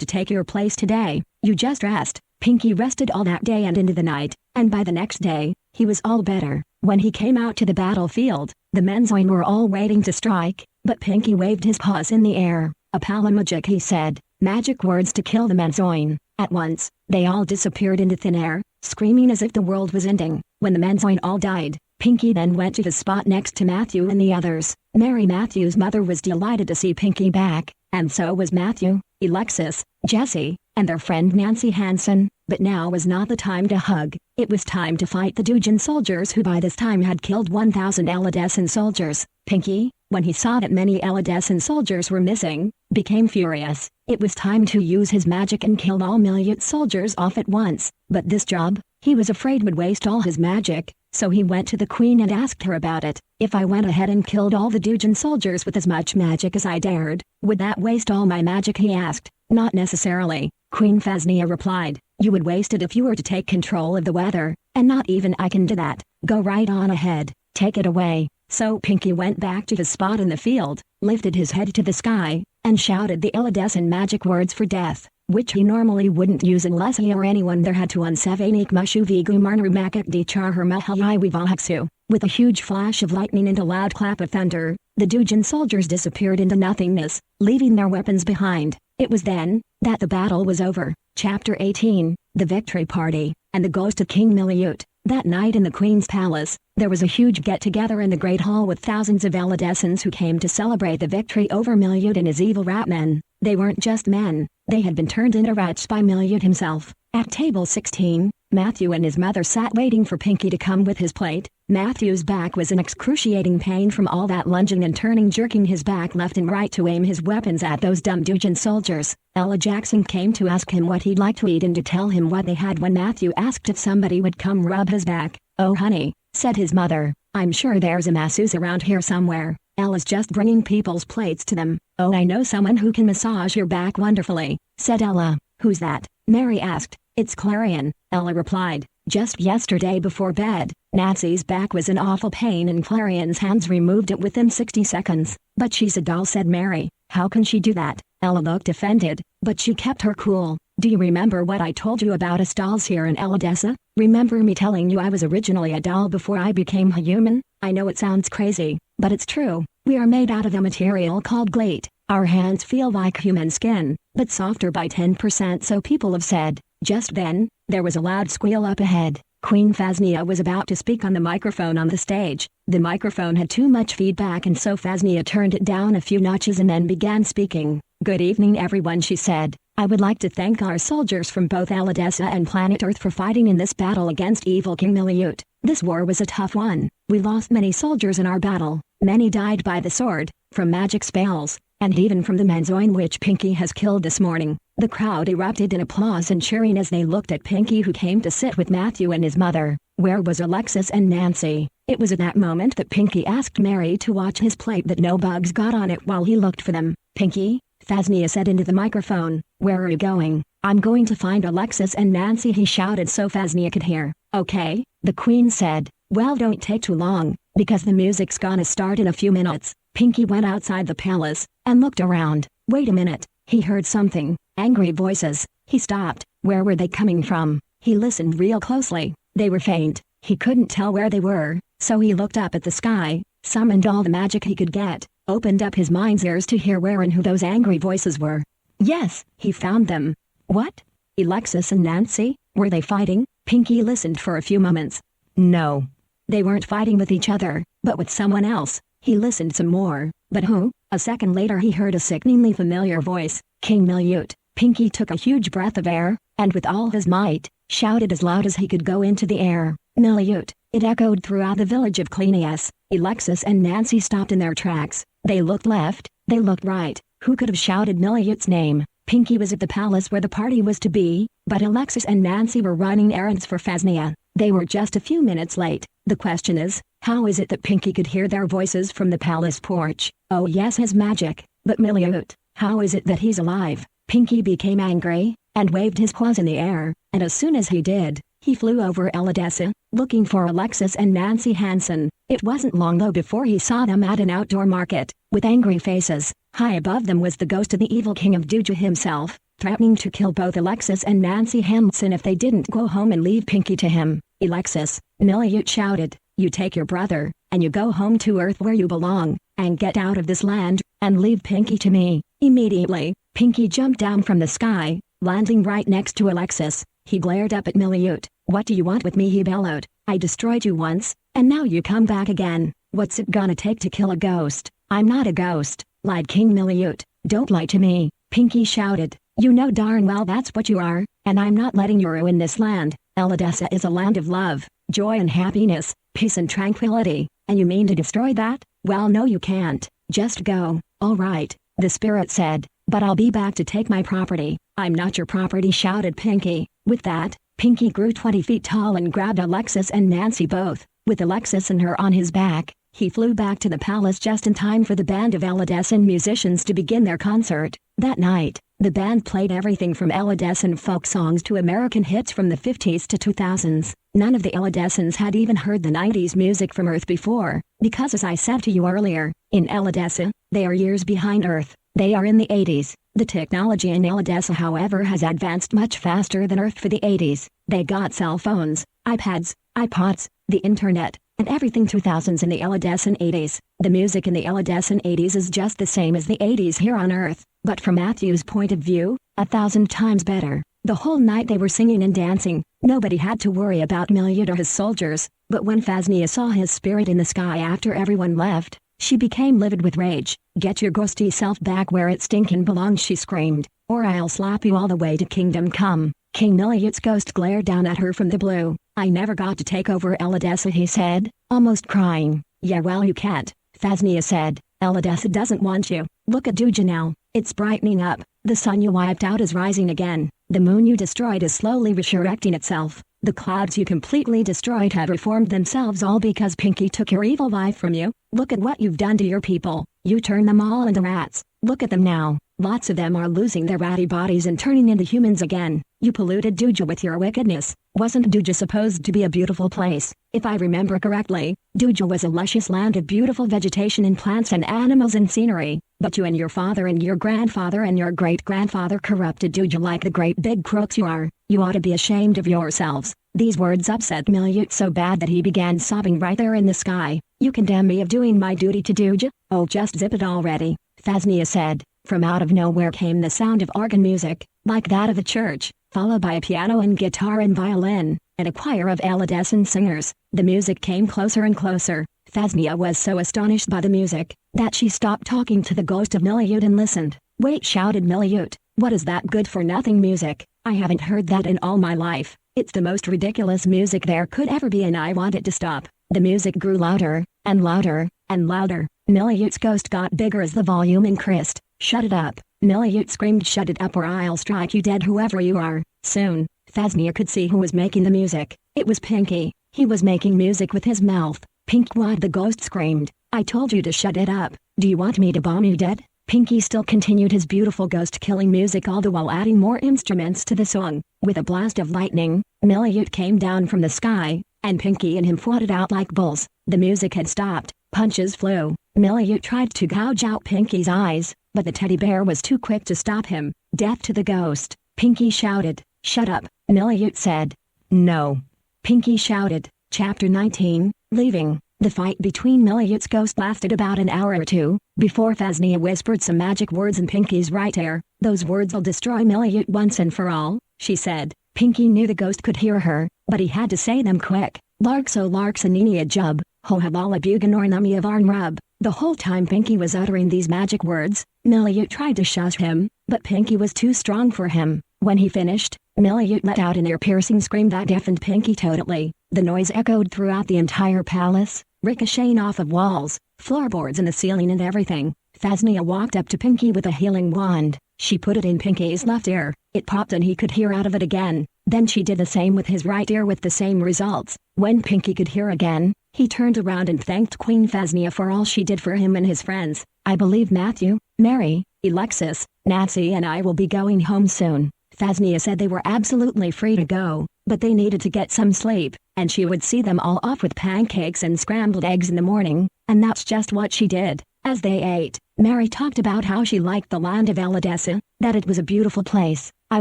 to take your place today. You just rest. Pinky rested all that day and into the night, and by the next day, he was all better. When he came out to the battlefield, the Menzoin were all waiting to strike, but Pinky waved his paws in the air. A palamagic, he said, magic words to kill the Menzoin. At once, they all disappeared into thin air, screaming as if the world was ending. When the Menzoin all died, Pinky then went to the spot next to Matthew and the others. Mary Matthew's mother was delighted to see Pinky back, and so was Matthew, Alexis, Jessie, and their friend Nancy Hansen. But now was not the time to hug. It was time to fight the Dujan soldiers who by this time had killed 1,000 Eladessan soldiers. Pinky, when he saw that many Eladessan soldiers were missing, became furious. It was time to use his magic and kill all Milyut soldiers off at once. But this job, he was afraid would waste all his magic, so he went to the queen and asked her about it. If I went ahead and killed all the Dujan soldiers with as much magic as I dared, would that waste all my magic, he asked. Not necessarily, Queen Phasnia replied. You would waste it if you were to take control of the weather, and not even I can do that. Go right on ahead, take it away. So Pinky went back to his spot in the field, lifted his head to the sky, and shouted the Eladessan magic words for death, which he normally wouldn't use unless he or anyone there had to unsevanik mushuvigu marnrumakak di charher mahayivahaksu. With a huge flash of lightning and a loud clap of thunder, the Dujan soldiers disappeared into nothingness, leaving their weapons behind. It was then that the battle was over. Chapter 18, The Victory Party, and the Ghost of King Milyut. That night in the Queen's Palace, there was a huge get-together in the Great Hall with thousands of Eladessans who came to celebrate the victory over Milyut and his evil rat men. They weren't just men, they had been turned into rats by Milyut himself. At table 16, Matthew and his mother sat waiting for Pinky to come with his plate. Matthew's back was in excruciating pain from all that lunging and turning, jerking his back left and right to aim his weapons at those dumb Dujan soldiers. Ella Jackson came to ask him what he'd like to eat and to tell him what they had when Matthew asked if somebody would come rub his back. Oh honey, said his mother, I'm sure there's a masseuse around here somewhere. Ella's just bringing people's plates to them. Oh, I know someone who can massage your back wonderfully, said Ella. Who's that? Mary asked. It's Clarion, Ella replied. Just yesterday before bed, Nancy's back was in awful pain and Clarion's hands removed it within 60 seconds. But she's a doll, said Mary. How can she do that? Ella looked offended, but she kept her cool. Do you remember what I told you about us dolls here in Eladessa? Remember me telling you I was originally a doll before I became a human? I know it sounds crazy, but it's true. We are made out of a material called glate. Our hands feel like human skin, but softer by 10%, so people have said. Just then, there was a loud squeal up ahead. Queen Phasnia was about to speak on the microphone on the stage. The microphone had too much feedback, and so Phasnia turned it down a few notches and then began speaking. "Good evening everyone," she said. "I would like to thank our soldiers from both Eladessa and planet Earth for fighting in this battle against evil King Miliut. This war was a tough one. We lost many soldiers in our battle. Many died by the sword, from magic spells, and even from the Manzoin which Pinky has killed this morning." The crowd erupted in applause and cheering as they looked at Pinky, who came to sit with Matthew and his mother. Where was Alexis and Nancy? It was at that moment that Pinky asked Mary to watch his plate that no bugs got on it while he looked for them. "Pinky," Phasnia said into the microphone, "where are you going?" "I'm going to find Alexis and Nancy," he shouted so Phasnia could hear. "Okay," the queen said. "Well, don't take too long, because the music's gonna start in a few minutes." Pinky went outside the palace, and looked around. Wait a minute, he heard something. Angry voices. He stopped. Where were they coming from? He listened real closely. They were faint. He couldn't tell where they were, so he looked up at the sky, summoned all the magic he could get, opened up his mind's ears to hear where and who those angry voices were. Yes, he found them. What? Alexis and Nancy? Were they fighting? Pinky listened for a few moments. No. They weren't fighting with each other, but with someone else. He listened some more. But who? A second later he heard a sickeningly familiar voice. King Miliut. Pinky took a huge breath of air, and with all his might, shouted as loud as he could go into the air. "Miliut!" It echoed throughout the village of Klenias. Alexis and Nancy stopped in their tracks. They looked left, they looked right. Who could have shouted Miliut's name? Pinky was at the palace where the party was to be, but Alexis and Nancy were running errands for Phasnia. They were just a few minutes late. The question is, how is it that Pinky could hear their voices from the palace porch? Oh yes, his magic. But Miliut, how is it that he's alive? Pinky became angry, and waved his paws in the air, and as soon as he did, he flew over Eladessa, looking for Alexis and Nancy Hansen. It wasn't long though before he saw them at an outdoor market, with angry faces. High above them was the ghost of the evil king of Duja himself, threatening to kill both Alexis and Nancy Hansen if they didn't go home and leave Pinky to him. "Alexis," Miliut shouted, "you take your brother, and you go home to Earth where you belong, and get out of this land, and leave Pinky to me." Immediately, Pinky jumped down from the sky, landing right next to Alexis. He glared up at Miliut. "What do you want with me?" he bellowed. "I destroyed you once, and now you come back again. What's it gonna take to kill a ghost?" "I'm not a ghost," lied King Miliut. "Don't lie to me," Pinky shouted. "You know darn well that's what you are, and I'm not letting you ruin this land. Eladessa is a land of love, joy and happiness, peace and tranquility, and you mean to destroy that? Well, no you can't. Just go." "All right," the spirit said, "but I'll be back to take my property." "I'm not your property," shouted Pinky. With that, Pinky grew 20 feet tall and grabbed Alexis and Nancy both. With Alexis and her on his back, he flew back to the palace just in time for the band of Eladessan musicians to begin their concert. That night, the band played everything from Eladessan folk songs to American hits from the 50s to 2000s. None of the Eladessans had even heard the 90s music from Earth before, because as I said to you earlier, in Eladessa, they are years behind Earth. They are in the 80s. The technology in Eladessa however has advanced much faster than Earth for the 80s. They got cell phones, iPads, iPods, the internet, and everything 2000s in the Eladessan 80s. The music in the Eladessan 80s is just the same as the 80s here on Earth, but from Matthew's point of view, 1,000 times better. The whole night they were singing and dancing. Nobody had to worry about Miliut or his soldiers, but when Phasnia saw his spirit in the sky after everyone left, she became livid with rage. "Get your ghosty self back where it stinkin' belongs," she screamed, "or I'll slap you all the way to Kingdom Come." King Miliut's ghost glared down at her from the blue. "I never got to take over Eladessa," he said, almost crying. "Yeah well you can't," Phasnia said. "Eladessa doesn't want you. Look at Duja now, it's brightening up. The sun you wiped out is rising again. The moon you destroyed is slowly resurrecting itself. The clouds you completely destroyed have reformed themselves all because Pinky took your evil life from you. Look at what you've done to your people. You turned them all into rats. Look at them now. Lots of them are losing their ratty bodies and turning into humans again. You polluted Duja with your wickedness. Wasn't Duja supposed to be a beautiful place? If I remember correctly, Duja was a luscious land of beautiful vegetation and plants and animals and scenery. But you and your father and your grandfather and your great-grandfather corrupted you like the great big crooks you are. You ought to be ashamed of yourselves. These words upset Miliut so bad that he began sobbing right there in the sky. You condemn me of doing my duty to Dooja? Oh, just zip it already, Phasnia said. From out of nowhere came the sound of organ music, like that of a church, followed by a piano and guitar and violin, and a choir of Aladessan singers. The music came closer and closer. Phasnia was so astonished by the music, that she stopped talking to the ghost of Miliut and listened. Wait, shouted Miliut, what is that good-for-nothing music? I haven't heard that in all my life. It's the most ridiculous music there could ever be and I want it to stop. The music grew louder, and louder, and louder. Miliut's ghost got bigger as the volume increased. Shut it up, Miliut screamed, shut it up or I'll strike you dead whoever you are. Soon, Phasnia could see who was making the music. It was Pinky. He was making music with his mouth. Pink, what? The ghost screamed. I told you to shut it up. Do you want me to bomb you dead? Pinky still continued his beautiful ghost-killing music all the while adding more instruments to the song. With a blast of lightning, Miliut came down from the sky, and Pinky and him fought it out like bulls. The music had stopped. Punches flew. Miliut tried to gouge out Pinky's eyes, but the teddy bear was too quick to stop him. Death to the ghost. Pinky shouted. Shut up, Miliut said. No. Pinky shouted. Chapter 19, Leaving. The fight between Miliut's ghost lasted about an hour or two, before Phasnia whispered some magic words in Pinky's right ear. Those words will destroy Miliut once and for all, she said. Pinky knew the ghost could hear her, but he had to say them quick. Larkso Larksanini Jub, Hohabala Buganor Nami of Arnrub. The whole time Pinky was uttering these magic words, Miliut tried to shush him, but Pinky was too strong for him. When he finished, Miliut let out an ear-piercing scream that deafened Pinky totally. The noise echoed throughout the entire palace, ricocheting off of walls, floorboards and the ceiling and everything. Phasnia walked up to Pinky with a healing wand. She put it in Pinky's left ear. It popped and he could hear out of it again. Then she did the same with his right ear with the same results. When Pinky could hear again, he turned around and thanked Queen Phasnia for all she did for him and his friends. I believe Matthew, Mary, Alexis, Nancy and I will be going home soon. Phasnia said they were absolutely free to go, but they needed to get some sleep, and she would see them all off with pancakes and scrambled eggs in the morning, and that's just what she did. As they ate, Mary talked about how she liked the land of Aladessa, that it was a beautiful place. I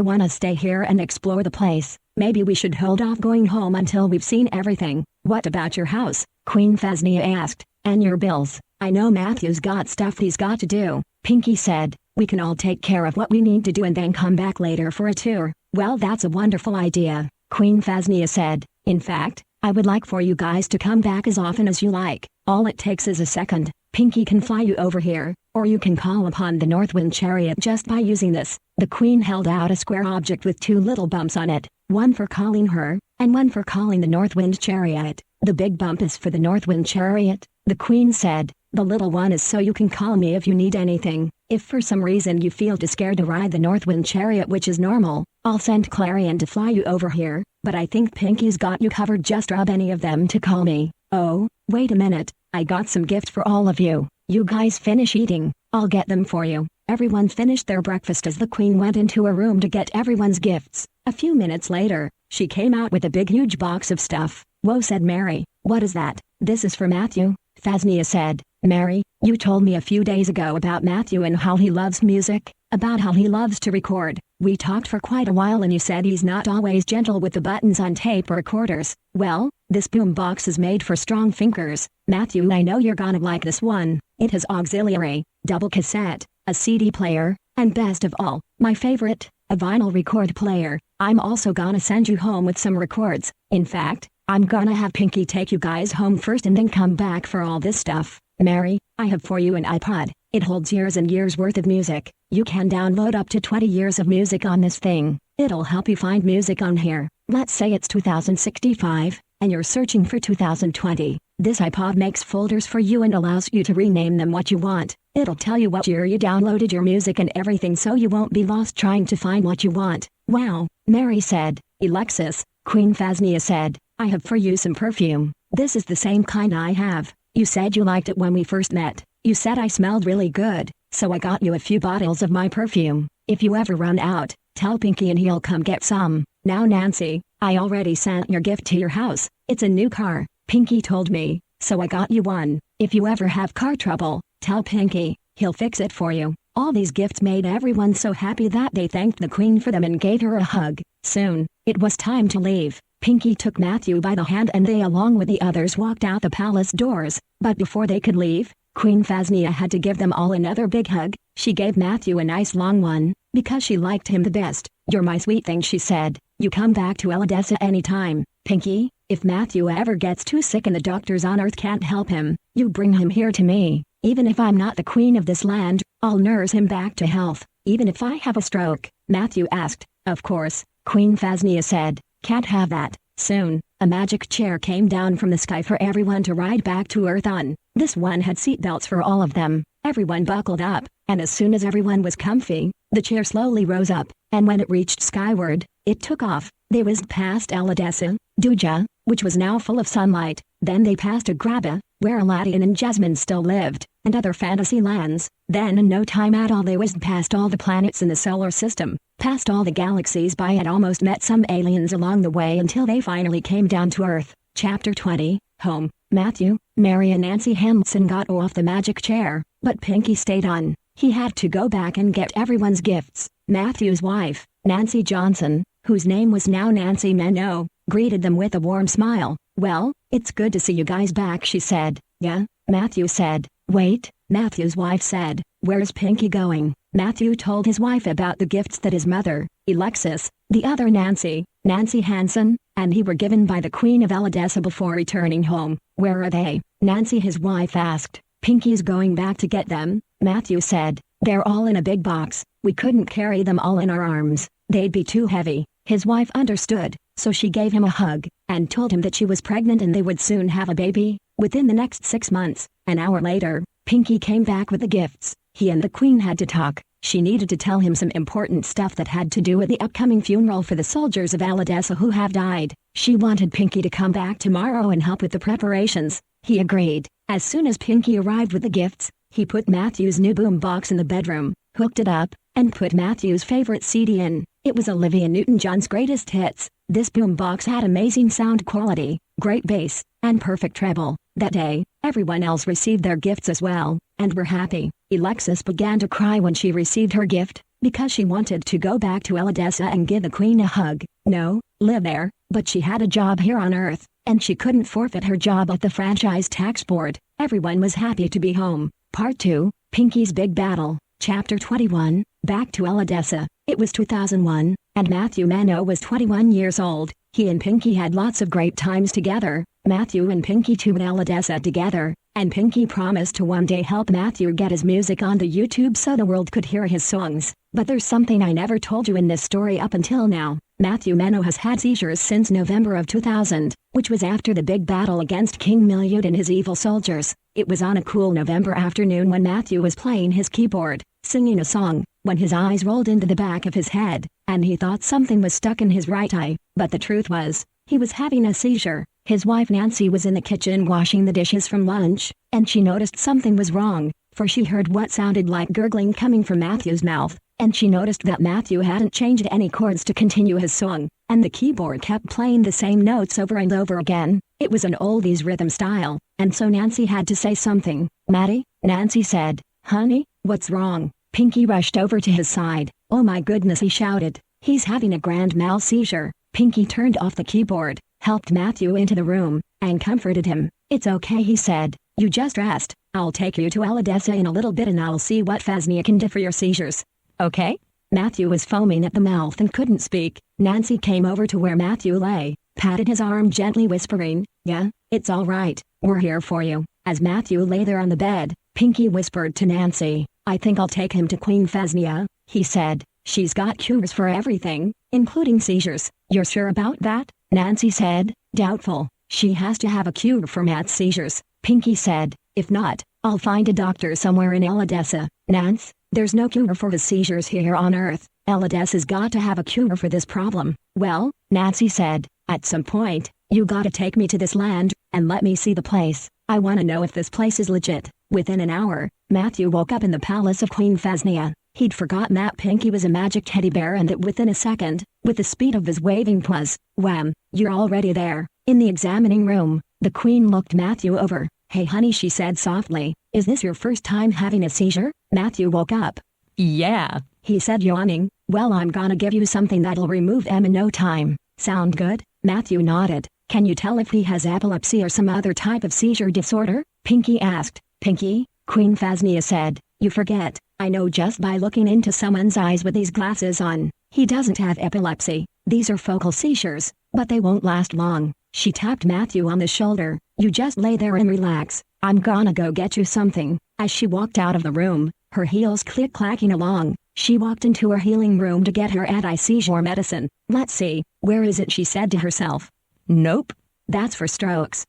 want to stay here and explore the place. Maybe we should hold off going home until we've seen everything. What about your house? Queen Phasnia asked. And your bills? I know Matthew's got stuff he's got to do. Pinky said. We can all take care of what we need to do and then come back later for a tour. Well, that's a wonderful idea, Queen Phasnia said. In fact, I would like for you guys to come back as often as you like. All it takes is a second. Pinky can fly you over here, or you can call upon the Northwind chariot just by using this. The queen held out a square object with two little bumps on it, one for calling her, and one for calling the Northwind chariot. The big bump is for the Northwind chariot, the queen said. The little one is so you can call me if you need anything. If for some reason you feel too scared to ride the Northwind chariot, which is normal, I'll send Clarion to fly you over here, but I think Pinky's got you covered. Just rub any of them to call me. Oh, wait a minute, I got some gift for all of you. You guys finish eating, I'll get them for you. Everyone finished their breakfast as the queen went into a room to get everyone's gifts. A few minutes later, she came out with a big huge box of stuff. Whoa, said Mary, what is that? This is for Matthew, Phasnia said. Mary, you told me a few days ago about Matthew and how he loves music, about how he loves to record. We talked for quite a while and you said he's not always gentle with the buttons on tape recorders. Well, this boom box is made for strong fingers. Matthew, I know you're gonna like this one. It has auxiliary, double cassette, a CD player, and best of all, my favorite, a vinyl record player. I'm also gonna send you home with some records. In fact, I'm gonna have Pinky take you guys home first and then come back for all this stuff. Mary, I have for you an iPod. It holds years and years worth of music. You can download up to 20 years of music on this thing. It'll help you find music on here. Let's say it's 2065, and you're searching for 2020. This iPod makes folders for you and allows you to rename them what you want. It'll tell you what year you downloaded your music and everything so you won't be lost trying to find what you want. Wow, Mary said. Alexis, Queen Phasnia said, I have for you some perfume. This is the same kind I have. You said you liked it when we first met. You said I smelled really good, so I got you a few bottles of my perfume. If you ever run out, tell Pinky and he'll come get some. Now Nancy, I already sent your gift to your house. It's a new car, Pinky told me, so I got you one. If you ever have car trouble, tell Pinky. He'll fix it for you. All these gifts made everyone so happy that they thanked the queen for them and gave her a hug. Soon, it was time to leave. Pinky took Matthew by the hand and they along with the others walked out the palace doors. But before they could leave, Queen Phasnia had to give them all another big hug. She gave Matthew a nice long one, because she liked him the best. "You're my sweet thing," she said. "You come back to Eladessa anytime, Pinky. If Matthew ever gets too sick and the doctors on Earth can't help him, you bring him here to me. Even if I'm not the queen of this land, I'll nurse him back to health, even if I have a stroke." Matthew asked. "Of course," Queen Phasnia said. "Can't have that." Soon, a magic chair came down from the sky for everyone to ride back to Earth on. This one had seatbelts for all of them. Everyone buckled up, and as soon as everyone was comfy, the chair slowly rose up, and when it reached skyward, it took off. They whizzed past Eladessa, Duja, which was now full of sunlight. Then they passed Agrabah, where Aladdin and Jasmine still lived, and other fantasy lands. Then in no time at all they whizzed past all the planets in the solar system, past all the galaxies by and almost met some aliens along the way until they finally came down to Earth. Chapter 20, Home. Matthew, Mary and Nancy Hanson got off the magic chair, but Pinky stayed on. He had to go back and get everyone's gifts. Matthew's wife, Nancy Johnson, whose name was now Nancy Meno, greeted them with a warm smile. "Well, it's good to see you guys back," she said. "Yeah," Matthew said. "Wait," Matthew's wife said. "Where's Pinky going?" Matthew told his wife about the gifts that his mother, Alexis, the other Nancy Hanson, and he were given by the Queen of Eladessa before returning home. "Where are they?" Nancy his wife asked. "Pinky's going back to get them," Matthew said. "They're all in a big box. We couldn't carry them all in our arms. They'd be too heavy." His wife understood, so she gave him a hug, and told him that she was pregnant and they would soon have a baby, within the next 6 months. An hour later, Pinky came back with the gifts. He and the Queen had to talk. She needed to tell him some important stuff that had to do with the upcoming funeral for the soldiers of Eladessa who have died. She wanted Pinky to come back tomorrow and help with the preparations. He agreed. As soon as Pinky arrived with the gifts, he put Matthew's new boom box in the bedroom, hooked it up, and put Matthew's favorite CD in. It was Olivia Newton-John's greatest hits. This boombox had amazing sound quality, great bass, and perfect treble. That day, everyone else received their gifts as well, and were happy. Alexis began to cry when she received her gift, because she wanted to go back to Eladessa and give the queen a hug. No, live there, but she had a job here on Earth, and she couldn't forfeit her job at the Franchise Tax Board. Everyone was happy to be home. Part 2, Pinky's Big Battle. Chapter 21, Back to Eladessa. It was 2001, and Matthew Meno was 21 years old. He and Pinky had lots of great times together. Matthew and Pinky toured Eladessa together, and Pinky promised to one day help Matthew get his music onto YouTube so the world could hear his songs. But there's something I never told you in this story up until now. Matthew Meno has had seizures since November of 2000, which was after the big battle against King Miliud and his evil soldiers. It was on a cool November afternoon when Matthew was playing his keyboard, singing a song, when his eyes rolled into the back of his head, and he thought something was stuck in his right eye. But the truth was, he was having a seizure. His wife Nancy was in the kitchen washing the dishes from lunch, and she noticed something was wrong, for she heard what sounded like gurgling coming from Matthew's mouth, and she noticed that Matthew hadn't changed any chords to continue his song, and the keyboard kept playing the same notes over and over again. It was an oldies rhythm style, and so Nancy had to say something. "Matty," Nancy said. "Honey, what's wrong?" Pinky rushed over to his side. "Oh my goodness," he shouted. "He's having a grand mal seizure." Pinky turned off the keyboard, helped Matthew into the room, and comforted him. "It's okay," he said. "You just rest. I'll take you to Eladessa in a little bit and I'll see what Phasnia can do for your seizures. Okay?" Matthew was foaming at the mouth and couldn't speak. Nancy came over to where Matthew lay, patted his arm gently whispering, "Yeah, it's all right. We're here for you." As Matthew lay there on the bed, Pinky whispered to Nancy, "I think I'll take him to Queen Phasnia," he said. "She's got cures for everything, including seizures." "You're sure about that?" Nancy said, doubtful. "She has to have a cure for Matt's seizures," Pinky said. "If not, I'll find a doctor somewhere in Eladessa." "Nance, there's no cure for his seizures here on Earth. Eladessa's got to have a cure for this problem." "Well," Nancy said, "at some point, you gotta take me to this land, and let me see the place. I wanna know if this place is legit." Within an hour, Matthew woke up in the palace of Queen Phasnia. He'd forgotten that Pinky was a magic teddy bear and that within a second, with the speed of his waving paws, wham, you're already there. In the examining room, the Queen looked Matthew over. "Hey honey," she said softly, "is this your first time having a seizure?" Matthew woke up. "Yeah," he said, yawning. "Well, I'm gonna give you something that'll remove them in no time. Sound good?" Matthew nodded. "Can you tell if he has epilepsy or some other type of seizure disorder?" Pinky asked. "Pinky," Queen Phasnia said, "you forget, I know just by looking into someone's eyes with these glasses on. He doesn't have epilepsy. These are focal seizures, but they won't last long." She tapped Matthew on the shoulder. "You just lay there and relax. I'm gonna go get you something." As she walked out of the room, her heels click-clacking along, she walked into her healing room to get her anti-seizure medicine. "Let's see, where is it?" she said to herself. "Nope." "That's for strokes."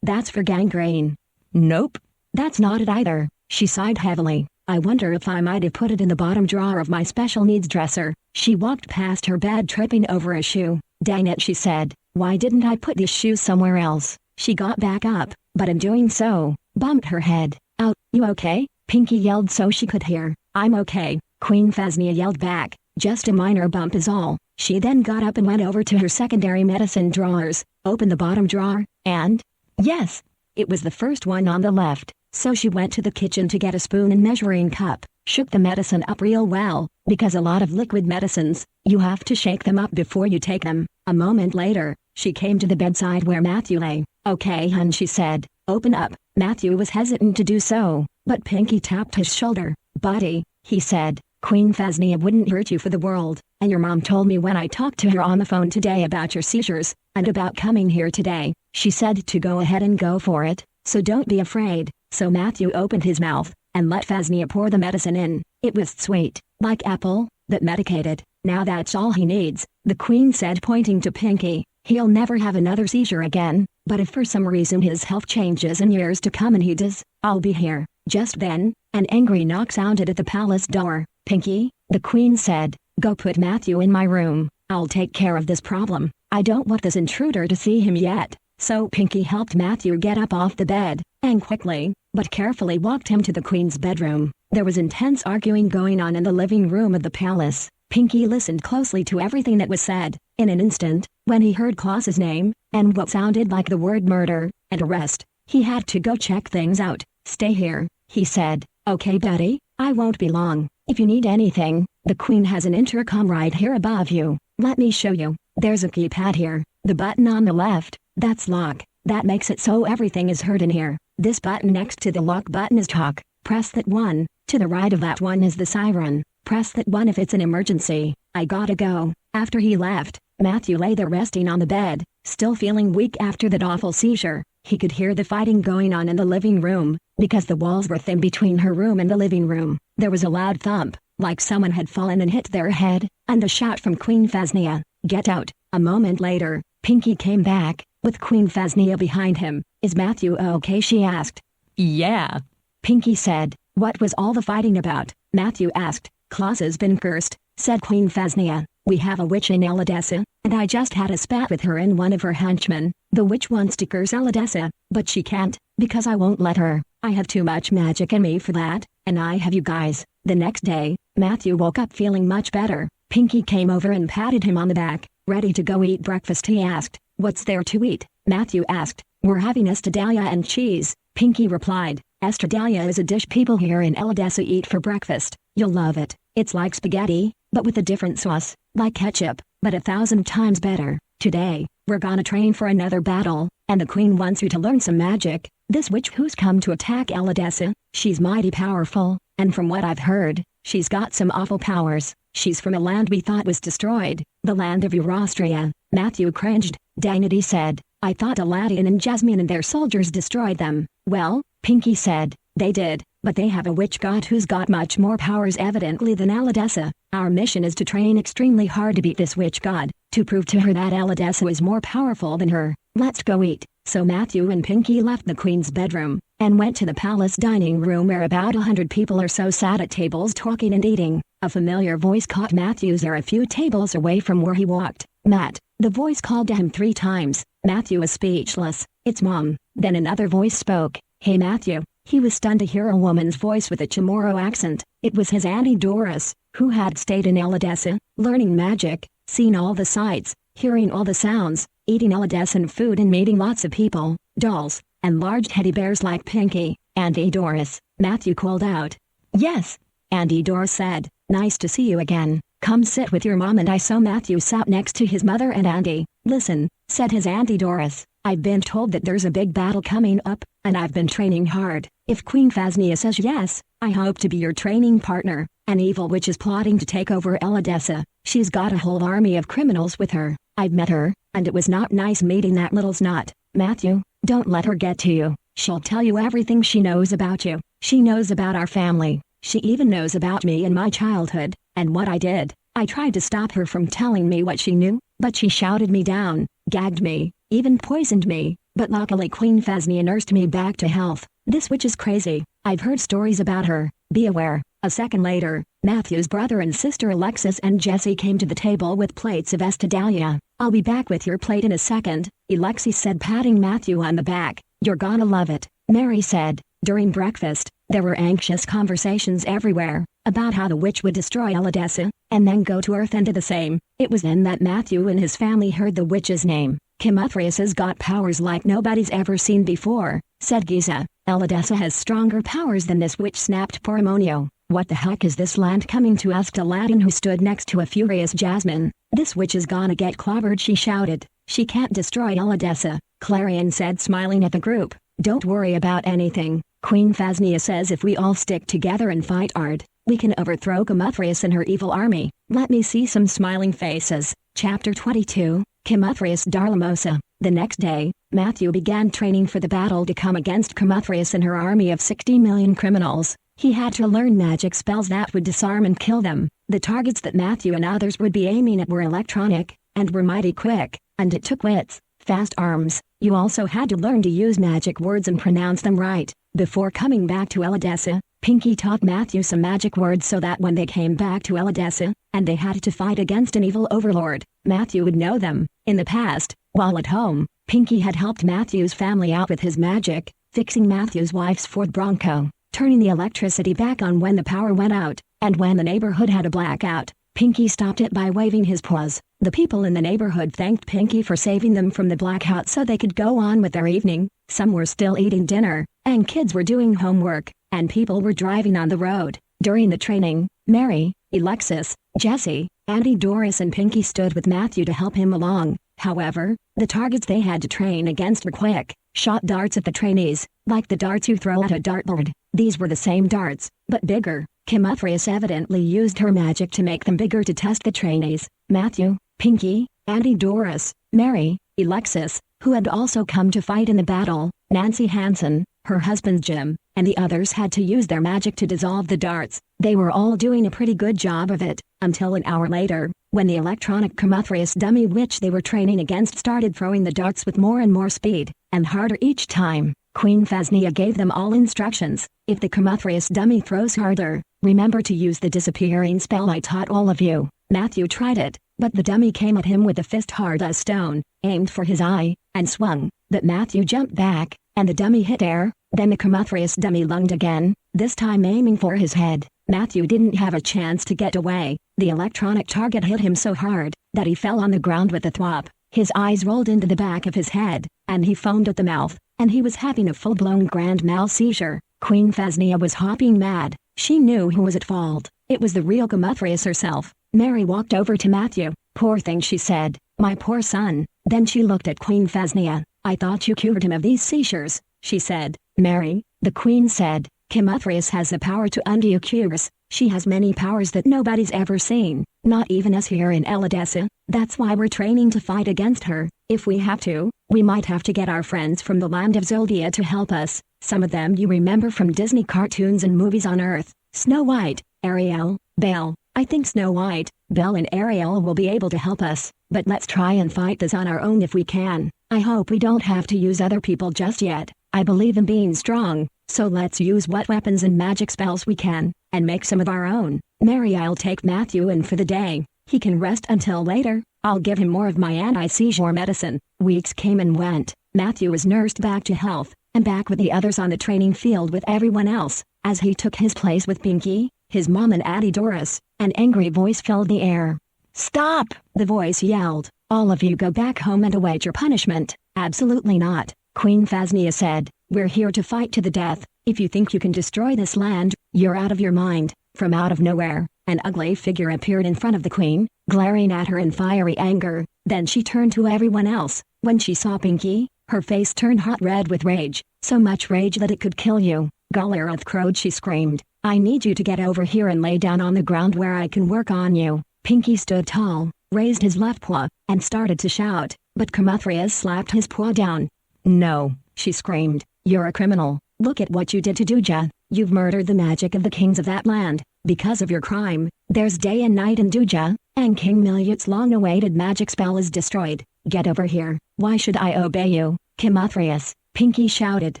"That's for gangrene." "Nope." "That's not it either." She sighed heavily. "I wonder if I might have put it in the bottom drawer of my special needs dresser." She walked past her bed, tripping over a shoe. "Dang it," she said. "Why didn't I put this shoe somewhere else?" She got back up, but in doing so, bumped her head. "Ow, you okay?" Pinky yelled so she could hear. "I'm okay," Queen Phasnia yelled back. "Just a minor bump is all." She then got up and went over to her secondary medicine drawers, opened the bottom drawer, and... yes! It was the first one on the left. So she went to the kitchen to get a spoon and measuring cup, shook the medicine up real well, because a lot of liquid medicines, you have to shake them up before you take them. A moment later, she came to the bedside where Matthew lay. "Okay, hun," she said, "open up." Matthew was hesitant to do so, but Pinky tapped his shoulder. "Buddy," he said, "Queen Phasnia wouldn't hurt you for the world, and your mom told me when I talked to her on the phone today about your seizures, and about coming here today. She said to go ahead and go for it, so don't be afraid." So Matthew opened his mouth, and let Phasnia pour the medicine in. It was sweet, like apple, but medicated. "Now that's all he needs," the Queen said, pointing to Pinky. "He'll never have another seizure again, but if for some reason his health changes in years to come and he does, I'll be here." Just then, an angry knock sounded at the palace door. "Pinky," the Queen said, "go put Matthew in my room. I'll take care of this problem. I don't want this intruder to see him yet." So Pinky helped Matthew get up off the bed, and quickly, but carefully walked him to the Queen's bedroom. There was intense arguing going on in the living room of the palace. Pinky listened closely to everything that was said. In an instant, when he heard Klaus's name, and what sounded like the word murder, and arrest, he had to go check things out. "Stay here," he said. "Okay, Betty, I won't be long. If you need anything, the Queen has an intercom right here above you. Let me show you. There's a keypad here. The button on the left, that's lock. That makes it so everything is heard in here. This button next to the lock button is talk. Press that one. To the right of that one is the siren. Press that one if it's an emergency. I gotta go." After he left, Matthew lay there resting on the bed, still feeling weak after that awful seizure. He could hear the fighting going on in the living room, because the walls were thin between her room and the living room. There was a loud thump, like someone had fallen and hit their head, and a shout from Queen Phasnia, "Get out!" A moment later, Pinky came back, with Queen Phasnia behind him. "Is Matthew okay?" she asked. "Yeah," Pinky said. "What was all the fighting about?" Matthew asked. "Klaus has been cursed," said Queen Phasnia. "We have a witch in Eladessa, and I just had a spat with her and one of her henchmen. The witch wants to curse Eladessa, but she can't, because I won't let her. I have too much magic in me for that, and I have you guys." The next day, Matthew woke up feeling much better. Pinky came over and patted him on the back. "Ready to go eat breakfast?" he asked. "What's there to eat?" Matthew asked. "We're having estradilla and cheese," Pinky replied. "Estradilla is a dish people here in Eladessa eat for breakfast. You'll love it. It's like spaghetti, but with a different sauce, like ketchup, but 1,000 times better. Today, we're gonna train for another battle, and the Queen wants you to learn some magic. This witch who's come to attack Eladessa, she's mighty powerful, and from what I've heard, she's got some awful powers. She's from a land we thought was destroyed, the land of Eurostria." Matthew cringed. "Dang it," he said. "I thought Aladdin and Jasmine and their soldiers destroyed them." "Well," Pinky said, "they did, but they have a witch god who's got much more powers evidently than Eladessa. Our mission is to train extremely hard to beat this witch god, to prove to her that Eladessa is more powerful than her. Let's go eat." So Matthew and Pinky left the Queen's bedroom, and went to the palace dining room where about 100 people or so sat at tables talking and eating. A familiar voice caught Matthew's ear a few tables away from where he walked. "Matt," the voice called to him 3 times. Matthew was speechless. "It's Mom." Then another voice spoke. "Hey Matthew." He was stunned to hear a woman's voice with a Chamorro accent. It was his Auntie Doris, who had stayed in Eladessa, learning magic, seen all the sights, hearing all the sounds, eating Eladessan food and meeting lots of people, dolls, and large teddy bears like Pinky, Andy, Doris. Matthew called out. Yes. Andy, Doris said. Nice to see you again. Come sit with your mom and I. So Matthew sat next to his mother and Andy. Listen, said his Auntie Doris. I've been told that there's a big battle coming up, and I've been training hard. If Queen Phasnia says yes, I hope to be your training partner. An evil witch is plotting to take over Eladessa. She's got a whole army of criminals with her. I've met her, and it was not nice meeting that little snot. Matthew, don't let her get to you. She'll tell you everything she knows about you. She knows about our family. She even knows about me and my childhood, and what I did. I tried to stop her from telling me what she knew, but she shouted me down, gagged me, even poisoned me, but luckily Queen Phasnia nursed me back to health. This witch is crazy. I've heard stories about her. Be aware. A second later, Matthew's brother and sister Alexis and Jesse came to the table with plates of estadia. I'll be back with your plate in a second, Alexis said, patting Matthew on the back. You're gonna love it, Mary said. During breakfast, there were anxious conversations everywhere about how the witch would destroy Eladessa and then go to Earth and do the same. It was then that Matthew and his family heard the witch's name. Kimothraeus has got powers like nobody's ever seen before, said Giza. Eladessa has stronger powers than this witch, snapped Poromonio. What the heck is this land coming to? Asked Aladdin, who stood next to a furious Jasmine. This witch is gonna get clobbered, she shouted. She can't destroy Eladessa, Clarion said, smiling at the group. Don't worry about anything. Queen Phasnia says if we all stick together and fight hard, we can overthrow Kimothraeus and her evil army. Let me see some smiling faces. Chapter 22, Kimothraeus Darlamosa. The next day, Matthew began training for the battle to come against Kimothraeus and her army of 60 million criminals. He had to learn magic spells that would disarm and kill them. The targets that Matthew and others would be aiming at were electronic, and were mighty quick, and it took wits, fast arms. You also had to learn to use magic words and pronounce them right. Before coming back to Eladessa, Pinky taught Matthew some magic words so that when they came back to Eladessa, and they had to fight against an evil overlord, Matthew would know them. In the past, while at home, Pinky had helped Matthew's family out with his magic, fixing Matthew's wife's Ford Bronco, turning the electricity back on when the power went out, and when the neighborhood had a blackout, Pinky stopped it by waving his paws. The people in the neighborhood thanked Pinky for saving them from the blackout so they could go on with their evening. Some were still eating dinner, and kids were doing homework, and people were driving on the road. During the training, Mary, Alexis, Jesse, Auntie Doris and Pinky stood with Matthew to help him along. However, the targets they had to train against were quick, shot darts at the trainees, like the darts you throw at a dartboard. These were the same darts, but bigger. Kimothraeus evidently used her magic to make them bigger to test the trainees. Matthew, Pinky, Auntie Doris, Mary, Alexis, who had also come to fight in the battle, Nancy Hansen, her husband Jim, and the others had to use their magic to dissolve the darts. They were all doing a pretty good job of it, until an hour later, when the electronic Kimothraeus dummy which they were training against started throwing the darts with more and more speed, and harder each time. Queen Phasnia gave them all instructions. If the Kimothraeus dummy throws harder, remember to use the disappearing spell I taught all of you. Matthew tried it, but the dummy came at him with a fist hard as stone, aimed for his eye, and swung. But Matthew jumped back, and the dummy hit air. Then the Kimothraeus dummy lunged again, this time aiming for his head. Matthew didn't have a chance to get away. The electronic target hit him so hard that he fell on the ground with a thwop. His eyes rolled into the back of his head, and he foamed at the mouth, and he was having a full-blown grand mal seizure. Queen Phasnia was hopping mad. She knew who was at fault. It was the real Kimothraeus herself. Mary walked over to Matthew. Poor thing, she said. My poor son. Then she looked at Queen Phasnia. I thought you cured him of these seizures, she said. Mary, the queen said, Kimothraeus has the power to undo cures. She has many powers that nobody's ever seen, not even us here in Eladessa. That's why we're training to fight against her. If we have to, we might have to get our friends from the land of Zoldia to help us. Some of them you remember from Disney cartoons and movies on Earth. Snow White, Ariel, Belle. I think Snow White, Belle and Ariel will be able to help us, but let's try and fight this on our own if we can. I hope we don't have to use other people just yet. I believe in being strong, so let's use what weapons and magic spells we can, and make some of our own. Mary, I'll take Matthew in for the day. He can rest until later. I'll give him more of my anti-seizure medicine. Weeks came and went. Matthew was nursed back to health, and back with the others on the training field with everyone else. As he took his place with Pinky, his mom and Auntie Doris, an angry voice filled the air. Stop! The voice yelled. All of you go back home and await your punishment. Absolutely not. Queen Phasnia said, "We're here to fight to the death. If you think you can destroy this land, you're out of your mind." From out of nowhere, an ugly figure appeared in front of the queen, glaring at her in fiery anger. Then she turned to everyone else. When she saw Pinky, her face turned hot red with rage, so much rage that it could kill you. "Goliath crowed," she screamed. "I need you to get over here and lay down on the ground where I can work on you." Pinky stood tall, raised his left paw, and started to shout, but Camuthrias slapped his paw down. "No," she screamed, "you're a criminal. Look at what you did to Duja. You've murdered the magic of the kings of that land. Because of your crime, there's day and night in Duja, and King Miliut's long-awaited magic spell is destroyed. Get over here." "Why should I obey you, Camuthrias?" Pinky shouted.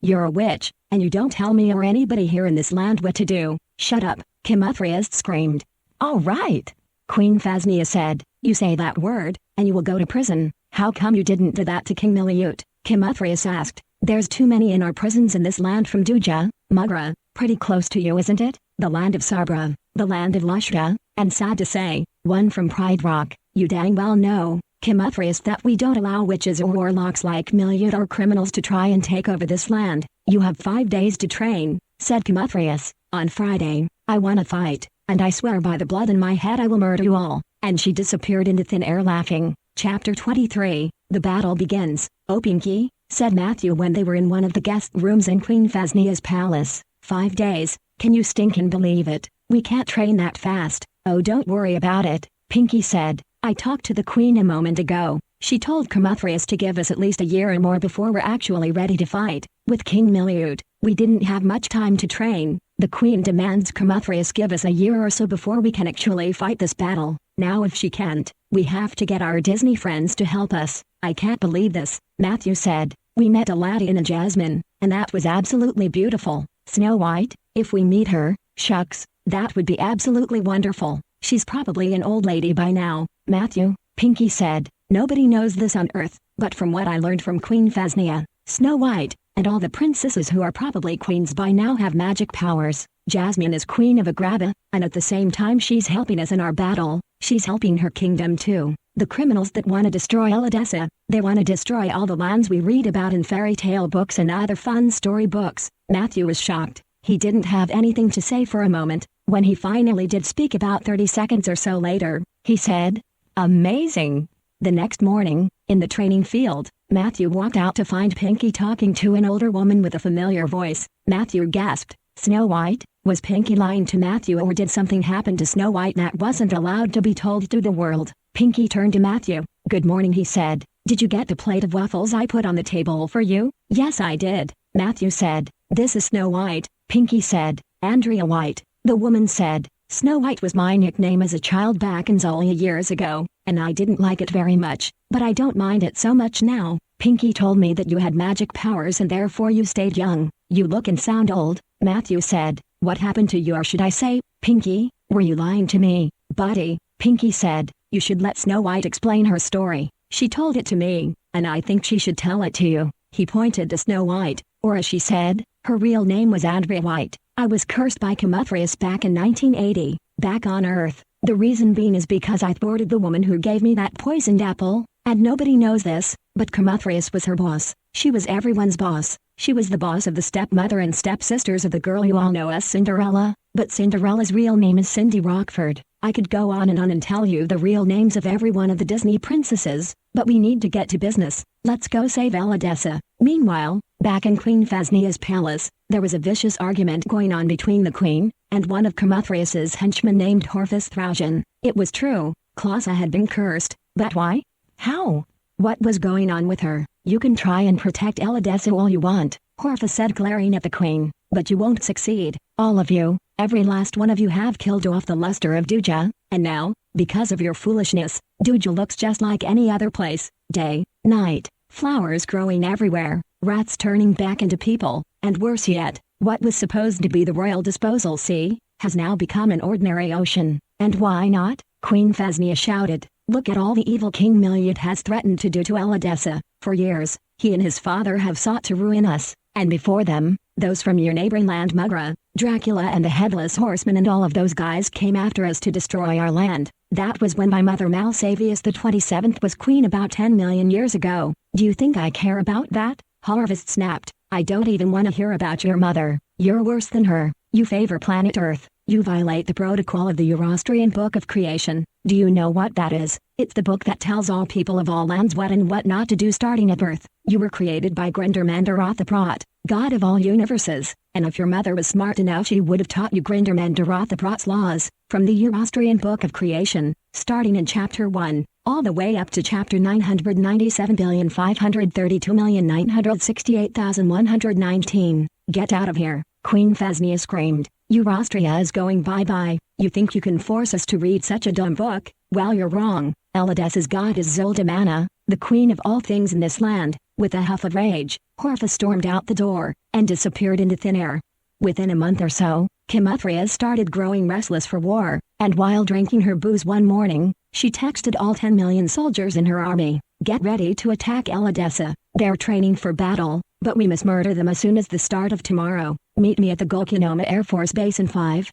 "You're a witch, and you don't tell me or anybody here in this land what to do." "Shut up," Camuthrias screamed. "All right," Queen Phasnia said. "You say that word, and you will go to prison." "How come you didn't do that to King Miliut?" Camuthrias asked. "There's too many in our prisons in this land from Duja, Mugra, pretty close to you, isn't it? The land of Sabra, the land of Lushra, and sad to say, one from Pride Rock. You dang well know, Camuthrias, that we don't allow witches or warlocks like Miliut or criminals to try and take over this land." "You have 5 days to train," said Camuthrias. "On Friday, I want to fight, and I swear by the blood in my head I will murder you all." And she disappeared into thin air laughing. Chapter 23, The Battle Begins. "Oh Pinky," said Matthew when they were in one of the guest rooms in Queen Phasnia's palace. 5 days, can you stinkin' believe it? We can't train that fast." "Oh, don't worry about it," Pinky said. "I talked to the queen a moment ago. She told Camuthrias to give us at least a year or more before we're actually ready to fight. With King Miliut, we didn't have much time to train. The queen demands Camuthrias give us a year or so before we can actually fight this battle. Now if she can't, we have to get our Disney friends to help us." "I can't believe this," Matthew said. "We met Aladdin and Jasmine, and that was absolutely beautiful. Snow White, if we meet her, shucks, that would be absolutely wonderful. She's probably an old lady by now." "Matthew," Pinky said, "nobody knows this on Earth, but from what I learned from Queen Phasnia, Snow White, and all the princesses who are probably queens by now have magic powers. Jasmine is queen of Agrabah, and at the same time she's helping us in our battle. She's helping her kingdom too. The criminals that want to destroy Eladessa, they want to destroy all the lands we read about in fairy tale books and other fun story books." Matthew was shocked. He didn't have anything to say for a moment. When he finally did speak about 30 seconds or so later, he said, "Amazing." The next morning, in the training field, Matthew walked out to find Pinky talking to an older woman with a familiar voice. Matthew gasped. Snow White? Was Pinky lying to Matthew, or did something happen to Snow White that wasn't allowed to be told to the world? Pinky turned to Matthew. "Good morning," he said. "Did you get the plate of waffles I put on the table for you?" "Yes, I did," Matthew said. "This is Snow White," Pinky said. "Andrea White," the woman said. "Snow White was my nickname as a child back in Zolia years ago, and I didn't like it very much, but I don't mind it so much now. Pinky told me that you had magic powers and therefore you stayed young. You look and sound old," Matthew said. "What happened to you, or should I say, Pinky? Were you lying to me, buddy?" Pinky said. "You should let Snow White explain her story. She told it to me, and I think she should tell it to you." He pointed to Snow White, or as she said, her real name was Andrea White. "I was cursed by Camuthrias back in 1980, back on Earth. The reason being is because I thwarted the woman who gave me that poisoned apple, and nobody knows this, but Camuthrias was her boss. She was everyone's boss. She was the boss of the stepmother and stepsisters of the girl you all know as Cinderella, but Cinderella's real name is Cindy Rockford. I could go on and tell you the real names of every one of the Disney princesses, but we need to get to business. Let's go save Eladessa." Meanwhile, back in Queen Phasnia's palace, there was a vicious argument going on between the queen and one of Camuthrias's henchmen named Horfus Thrausian. It was true, Clausa had been cursed, but why? How? What was going on with her? "You can try and protect Eladessa all you want," Horfus said, glaring at the queen, "but you won't succeed. All of you, every last one of you, have killed off the luster of Duja, and now, because of your foolishness, Duja looks just like any other place. Day, night, flowers growing everywhere, rats turning back into people, and worse yet, what was supposed to be the royal disposal sea, has now become an ordinary ocean. And why not?" Queen Phasnia shouted. "Look at all the evil King Miliut has threatened to do to Eladessa. For years, he and his father have sought to ruin us, and before them, those from your neighboring land Mugra, Dracula and the Headless Horseman and all of those guys came after us to destroy our land. That was when my mother Malsavius the 27th was queen about 10 million years ago. Do you think I care about that?" Harvest snapped. I don't even want to hear about your mother. You're worse than her. You favor planet Earth. You violate the protocol of the Eurostrian Book of Creation. Do you know what that is? It's the book that tells all people of all lands what and what not to do starting at birth. You were created by Grinder Mandaroth the Prot, God of all universes, and if your mother was smart enough she would have taught you Grinder Mandaroth the Prot's laws, from the Eurostrian Book of Creation, starting in Chapter 1, all the way up to Chapter 997,532,968,119. Get out of here, Queen Phasnia screamed. Eurostria is going bye-bye. You think you can force us to read such a dumb book? Well, you're wrong. Elidessa's god is Zoldamana, the queen of all things in this land. With a huff of rage, Horfa stormed out the door, and disappeared into thin air. Within a month or so, Kimothrias started growing restless for war, and while drinking her booze one morning, she texted all 10 million soldiers in her army, "Get ready to attack Elidessa. They're training for battle, but we must murder them as soon as the start of tomorrow. Meet me at the Golkinoma Air Force Base in 5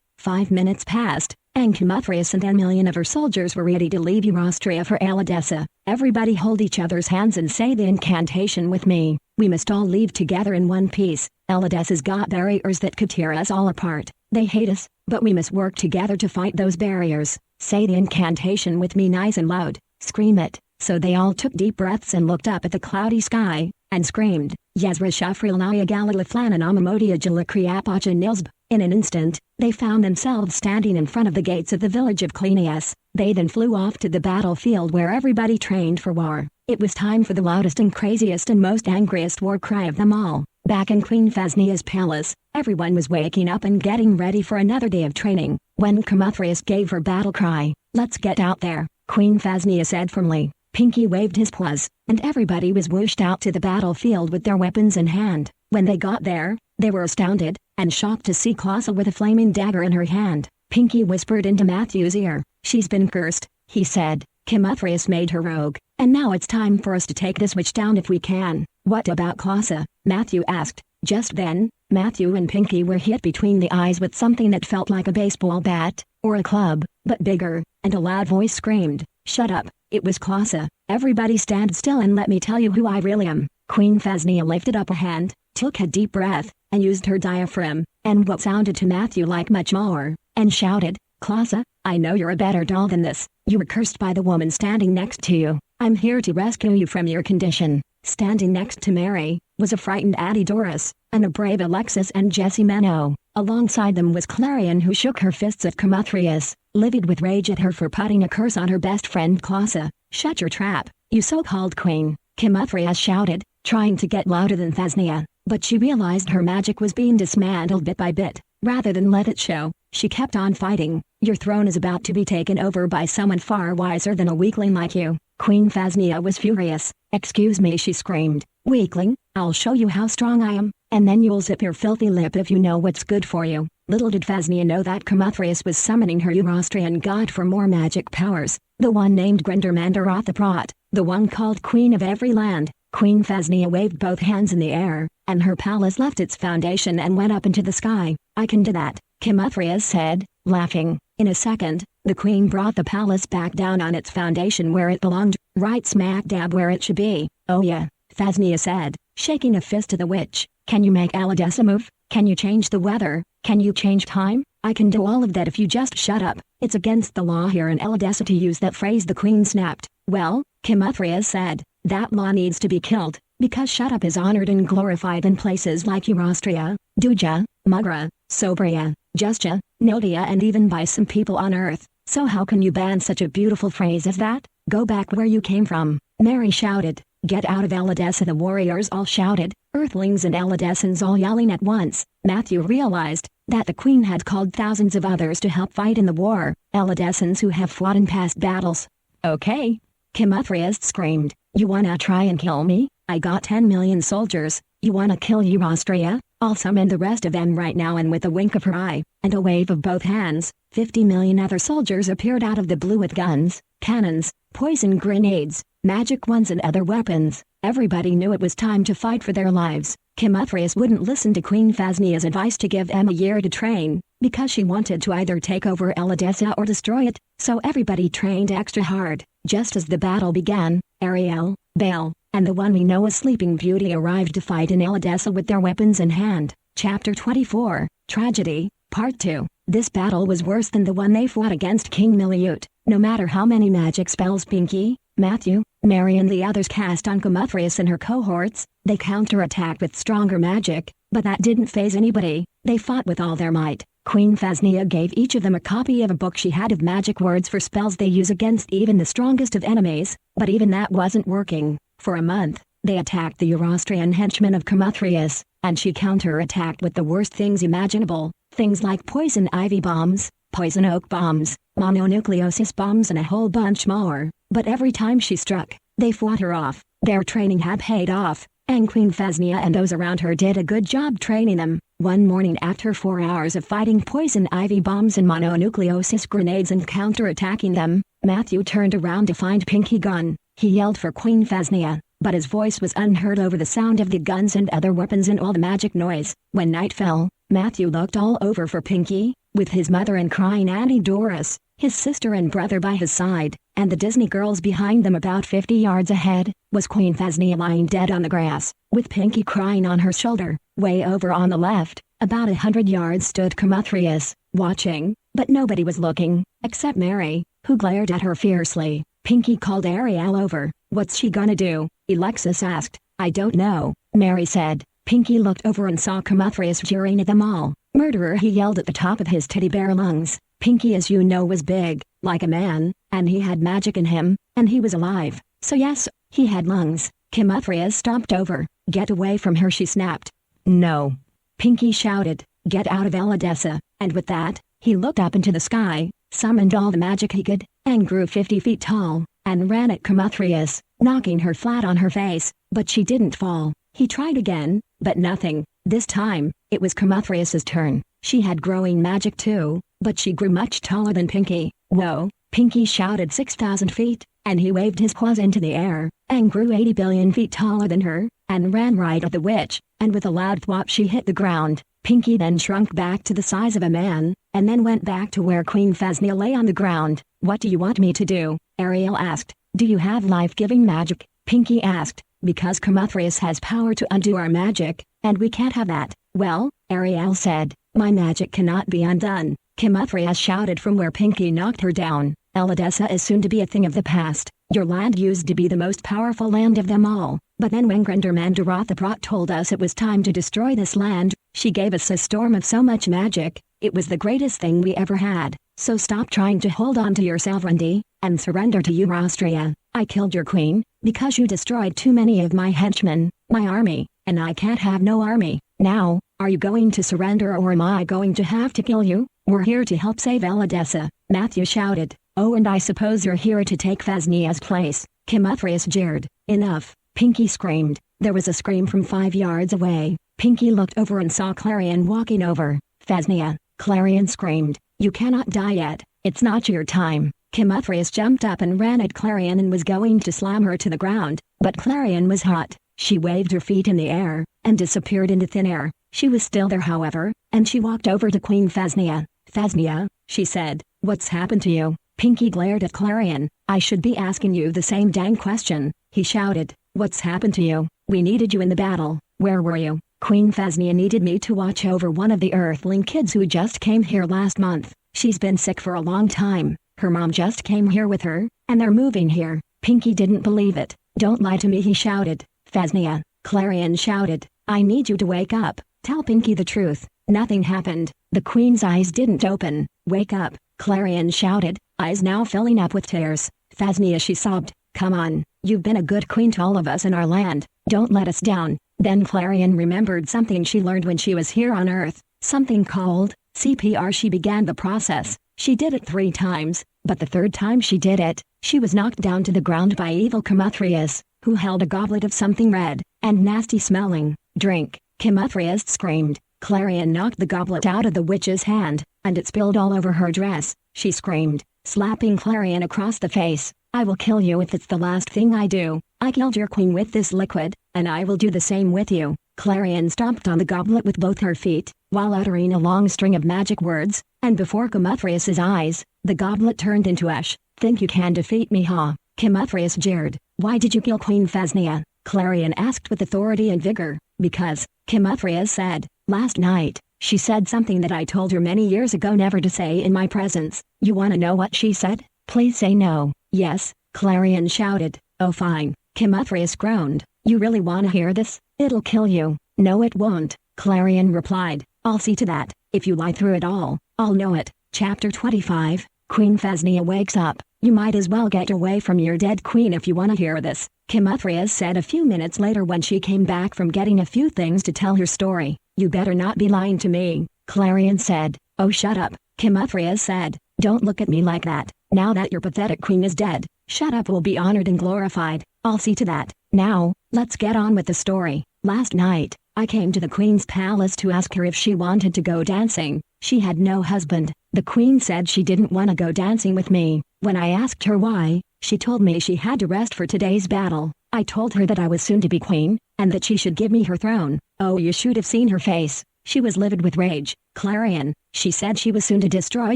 minutes passed, and Kimothrias and 10 million of her soldiers were ready to leave Eurostria for Elidessa. Everybody hold each other's hands and say the incantation with me. We must all leave together in one piece. Elidessa's got barriers that could tear us all apart. They hate us, but we must work together to fight those barriers. Say the incantation with me nice and loud. Scream it." So they all took deep breaths and looked up at the cloudy sky, and screamed, "Yezra Shafril Naya Galila Flananamamodia Jalakriapacha Nilsb." In an instant, they found themselves standing in front of the gates of the village of Klenias. They then flew off to the battlefield where everybody trained for war. It was time for the loudest and craziest and most angriest war cry of them all. Back in Queen Phasnia's palace, everyone was waking up and getting ready for another day of training, when Kimothrias gave her battle cry. "Let's get out there," Queen Phasnia said firmly. Pinky waved his paws, and everybody was whooshed out to the battlefield with their weapons in hand. When they got there, they were astounded and shocked to see Clausa with a flaming dagger in her hand. Pinky whispered into Matthew's ear. "She's been cursed," he said. "Kimothrias made her rogue, and now it's time for us to take this witch down if we can." "What about Clausa?" Matthew asked. Just then, Matthew and Pinky were hit between the eyes with something that felt like a baseball bat, or a club, but bigger, and a loud voice screamed, "Shut up." It was Clausa. "Everybody stand still and let me tell you who I really am." Queen Phasnia lifted up a hand, took a deep breath, and used her diaphragm, and what sounded to Matthew like much more, and shouted, "Clausa, I know you're a better doll than this. You were cursed by the woman standing next to you. I'm here to rescue you from your condition." Standing next to Mary, was a frightened Addie Doris, and a brave Alexis and Jessie Meno. Alongside them was Clarion, who shook her fists at Kimothrias, livid with rage at her for putting a curse on her best friend Clausa. "Shut your trap, you so-called queen," Kimothrias shouted, trying to get louder than Phasnia, but she realized her magic was being dismantled bit by bit. Rather than let it show, she kept on fighting. "Your throne is about to be taken over by someone far wiser than a weakling like you." Queen Phasnia was furious. "Excuse me," she screamed. "Weakling, I'll show you how strong I am, and then you'll zip your filthy lip if you know what's good for you." Little did Phasnia know that Kimothrias was summoning her Eurostrian god for more magic powers, the one named Grinder Mandaroth the Prot, the one called Queen of every land. Queen Phasnia waved both hands in the air, and her palace left its foundation and went up into the sky. "I can do that," Kimothrias said, laughing. In a second, the queen brought the palace back down on its foundation where it belonged, right smack dab where it should be. "Oh yeah," Phasnia said, shaking a fist at the witch. "Can you make Elidessa move? Can you change the weather? Can you change time? I can do all of that if you just shut up." "It's against the law here in Elidessa to use that phrase," the queen snapped. "Well," Kimothrias said, "that law needs to be killed, because shut up is honored and glorified in places like Eurostria, Duja, Mugra, Sobria, Justia, Nildia, and even by some people on Earth. So how can you ban such a beautiful phrase as that? Go back where you came from." Mary shouted. "Get out of Elidessa!" the warriors all shouted, Earthlings and Elidessans all yelling at once. Matthew realized that the queen had called thousands of others to help fight in the war, Elidessans who have fought in past battles. "Okay," Kimothrias screamed. "You wanna try and kill me? I got 10 million soldiers. You wanna kill Eurostria? I'll summon the rest of them right now." And with a wink of her eye, and a wave of both hands, 50 million other soldiers appeared out of the blue with guns, cannons, poison grenades, magic wands and other weapons. Everybody knew it was time to fight for their lives. Kimothrias wouldn't listen to Queen Phasnia's advice to give them a year to train, because she wanted to either take over Elidessa or destroy it, so everybody trained extra hard. Just as the battle began, Ariel, Baal, and the one we know as Sleeping Beauty arrived to fight in Eladessa with their weapons in hand. Chapter 24, Tragedy, Part 2. This battle was worse than the one they fought against King Miliute. No matter how many magic spells Pinky, Matthew, Mary and the others cast on Comuthrius and her cohorts, they counterattacked with stronger magic, but that didn't faze anybody. They fought with all their might. Queen Phasnia gave each of them a copy of a book she had of magic words for spells they use against even the strongest of enemies, but even that wasn't working. For a month, they attacked the Eurostrian henchmen of Comuthrius, and she counterattacked with the worst things imaginable, things like poison ivy bombs, poison oak bombs, mononucleosis bombs and a whole bunch more. But every time she struck, they fought her off. Their training had paid off, and Queen Phasnia and those around her did a good job training them. One morning after 4 hours of fighting poison ivy bombs and mononucleosis grenades and counterattacking them, Matthew turned around to find Pinky gone. He yelled for Queen Phasnia, but his voice was unheard over the sound of the guns and other weapons and all the magic noise. When night fell, Matthew looked all over for Pinky, with his mother and crying Auntie Doris, his sister and brother by his side, and the Disney girls behind them. About 50 yards ahead was Queen Phasnia lying dead on the grass, with Pinky crying on her shoulder. Way over on the left, about 100 yards, stood Comuthrius, watching, but nobody was looking, except Mary, who glared at her fiercely. Pinky called Ariel over. "What's she gonna do?" Alexis asked. "I don't know," Mary said. Pinky looked over and saw Comuthrius jeering at them all. "Murderer!" he yelled at the top of his teddy bear lungs. Pinky, as you know, was big, like a man, and he had magic in him, and he was alive. So yes, he had lungs. Comuthrius stomped over. "Get away from her!" she snapped. "No!" Pinky shouted. "Get out of Eladessa!" And with that, he looked up into the sky, summoned all the magic he could, and grew 50 feet tall, and ran at Comuthrius, knocking her flat on her face, but she didn't fall. He tried again, but nothing. This time, it was Comuthrius's turn. She had growing magic too, but she grew much taller than Pinky. "Whoa!" Pinky shouted. 6,000 feet, and he waved his paws into the air, and grew 80 billion feet taller than her, and ran right at the witch, and with a loud thwop she hit the ground. Pinky then shrunk back to the size of a man, and then went back to where Queen Phasnia lay on the ground. "What do you want me to do?" Ariel asked. "Do you have life-giving magic?" Pinky asked. "Because Comuthrius has power to undo our magic, and we can't have that." "Well," Ariel said, "my magic cannot be undone." Comuthrius shouted from where Pinky knocked her down. "Eladessa is soon to be a thing of the past. Your land used to be the most powerful land of them all, but then when Grender Mandarothaprat told us it was time to destroy this land, she gave us a storm of so much magic, it was the greatest thing we ever had. So stop trying to hold on to your sovereignty, and surrender to Eurostria. I killed your queen, because you destroyed too many of my henchmen, my army, and I can't have no army. Now, are you going to surrender or am I going to have to kill you? We're here to help save Eladessa," Matthew shouted. "Oh, and I suppose you're here to take Phasnia's place," Comuthrius jeered. "Enough," Pinky screamed. There was a scream from 5 yards away. Pinky looked over and saw Clarion walking over. "Phasnia," Clarion screamed, "you cannot die yet, it's not your time." Comuthrius jumped up and ran at Clarion and was going to slam her to the ground, but Clarion was hot. She waved her feet in the air, and disappeared into thin air. She was still there however, and she walked over to Queen Phasnia. "Phasnia," she said, "what's happened to you?" Pinky glared at Clarion. "I should be asking you the same dang question," he shouted. "What's happened to you? We needed you in the battle. Where were you?" "Queen Phasnia needed me to watch over one of the Earthling kids who just came here last month. She's been sick for a long time. Her mom just came here with her, and they're moving here." Pinky didn't believe it. "Don't lie to me," he shouted. "Phasnia," Clarion shouted, "I need you to wake up. Tell Pinky the truth. Nothing happened." The queen's eyes didn't open. "Wake up," Clarion shouted, eyes now filling up with tears. "Phasnia," she sobbed, "come on. You've been a good queen to all of us in our land. Don't let us down." Then Clarion remembered something she learned when she was here on Earth, something called CPR. She began the process. She did it 3 times, but the 3rd time she did it, she was knocked down to the ground by evil Comuthrius, who held a goblet of something red, and nasty smelling. "Drink," Comuthrius screamed. Clarion knocked the goblet out of the witch's hand, and it spilled all over her dress. She screamed, slapping Clarion across the face. "I will kill you if it's the last thing I do. I killed your queen with this liquid, and I will do the same with you." Clarion stomped on the goblet with both her feet, while uttering a long string of magic words, and before Comuthrius's eyes, the goblet turned into ash. "Think you can defeat me, huh?" Comuthrius jeered. "Why did you kill Queen Phasnia?" Clarion asked with authority and vigor. Because, Kimothrius said, last night, she said something that I told her many years ago never to say in my presence. You want to know what she said? Please say no. Yes, Clarion shouted. Oh fine, Kimothrius groaned. You really want to hear this? It'll kill you. No it won't, Clarion replied. I'll see to that. If you lie through it all, I'll know it. Chapter 25. Queen Phasnia wakes up. You might as well get away from your dead queen if you want to hear this, Kimothrius said a few minutes later when she came back from getting a few things to tell her story. You better not be lying to me, Clarion said. Oh shut up, Kimothrius said. Don't look at me like that. Now that your pathetic queen is dead, shut up will be honored and glorified. I'll see to that. Now, let's get on with the story. Last night, I came to the queen's palace to ask her if she wanted to go dancing. She had no husband. The queen said she didn't want to go dancing with me. When I asked her why, she told me she had to rest for today's battle. I told her that I was soon to be queen, and that she should give me her throne. Oh, you should have seen her face. She was livid with rage. Clarion, she said she was soon to destroy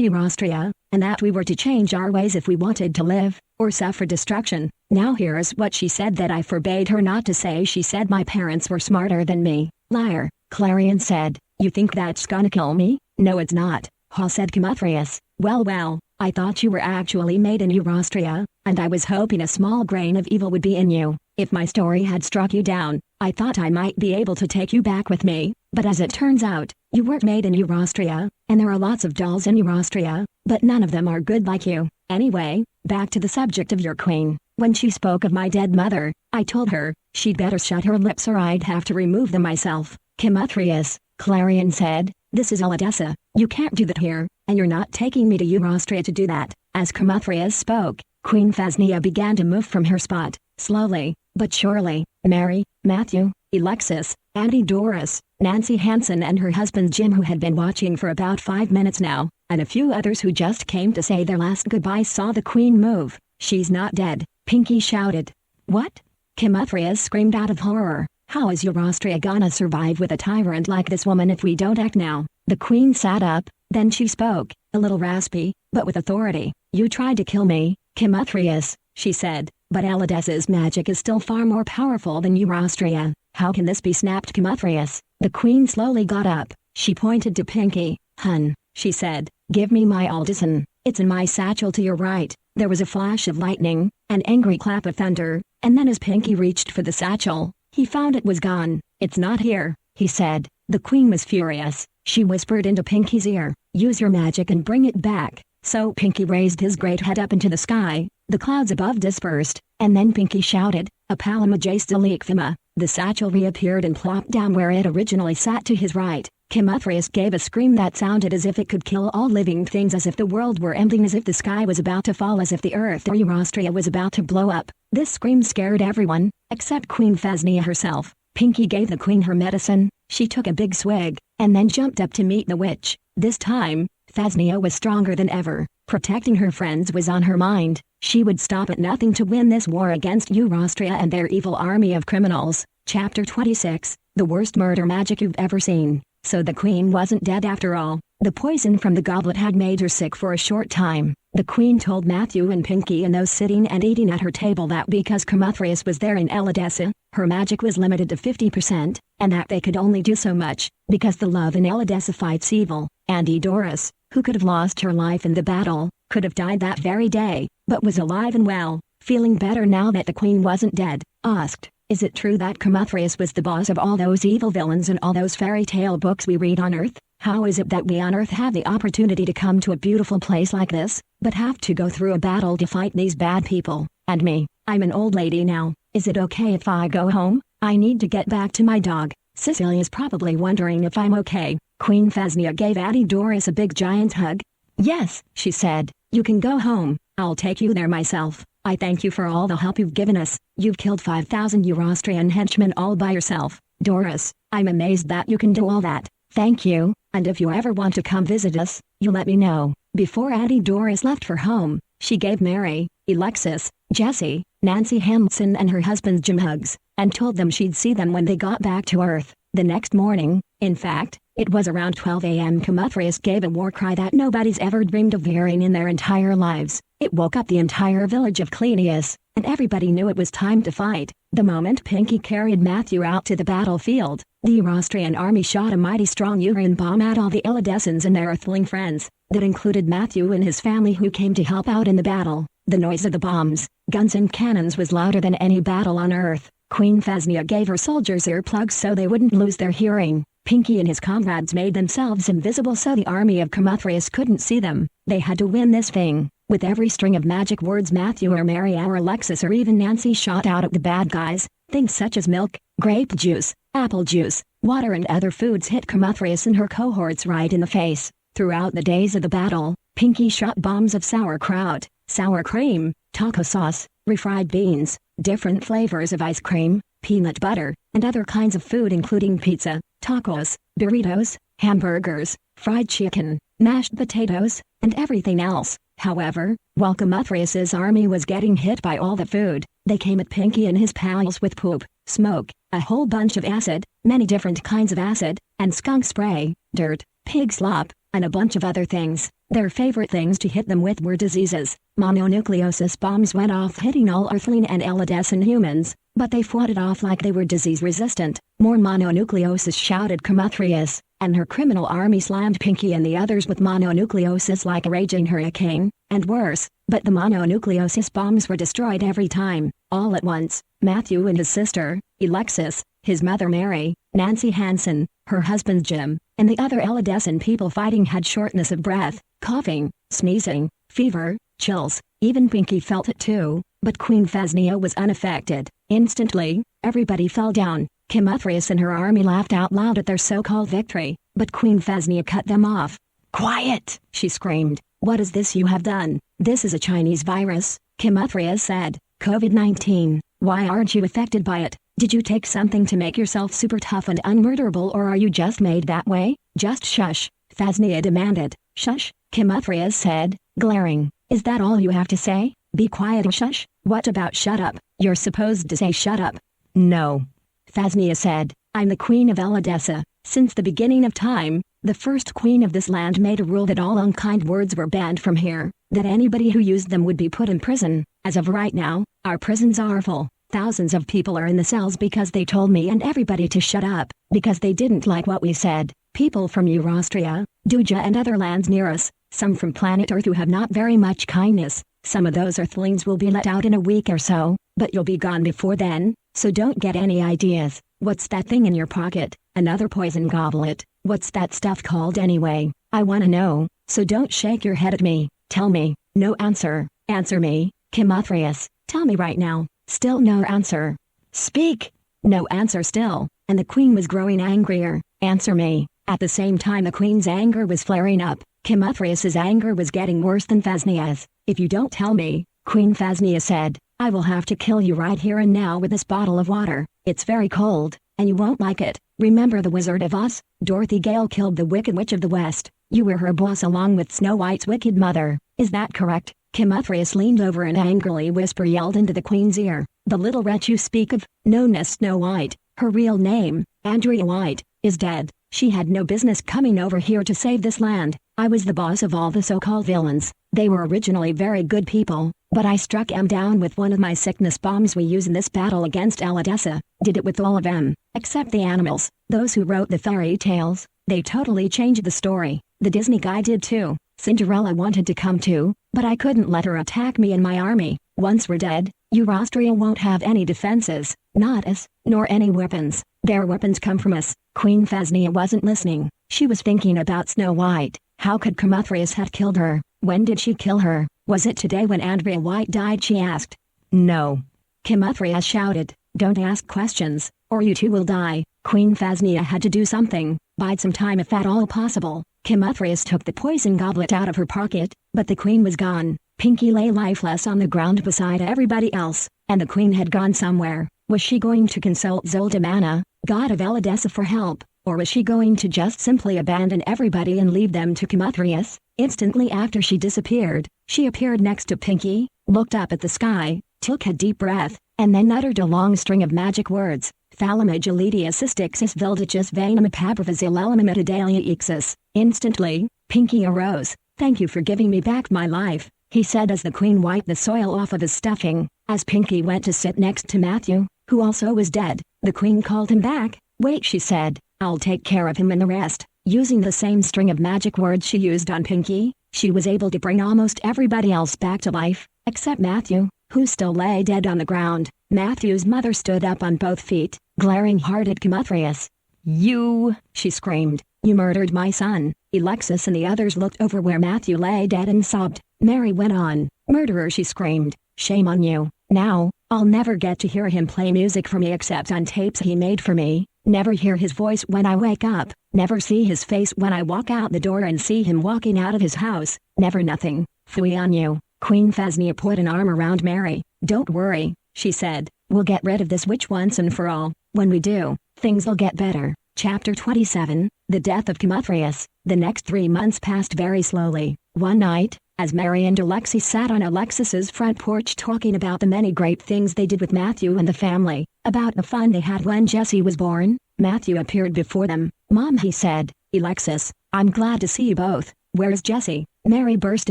Eurostria, and that we were to change our ways if we wanted to live, or suffer destruction. Now here's what she said that I forbade her not to say. She said my parents were smarter than me. Liar, Clarion said. You think that's gonna kill me? No it's not, said Kimothrius. Well, I thought you were actually made in Eurostria, and I was hoping a small grain of evil would be in you. If my story had struck you down, I thought I might be able to take you back with me, but as it turns out, you weren't made in Eurostria, and there are lots of dolls in Eurostria, but none of them are good like you. Anyway, back to the subject of your queen. When she spoke of my dead mother, I told her, she'd better shut her lips or I'd have to remove them myself. Kimothrius, Clarion said, this is Elodessa. You can't do that here, and you're not taking me to Eurostria to do that. As Kimothrius spoke, Queen Phasnia began to move from her spot, slowly, but surely. Mary, Matthew, Alexis, Auntie Doris, Nancy Hansen and her husband Jim, who had been watching for about 5 minutes now, and a few others who just came to say their last goodbyes saw the queen move. She's not dead, Pinky shouted. What? Kimothrius screamed out of horror. How is Eurostria gonna survive with a tyrant like this woman if we don't act now? The queen sat up, then she spoke, a little raspy, but with authority. You tried to kill me, Kimothrius, she said, but Elodessa's magic is still far more powerful than Eurostria. How can this be? Snapped Kimothrius. The queen slowly got up. She pointed to Pinky. Hun, she said, give me my Aldison. It's in my satchel to your right. There was a flash of lightning, an angry clap of thunder, and then as Pinky reached for the satchel, he found it was gone. It's not here, he said. The queen was furious. She whispered into Pinky's ear, use your magic and bring it back. So Pinky raised his great head up into the sky. The clouds above dispersed, and then Pinky shouted, Apalamajastalikfima. The satchel reappeared and plopped down where it originally sat to his right. Kimothrius gave a scream that sounded as if it could kill all living things, as if the world were ending, as if the sky was about to fall, as if the earth or Eurostria was about to blow up. This scream scared everyone, except Queen Phasnia herself. Pinky gave the queen her medicine. She took a big swig, and then jumped up to meet the witch. This time, Phasnia was stronger than ever. Protecting her friends was on her mind. She would stop at nothing to win this war against Eurostria and their evil army of criminals. Chapter 26, the worst murder magic you've ever seen. So the queen wasn't dead after all. The poison from the goblet had made her sick for a short time. The queen told Matthew and Pinky and those sitting and eating at her table that because Kimothrius was there in Elodessa, her magic was limited to 50%, and that they could only do so much, because the love in Elodessa fights evil. Auntie Doris, who could have lost her life in the battle, could have died that very day, but was alive and well, feeling better now that the queen wasn't dead, asked, is it true that Kimothrius was the boss of all those evil villains and all those fairy tale books we read on Earth? How is it that we on Earth have the opportunity to come to a beautiful place like this, but have to go through a battle to fight these bad people? And me, I'm an old lady now. Is it okay if I go home? I need to get back to my dog. Cecilia's probably wondering if I'm okay. Queen Phasnia gave Auntie Doris a big giant hug. Yes, she said, you can go home. I'll take you there myself. I thank you for all the help you've given us. You've killed 5,000 Eurostrian henchmen all by yourself. Doris, I'm amazed that you can do all that. Thank you, and if you ever want to come visit us, you let me know. Before Auntie Doris left for home, she gave Mary, Alexis, Jessie, Nancy Hansen and her husband Jim hugs, and told them she'd see them when they got back to Earth. The next morning, in fact, it was around 12 a.m. Kimothrius gave a war cry that nobody's ever dreamed of hearing in their entire lives. It woke up the entire village of Cleinias, and everybody knew it was time to fight. The moment Pinky carried Matthew out to the battlefield, the Austrian army shot a mighty strong urine bomb at all the Elidessans and their Earthling friends. That included Matthew and his family who came to help out in the battle. The noise of the bombs, guns and cannons was louder than any battle on Earth. Queen Phasnia gave her soldiers earplugs so they wouldn't lose their hearing. Pinky and his comrades made themselves invisible so the army of Comuthrius couldn't see them. They had to win this thing. With every string of magic words Matthew or Mary or Alexis or even Nancy shot out at the bad guys, things such as milk, grape juice, apple juice, water and other foods hit Comuthrius and her cohorts right in the face. Throughout the days of the battle, Pinky shot bombs of sauerkraut, sour cream, taco sauce, refried beans, different flavors of ice cream, peanut butter, and other kinds of food including pizza, tacos, burritos, hamburgers, fried chicken, mashed potatoes, and everything else. However, while Comuthrius's army was getting hit by all the food, they came at Pinky and his pals with poop, smoke, a whole bunch of acid, many different kinds of acid, and skunk spray, dirt, pig slop, and a bunch of other things. Their favorite things to hit them with were diseases. Mononucleosis bombs went off hitting all Earthling and Elidessan humans, but they fought it off like they were disease-resistant. More mononucleosis, shouted Comuthrius, and her criminal army slammed Pinky and the others with mononucleosis like a raging hurricane, and worse, but the mononucleosis bombs were destroyed every time. All at once, Matthew and his sister, Alexis, his mother Mary, Nancy Hansen, her husband Jim, and the other Elidessan people fighting had shortness of breath, coughing, sneezing, fever, chills. Even Pinky felt it too, but Queen Phasnia was unaffected. Instantly, everybody fell down. Comuthrius and her army laughed out loud at their so-called victory, but Queen Phasnia cut them off. "Quiet!" she screamed. "What is this you have done? This is a Chinese virus," Comuthrius said. "COVID-19. Why aren't you affected by it? Did you take something to make yourself super tough and unmurderable, or are you just made that way? Just shush," Phasnia demanded. "Shush," Comuthrius said, glaring. "Is that all you have to say? Be quiet or shush? What about shut up? You're supposed to say shut up." "No," Phasnia said. "I'm the Queen of Elidessa. Since the beginning of time, the first queen of this land made a rule that all unkind words were banned from here, that anybody who used them would be put in prison. As of right now, our prisons are full. Thousands of people are in the cells because they told me and everybody to shut up, because they didn't like what we said. People from Eurostria, Duja and other lands near us, some from planet Earth who have not very much kindness. Some of those Earthlings will be let out in a week or so, but you'll be gone before then, so don't get any ideas. What's that thing in your pocket? Another poison goblet. What's that stuff called anyway? I want to know, so don't shake your head at me. Tell me." "No answer." "Answer me, Comuthrius. Tell me right now." Still no answer. "Speak." No answer still, and the queen was growing angrier. "Answer me." At the same time the queen's anger was flaring up. Comuthrius's anger was getting worse than Phasnia's. "If you don't tell me," Queen Phasnia said, "I will have to kill you right here and now with this bottle of water. It's very cold, and you won't like it. Remember the Wizard of Oz? Dorothy Gale killed the Wicked Witch of the West. You were her boss along with Snow White's wicked mother. Is that correct?" Comuthrius leaned over and angrily yelled into the queen's ear. "The little wretch you speak of, known as Snow White, her real name, Andrea White, is dead. She had no business coming over here to save this land. I was the boss of all the so-called villains. They were originally very good people, but I struck them down with one of my sickness bombs we use in this battle against Elidessa. Did it with all of them, except the animals, those who wrote the fairy tales. They totally changed the story. The Disney guy did too. Cinderella wanted to come too, but I couldn't let her attack me and my army. Once we're dead, Eurostria won't have any defenses, not us, nor any weapons. Their weapons come from us." Queen Phasnia wasn't listening. She was thinking about Snow White. How could Comuthrius have killed her? When did she kill her? Was it today when Andrea White died, she asked. "No," Comuthrius shouted. "Don't ask questions, or you too will die." Queen Phasnia had to do something, bide some time if at all possible. Comuthrius took the poison goblet out of her pocket, but the queen was gone. Pinky lay lifeless on the ground beside everybody else, and the queen had gone somewhere. Was she going to consult Zoldamana, god of Elidessa, for help, or was she going to just simply abandon everybody and leave them to Comuthrius? Instantly after she disappeared, she appeared next to Pinky, looked up at the sky, took a deep breath, and then uttered a long string of magic words. Thalamagelidiasistixis vildages vanamapabravazilelamametidalia. Instantly, Pinky arose. "Thank you for giving me back my life. he said as the queen wiped the soil off of his stuffing. As Pinky went to sit next to Matthew, who also was dead, the queen called him back. Wait, she said, I'll take care of him and the rest. Using the same string of magic words she used on Pinky, she was able to bring almost everybody else back to life, except Matthew, who still lay dead on the ground. Matthew's mother stood up on both feet, glaring hard at Comethrius. You, she screamed, you murdered my son. Alexis and the others looked over where Matthew lay dead and sobbed. Mary went on, murderer, she screamed, shame on you. Now, I'll never get to hear him play music for me except on tapes he made for me, never hear his voice when I wake up, never see his face when I walk out the door and see him walking out of his house, never nothing. Phooey on you. Queen Phasnia put an arm around Mary. Don't worry, she said, we'll get rid of this witch once and for all. When we do, things'll get better. Chapter 27, The Death of Comethrius. The next 3 months passed very slowly. One night, as Mary and Alexis sat on Alexis's front porch talking about the many great things they did with Matthew and the family, about the fun they had when Jesse was born, Matthew appeared before them. Mom, he said, Alexis, I'm glad to see you both. Where's Jesse? Mary burst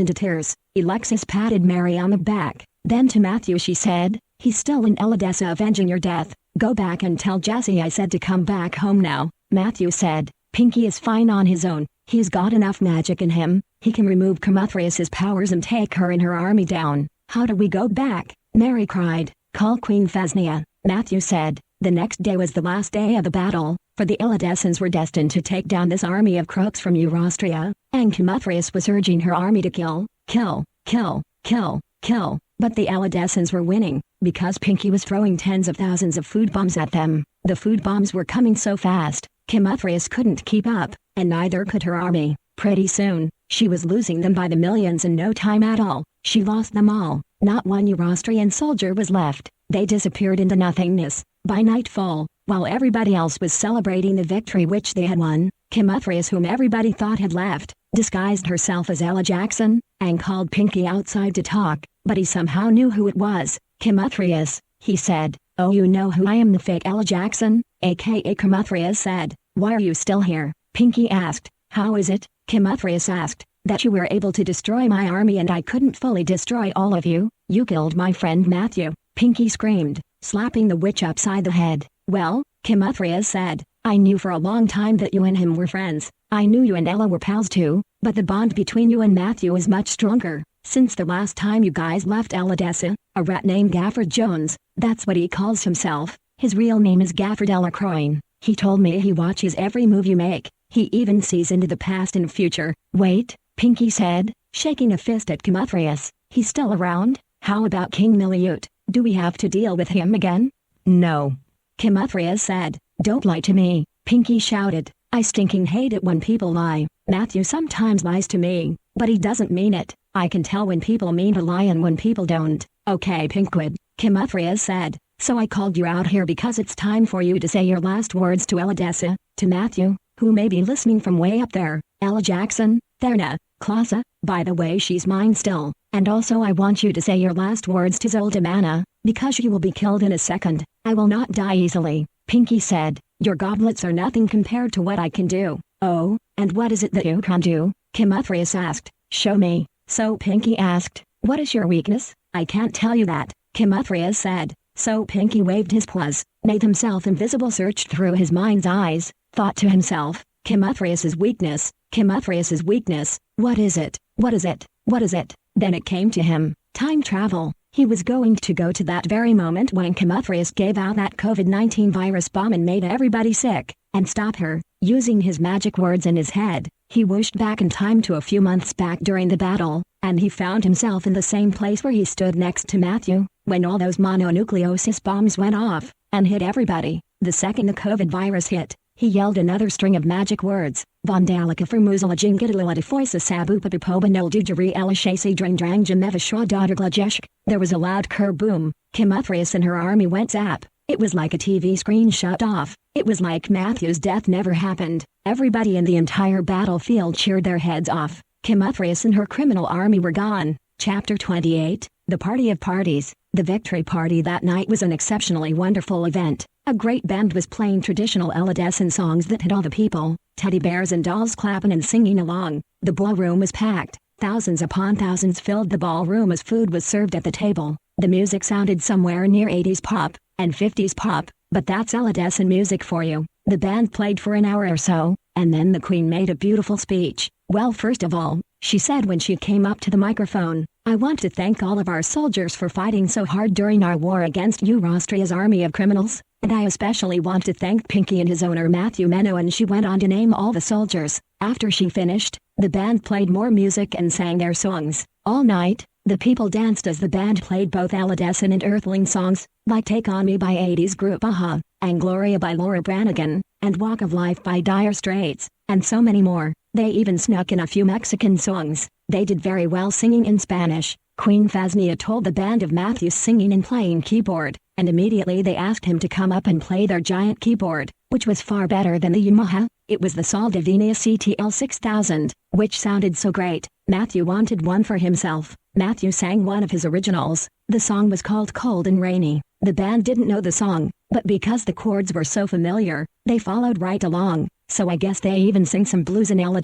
into tears. Alexis patted Mary on the back. Then to Matthew she said, he's still in Elidessa avenging your death. Go back and tell Jesse I said to come back home now. Matthew said, Pinky is fine on his own. He's got enough magic in him. He can remove Comethrius's powers and take her and her army down. How do we go back? Mary cried. Call Queen Phasnia. Matthew said. The next day was the last day of the battle, for the Elidessans were destined to take down this army of crooks from Eurostria, and Comethrius was urging her army to kill, kill, kill, kill, kill. But the Elidessans were winning, because Pinky was throwing tens of thousands of food bombs at them. The food bombs were coming so fast, Comethrius couldn't keep up, and neither could her army. Pretty soon, she was losing them by the millions in no time at all. She lost them all. Not one Eurostrian soldier was left. They disappeared into nothingness. By nightfall, while everybody else was celebrating the victory which they had won, Comethrius, whom everybody thought had left, disguised herself as Ella Jackson, and called Pinky outside to talk, but he somehow knew who it was. Comethrius, he said, oh, you know who I am, the fake Ella Jackson, aka Comethrius said. Why are you still here? Pinky asked. How is it, Comethrius asked, that you were able to destroy my army and I couldn't fully destroy all of you? You killed my friend Matthew, Pinky screamed, slapping the witch upside the head. Well, Comethrius said, I knew for a long time that you and him were friends. I knew you and Ella were pals too, but the bond between you and Matthew is much stronger. Since the last time you guys left Elidessa, a rat named Gafford Jones, that's what he calls himself. His real name is Gafford Delacroix. He told me he watches every move you make. He even sees into the past and future. Wait, Pinky said, shaking a fist at Comethrius. He's still around? How about King Miliute? Do we have to deal with him again? No. Comethrius said. Don't lie to me, Pinky shouted. I stinking hate it when people lie. Matthew sometimes lies to me, but he doesn't mean it. I can tell when people mean to lie and when people don't. Okay, Pinkwood, Comethrius said. So I called you out here because it's time for you to say your last words to Elidessa, to Matthew, who may be listening from way up there. Ella Jackson, Therna, Clausa, by the way she's mine still. And also I want you to say your last words to Zoldamana, because you will be killed in a second. I will not die easily, Pinky said. Your goblets are nothing compared to what I can do. Oh, and what is it that you can do? Comethrius asked. Show me. So Pinky asked, what is your weakness? I can't tell you that, Comethrius said. So Pinky waved his paws, made himself invisible, searched through his mind's eyes, thought to himself, Comethrius's weakness, Comethrius's weakness, what is it, what is it, what is it? Then it came to him, time travel. He was going to go to that very moment when Comethrius gave out that COVID-19 virus bomb and made everybody sick, and stop her. Using his magic words in his head, he whooshed back in time to a few months back during the battle, and he found himself in the same place where he stood next to Matthew, when all those mononucleosis bombs went off, and hit everybody. The second the COVID virus hit, he yelled another string of magic words. Vondalika Formuzala Jingadalilata Foisa Sabu Papipoba Noldujari Elishasi Drandrang Jameva Shwa Dodderglajeshk. There was a loud kerboom. Comethrius and her army went zap. It was like a TV screen shut off. It was like Matthew's death never happened. Everybody in the entire battlefield cheered their heads off. Comethrius and her criminal army were gone. Chapter 28, The Party of Parties. The victory party that night was an exceptionally wonderful event. A great band was playing traditional Elidessan songs that had all the people, teddy bears and dolls clapping and singing along. The ballroom was packed. Thousands upon thousands filled the ballroom as food was served at the table. The music sounded somewhere near 80s pop and 50s pop, but that's Ella music for you. The band played for an hour or so, and then the Queen made a beautiful speech. Well, first of all, she said when she came up to the microphone, "I want to thank all of our soldiers for fighting so hard during our war against Austria's army of criminals, and I especially want to thank Pinky and his owner Matthew Meno." And she went on to name all the soldiers. After she finished, the band played more music and sang their songs. All night, the people danced as the band played both Ella and Earthling songs, like Take On Me by 80s group Aha, and Gloria by Laura Branigan, and Walk of Life by Dire Straits, and so many more. They even snuck in a few Mexican songs. They did very well singing in Spanish. Queen Faznia told the band of Matthew's singing and playing keyboard, and immediately they asked him to come up and play their giant keyboard, which was far better than the Yamaha. It was the Sol Divina CTL 6000, which sounded so great. Matthew wanted one for himself. Matthew sang one of his originals. The song was called Cold and Rainy. The band didn't know the song, but because the chords were so familiar, they followed right along. So I guess they even sing some blues in Ella,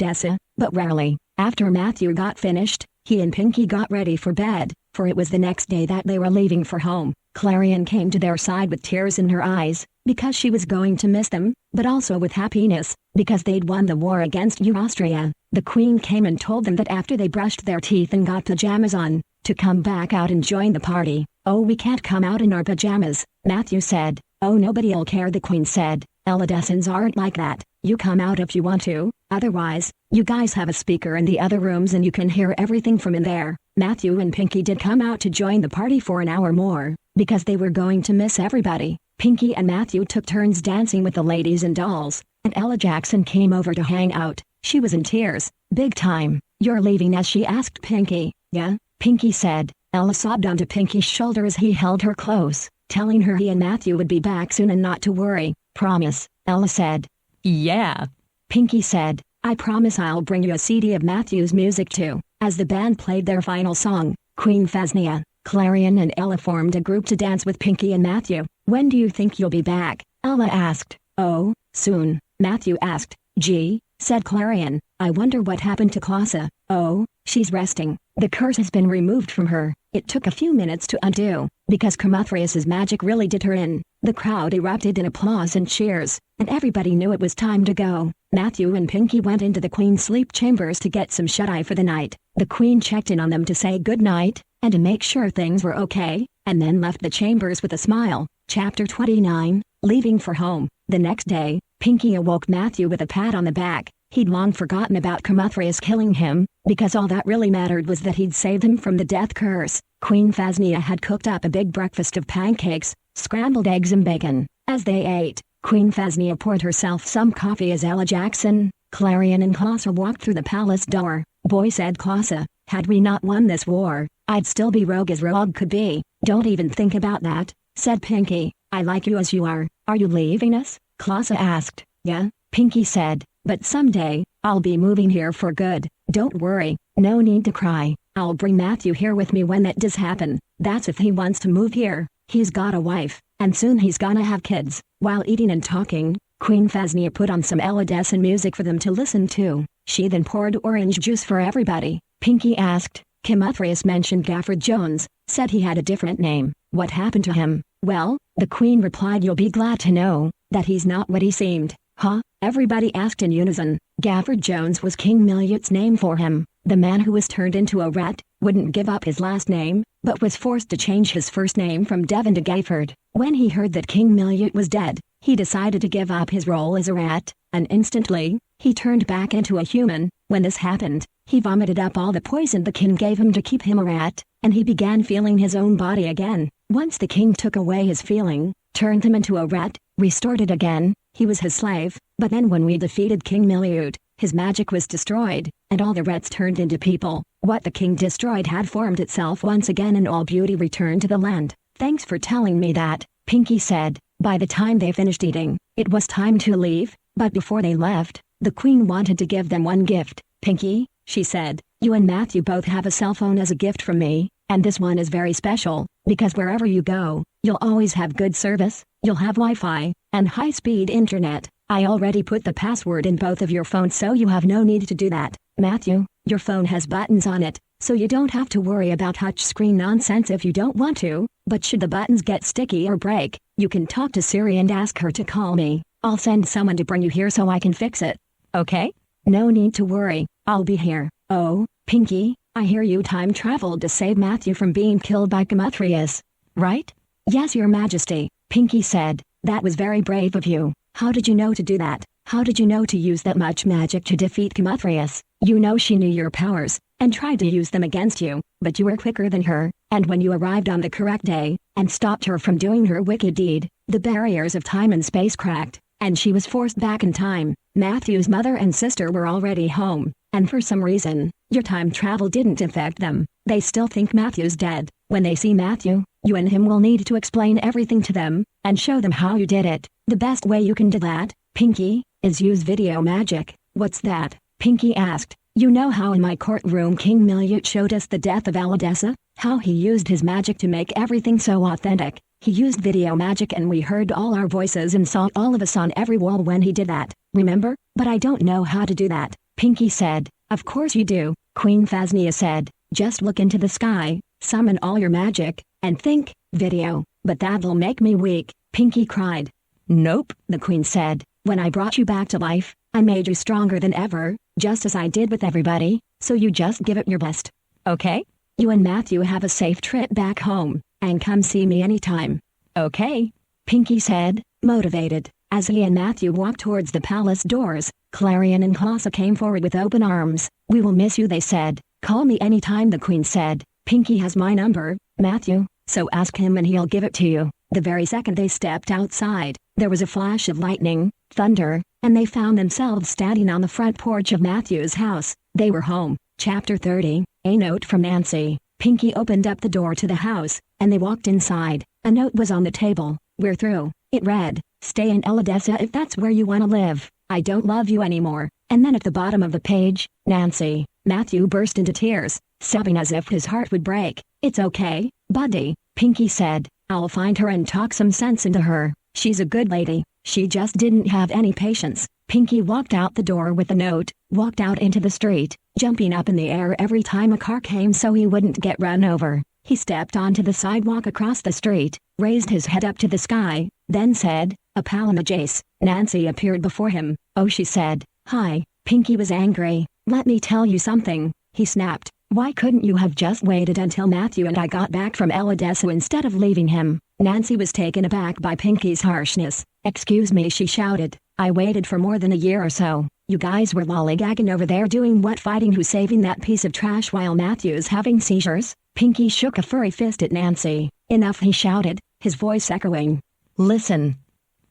but rarely. After Matthew got finished, he and Pinky got ready for bed, for it was the next day that they were leaving for home. Clarion came to their side with tears in her eyes, because she was going to miss them, but also with happiness, because they'd won the war against Austria. The Queen came and told them that after they brushed their teeth and got pajamas on, to come back out and join the party. "Oh, we can't come out in our pajamas," Matthew said. "Oh, nobody'll care," the Queen said. "Elladessans aren't like that. You come out if you want to, otherwise, you guys have a speaker in the other rooms and you can hear everything from in there." Matthew and Pinky did come out to join the party for an hour more, because they were going to miss everybody. Pinky and Matthew took turns dancing with the ladies and dolls, and Ella Jackson came over to hang out. She was in tears, big time. "You're leaving us?" she asked Pinky. "Yeah," Pinky said. Ella sobbed onto Pinky's shoulder as he held her close, telling her he and Matthew would be back soon and not to worry. "Promise," Ella said. Yeah. Pinky said, "I promise I'll bring you a CD of Matthew's music too." As the band played their final song, Queen Faznia, Clarion and Ella formed a group to dance with Pinky and Matthew. "When do you think you'll be back?" Ella asked. "Oh, soon," Matthew asked. "Gee," said Clarion, "I wonder what happened to Clausa." "Oh, she's resting. The curse has been removed from her. It took a few minutes to undo, because Comuthrius's magic really did her in." The crowd erupted in applause and cheers, and everybody knew it was time to go. Matthew and Pinky went into the Queen's sleep chambers to get some shut-eye for the night. The Queen checked in on them to say good night, and to make sure things were okay, and then left the chambers with a smile. Chapter 29, Leaving for Home. The next day, Pinky awoke Matthew with a pat on the back. He'd long forgotten about Comuthrius killing him, because all that really mattered was that he'd saved him from the death curse. Queen Faznia had cooked up a big breakfast of pancakes, scrambled eggs and bacon. As they ate, Queen Faznia poured herself some coffee as Ella Jackson, Clarion and Clausa walked through the palace door. "Boy," said Clausa, "had we not won this war, I'd still be rogue as rogue could be." "Don't even think about that," said Pinky. "I like you as you are." "Are you leaving us?" Clausa asked. "Yeah," Pinky said, "but someday, I'll be moving here for good. Don't worry, no need to cry. I'll bring Matthew here with me when that does happen. That's if he wants to move here. He's got a wife, and soon he's gonna have kids." While eating and talking, Queen Faznia put on some Elladescent music for them to listen to. She then poured orange juice for everybody. Pinky asked. Comuthrius mentioned Gafford Jones, said he had a different name. What happened to him? "Well," the Queen replied, "you'll be glad to know that he's not what he seemed." "Huh?" everybody asked in unison. Gafford Jones was King Miliut's name for him. The man who was turned into a rat wouldn't give up his last name, but was forced to change his first name from Devon to Gafford. When he heard that King Miliut was dead, he decided to give up his role as a rat, and instantly, he turned back into a human. When this happened, he vomited up all the poison the king gave him to keep him a rat, and he began feeling his own body again. Once the king took away his feeling, turned him into a rat, restored it again, he was his slave. But then when we defeated King Miliut, his magic was destroyed, and all the rats turned into people. What the king destroyed had formed itself once again and all beauty returned to the land. "Thanks for telling me that," Pinky said. By the time they finished eating, it was time to leave, but before they left, the Queen wanted to give them one gift. "Pinky," she said, "you and Matthew both have a cell phone as a gift from me, and this one is very special, because wherever you go, you'll always have good service, you'll have Wi-Fi, and high-speed internet. I already put the password in both of your phones so you have no need to do that." "Matthew," Your phone has buttons on it, so you don't have to worry about touchscreen nonsense if you don't want to, but should the buttons get sticky or break, you can talk to Siri and ask her to call me. I'll send someone to bring you here so I can fix it. Okay? No need to worry, I'll be here. Oh, Pinky, I hear you time traveled to save Matthew from being killed by Camathrius. Right? Yes, Your Majesty, Pinky said. That was very brave of you. How did you know to do that? How did you know to use that much magic to defeat Camathrius? You know she knew your powers, and tried to use them against you, but you were quicker than her, and when you arrived on the correct day, and stopped her from doing her wicked deed, the barriers of time and space cracked, and she was forced back in time. Matthew's mother and sister were already home, and for some reason, your time travel didn't affect them. They still think Matthew's dead. When they see Matthew, you and him will need to explain everything to them, and show them how you did it. The best way you can do that, Pinky, is use video magic. What's that? Pinky asked. You know how in my courtroom King Miliut showed us the death of Aladessa? How he used his magic to make everything so authentic. He used video magic and we heard all our voices and saw all of us on every wall when he did that. Remember? But I don't know how to do that, Pinky said. Of course you do, Queen Phasnia said. Just look into the sky, summon all your magic, and think, video. But that'll make me weak, Pinky cried. Nope, the Queen said. When I brought you back to life, I made you stronger than ever, just as I did with everybody, so you just give it your best. Okay? You and Matthew have a safe trip back home, and come see me anytime. Okay, Pinky said, motivated. As he and Matthew walked towards the palace doors, Clarion and Clausa came forward with open arms. We will miss you, they said. Call me anytime, the Queen said. Pinky has my number, Matthew, so ask him and he'll give it to you. The very second they stepped outside, there was a flash of lightning, thunder, and they found themselves standing on the front porch of Matthew's house. They were home. Chapter 30, A Note from Nancy. Pinky opened up the door to the house, and they walked inside. A note was on the table. We're through. It read, stay in Eladessa if that's where you want to live. I don't love you anymore. And then at the bottom of the page, Nancy. Matthew burst into tears, sobbing as if his heart would break. It's okay, buddy, Pinky said. I'll find her and talk some sense into her. She's a good lady. She just didn't have any patience. Pinky walked out the door with the note, walked out into the street, jumping up in the air every time a car came so he wouldn't get run over. He stepped onto the sidewalk across the street, raised his head up to the sky, then said, a Palamajace. Nancy appeared before him. Oh, she said. Hi. Pinky was angry. Let me tell you something, he snapped. Why couldn't you have just waited until Matthew and I got back from Eladessa instead of leaving him? Nancy was taken aback by Pinky's harshness. Excuse me, she shouted. I waited for more than a year or so. You guys were lollygagging over there doing what, fighting who, saving that piece of trash while Matthew's having seizures? Pinky shook a furry fist at Nancy. Enough, he shouted, his voice echoing. Listen.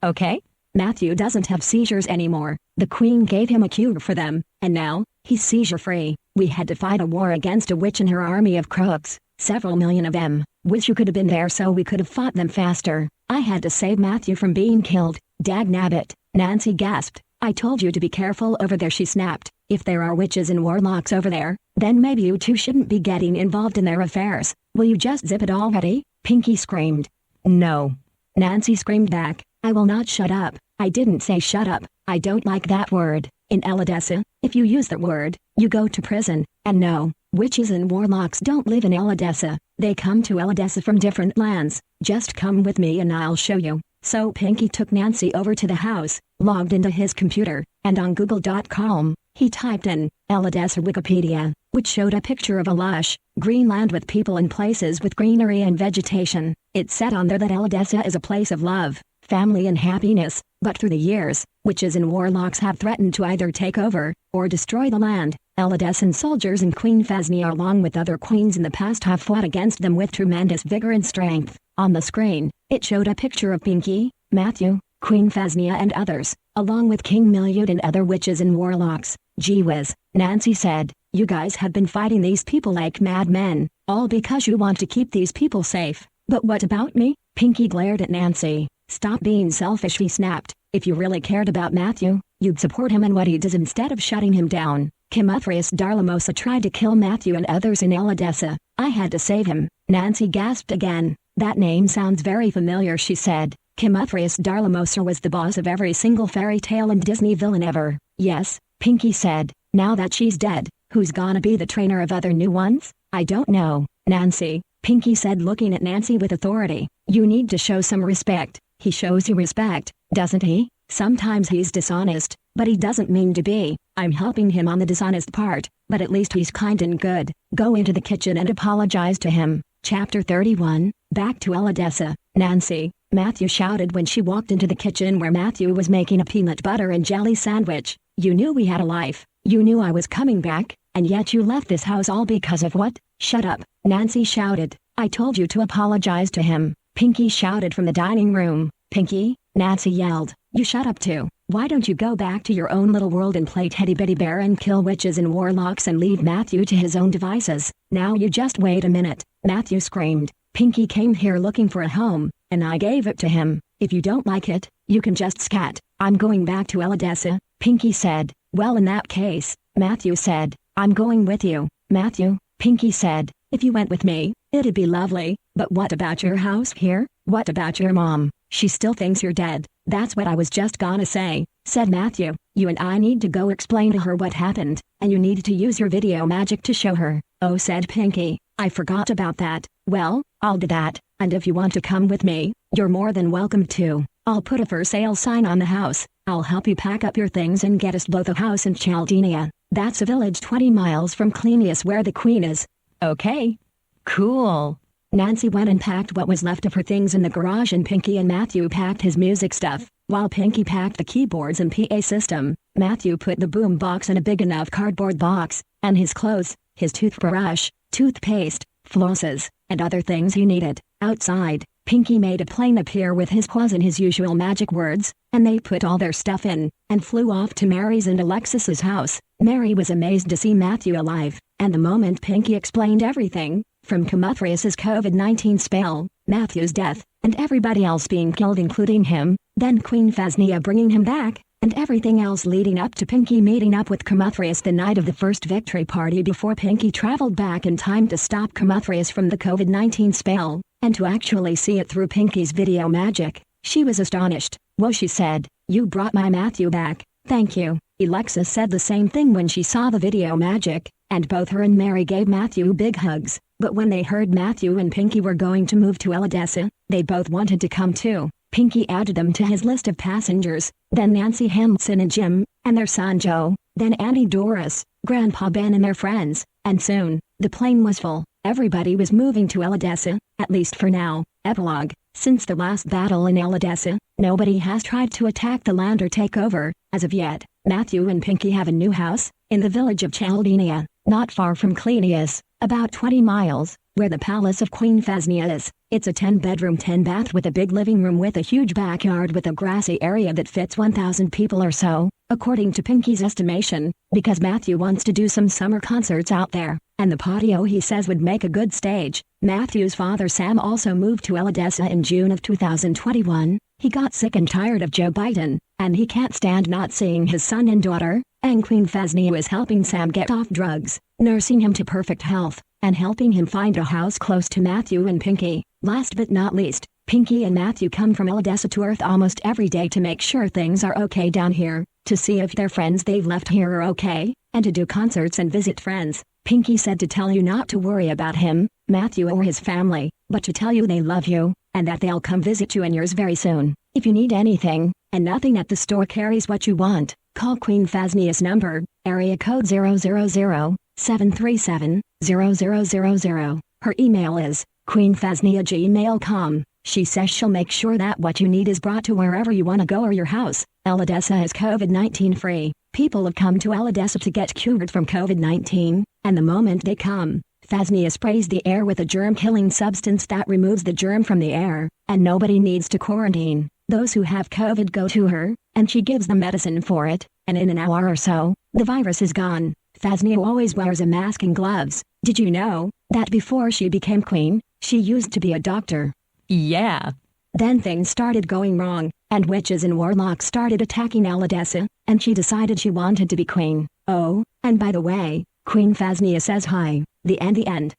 Okay? Matthew doesn't have seizures anymore. The Queen gave him a cure for them, and now, he's seizure-free. We had to fight a war against a witch and her army of crooks, several million of them. Wish you could have been there so we could have fought them faster. I had to save Matthew from being killed. Dagnabbit, Nancy gasped. I told you to be careful over there, she snapped. If there are witches and warlocks over there, then maybe you two shouldn't be getting involved in their affairs. Will you just zip it already? Pinky screamed. No. Nancy screamed back. I will not shut up. I didn't say shut up. I don't like that word. In Eladessa, if you use that word, you go to prison. And no, witches and warlocks don't live in Eladessa. They come to Eladessa from different lands. Just come with me and I'll show you. So Pinky took Nancy over to the house, logged into his computer, and on Google.com, he typed in Eladessa Wikipedia, which showed a picture of a lush, green land with people and places with greenery and vegetation. It said on there that Eladessa is a place of love, family and happiness, but through the years, witches and warlocks have threatened to either take over, or destroy the land. Eladessan soldiers and Queen Phasnia along with other queens in the past have fought against them with tremendous vigor and strength. On the screen, it showed a picture of Pinky, Matthew, Queen Phasnia and others, along with King Miliut and other witches and warlocks. Gee whiz, Nancy said, you guys have been fighting these people like madmen, all because you want to keep these people safe. But what about me? Pinky glared at Nancy. Stop being selfish, he snapped. If you really cared about Matthew, you'd support him and what he does instead of shutting him down. Camathrius Darlamosa tried to kill Matthew and others in Eladessa. I had to save him. Nancy gasped again. That name sounds very familiar, she said. Camathrius Darlamosa was the boss of every single fairy tale and Disney villain ever. Yes, Pinky said. Now that she's dead, Who's gonna be the trainer of other new ones? I don't know, Nancy, Pinky said, looking at Nancy with authority. You need to show some respect. He shows you respect, doesn't he? Sometimes he's dishonest, but he doesn't mean to be. I'm helping him on the dishonest part, but at least he's kind and good. Go into the kitchen and apologize to him. Chapter 31, Back to Odessa. Nancy, Matthew shouted when she walked into the kitchen where Matthew was making a peanut butter and jelly sandwich. You knew we had a life. You knew I was coming back, and yet you left this house all because of what? Shut up, Nancy shouted. I told you to apologize to him. Pinky shouted from the dining room. Pinky, Nancy yelled. You shut up too. Why don't you go back to your own little world and play teddy bitty bear and kill witches and warlocks and leave Matthew to his own devices? Now you just wait a minute, Matthew screamed. Pinky came here looking for a home, and I gave it to him. If you don't like it, you can just scat. I'm going back to Odessa, Pinky said. Well, in that case, Matthew said, I'm going with you. Matthew, Pinky said, if you went with me, it'd be lovely, but what about your house here? What about your mom? She still thinks you're dead. That's what I was just gonna say, said Matthew. You and I need to go explain to her what happened, and you need to use your video magic to show her. Oh, said Pinky, I forgot about that. Well, I'll do that, and if you want to come with me, you're more than welcome to. I'll put a for sale sign on the house. I'll help you pack up your things and get us both a house in Chaldenia. That's a village 20 miles from Klenius where the queen is. Okay. Cool. Nancy went and packed what was left of her things in the garage, and Pinky and Matthew packed his music stuff. While Pinky packed the keyboards and PA system, Matthew put the boom box in a big enough cardboard box, and his clothes, his toothbrush, toothpaste, flosses, and other things he needed. Outside, Pinky made a plane appear with his claws and his usual magic words, and they put all their stuff in, and flew off to Mary's and Alexis's house. Mary was amazed to see Matthew alive, and the moment Pinky explained everything, from Comethrius's COVID-19 spell, Matthew's death, and everybody else being killed including him, then Queen Phasnia bringing him back, and everything else leading up to Pinky meeting up with Comethrius the night of the first victory party before Pinky traveled back in time to stop Comethrius from the COVID-19 spell, and to actually see it through Pinky's video magic. She was astonished. Whoa, she said, you brought my Matthew back. Thank you. Alexis said the same thing when she saw the video magic, and both her and Mary gave Matthew big hugs. But when they heard Matthew and Pinky were going to move to Odessa, they both wanted to come too. Pinky added them to his list of passengers, then Nancy Hamilton and Jim, and their son Joe, then Auntie Doris, Grandpa Ben and their friends, and soon, the plane was full. Everybody was moving to Odessa, at least for now. Epilogue. Since the last battle in Odessa, nobody has tried to attack the land or take over, as of yet. Matthew and Pinky have a new house, in the village of Chaldenia, not far from Klenius, about 20 miles, where the palace of Queen Phasnia is. It's a 10-bedroom 10-bath with a big living room with a huge backyard with a grassy area that fits 1,000 people or so, according to Pinky's estimation, because Matthew wants to do some summer concerts out there, and the patio he says would make a good stage. Matthew's father Sam also moved to Odessa in June of 2021. He got sick and tired of Joe Biden, and he can't stand not seeing his son and daughter, and Queen Phasnia is helping Sam get off drugs, nursing him to perfect health, and helping him find a house close to Matthew and Pinky. Last but not least, Pinky and Matthew come from Odessa to Earth almost every day to make sure things are okay down here, to see if their friends they've left here are okay, and to do concerts and visit friends. Pinky said to tell you not to worry about him, Matthew or his family, but to tell you they love you, and that they'll come visit you and yours very soon. If you need anything, and nothing at the store carries what you want, call Queen Phasnia's number, area code 000-737-0000. Her email is queenphasnia@gmail.com. She says she'll make sure that what you need is brought to wherever you want to go or your house. Odessa is COVID-19 free. People have come to Odessa to get cured from COVID-19, and the moment they come, Phasnia sprays the air with a germ-killing substance that removes the germ from the air, and nobody needs to quarantine. Those who have COVID go to her, and she gives them medicine for it, and in an hour or so, the virus is gone. Phasnia always wears a mask and gloves. Did you know that before she became queen, she used to be a doctor? Yeah. Then things started going wrong, and witches and warlocks started attacking Odessa, and she decided she wanted to be queen. Oh, and by the way, Queen Phasnia says hi. The end.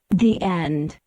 The end.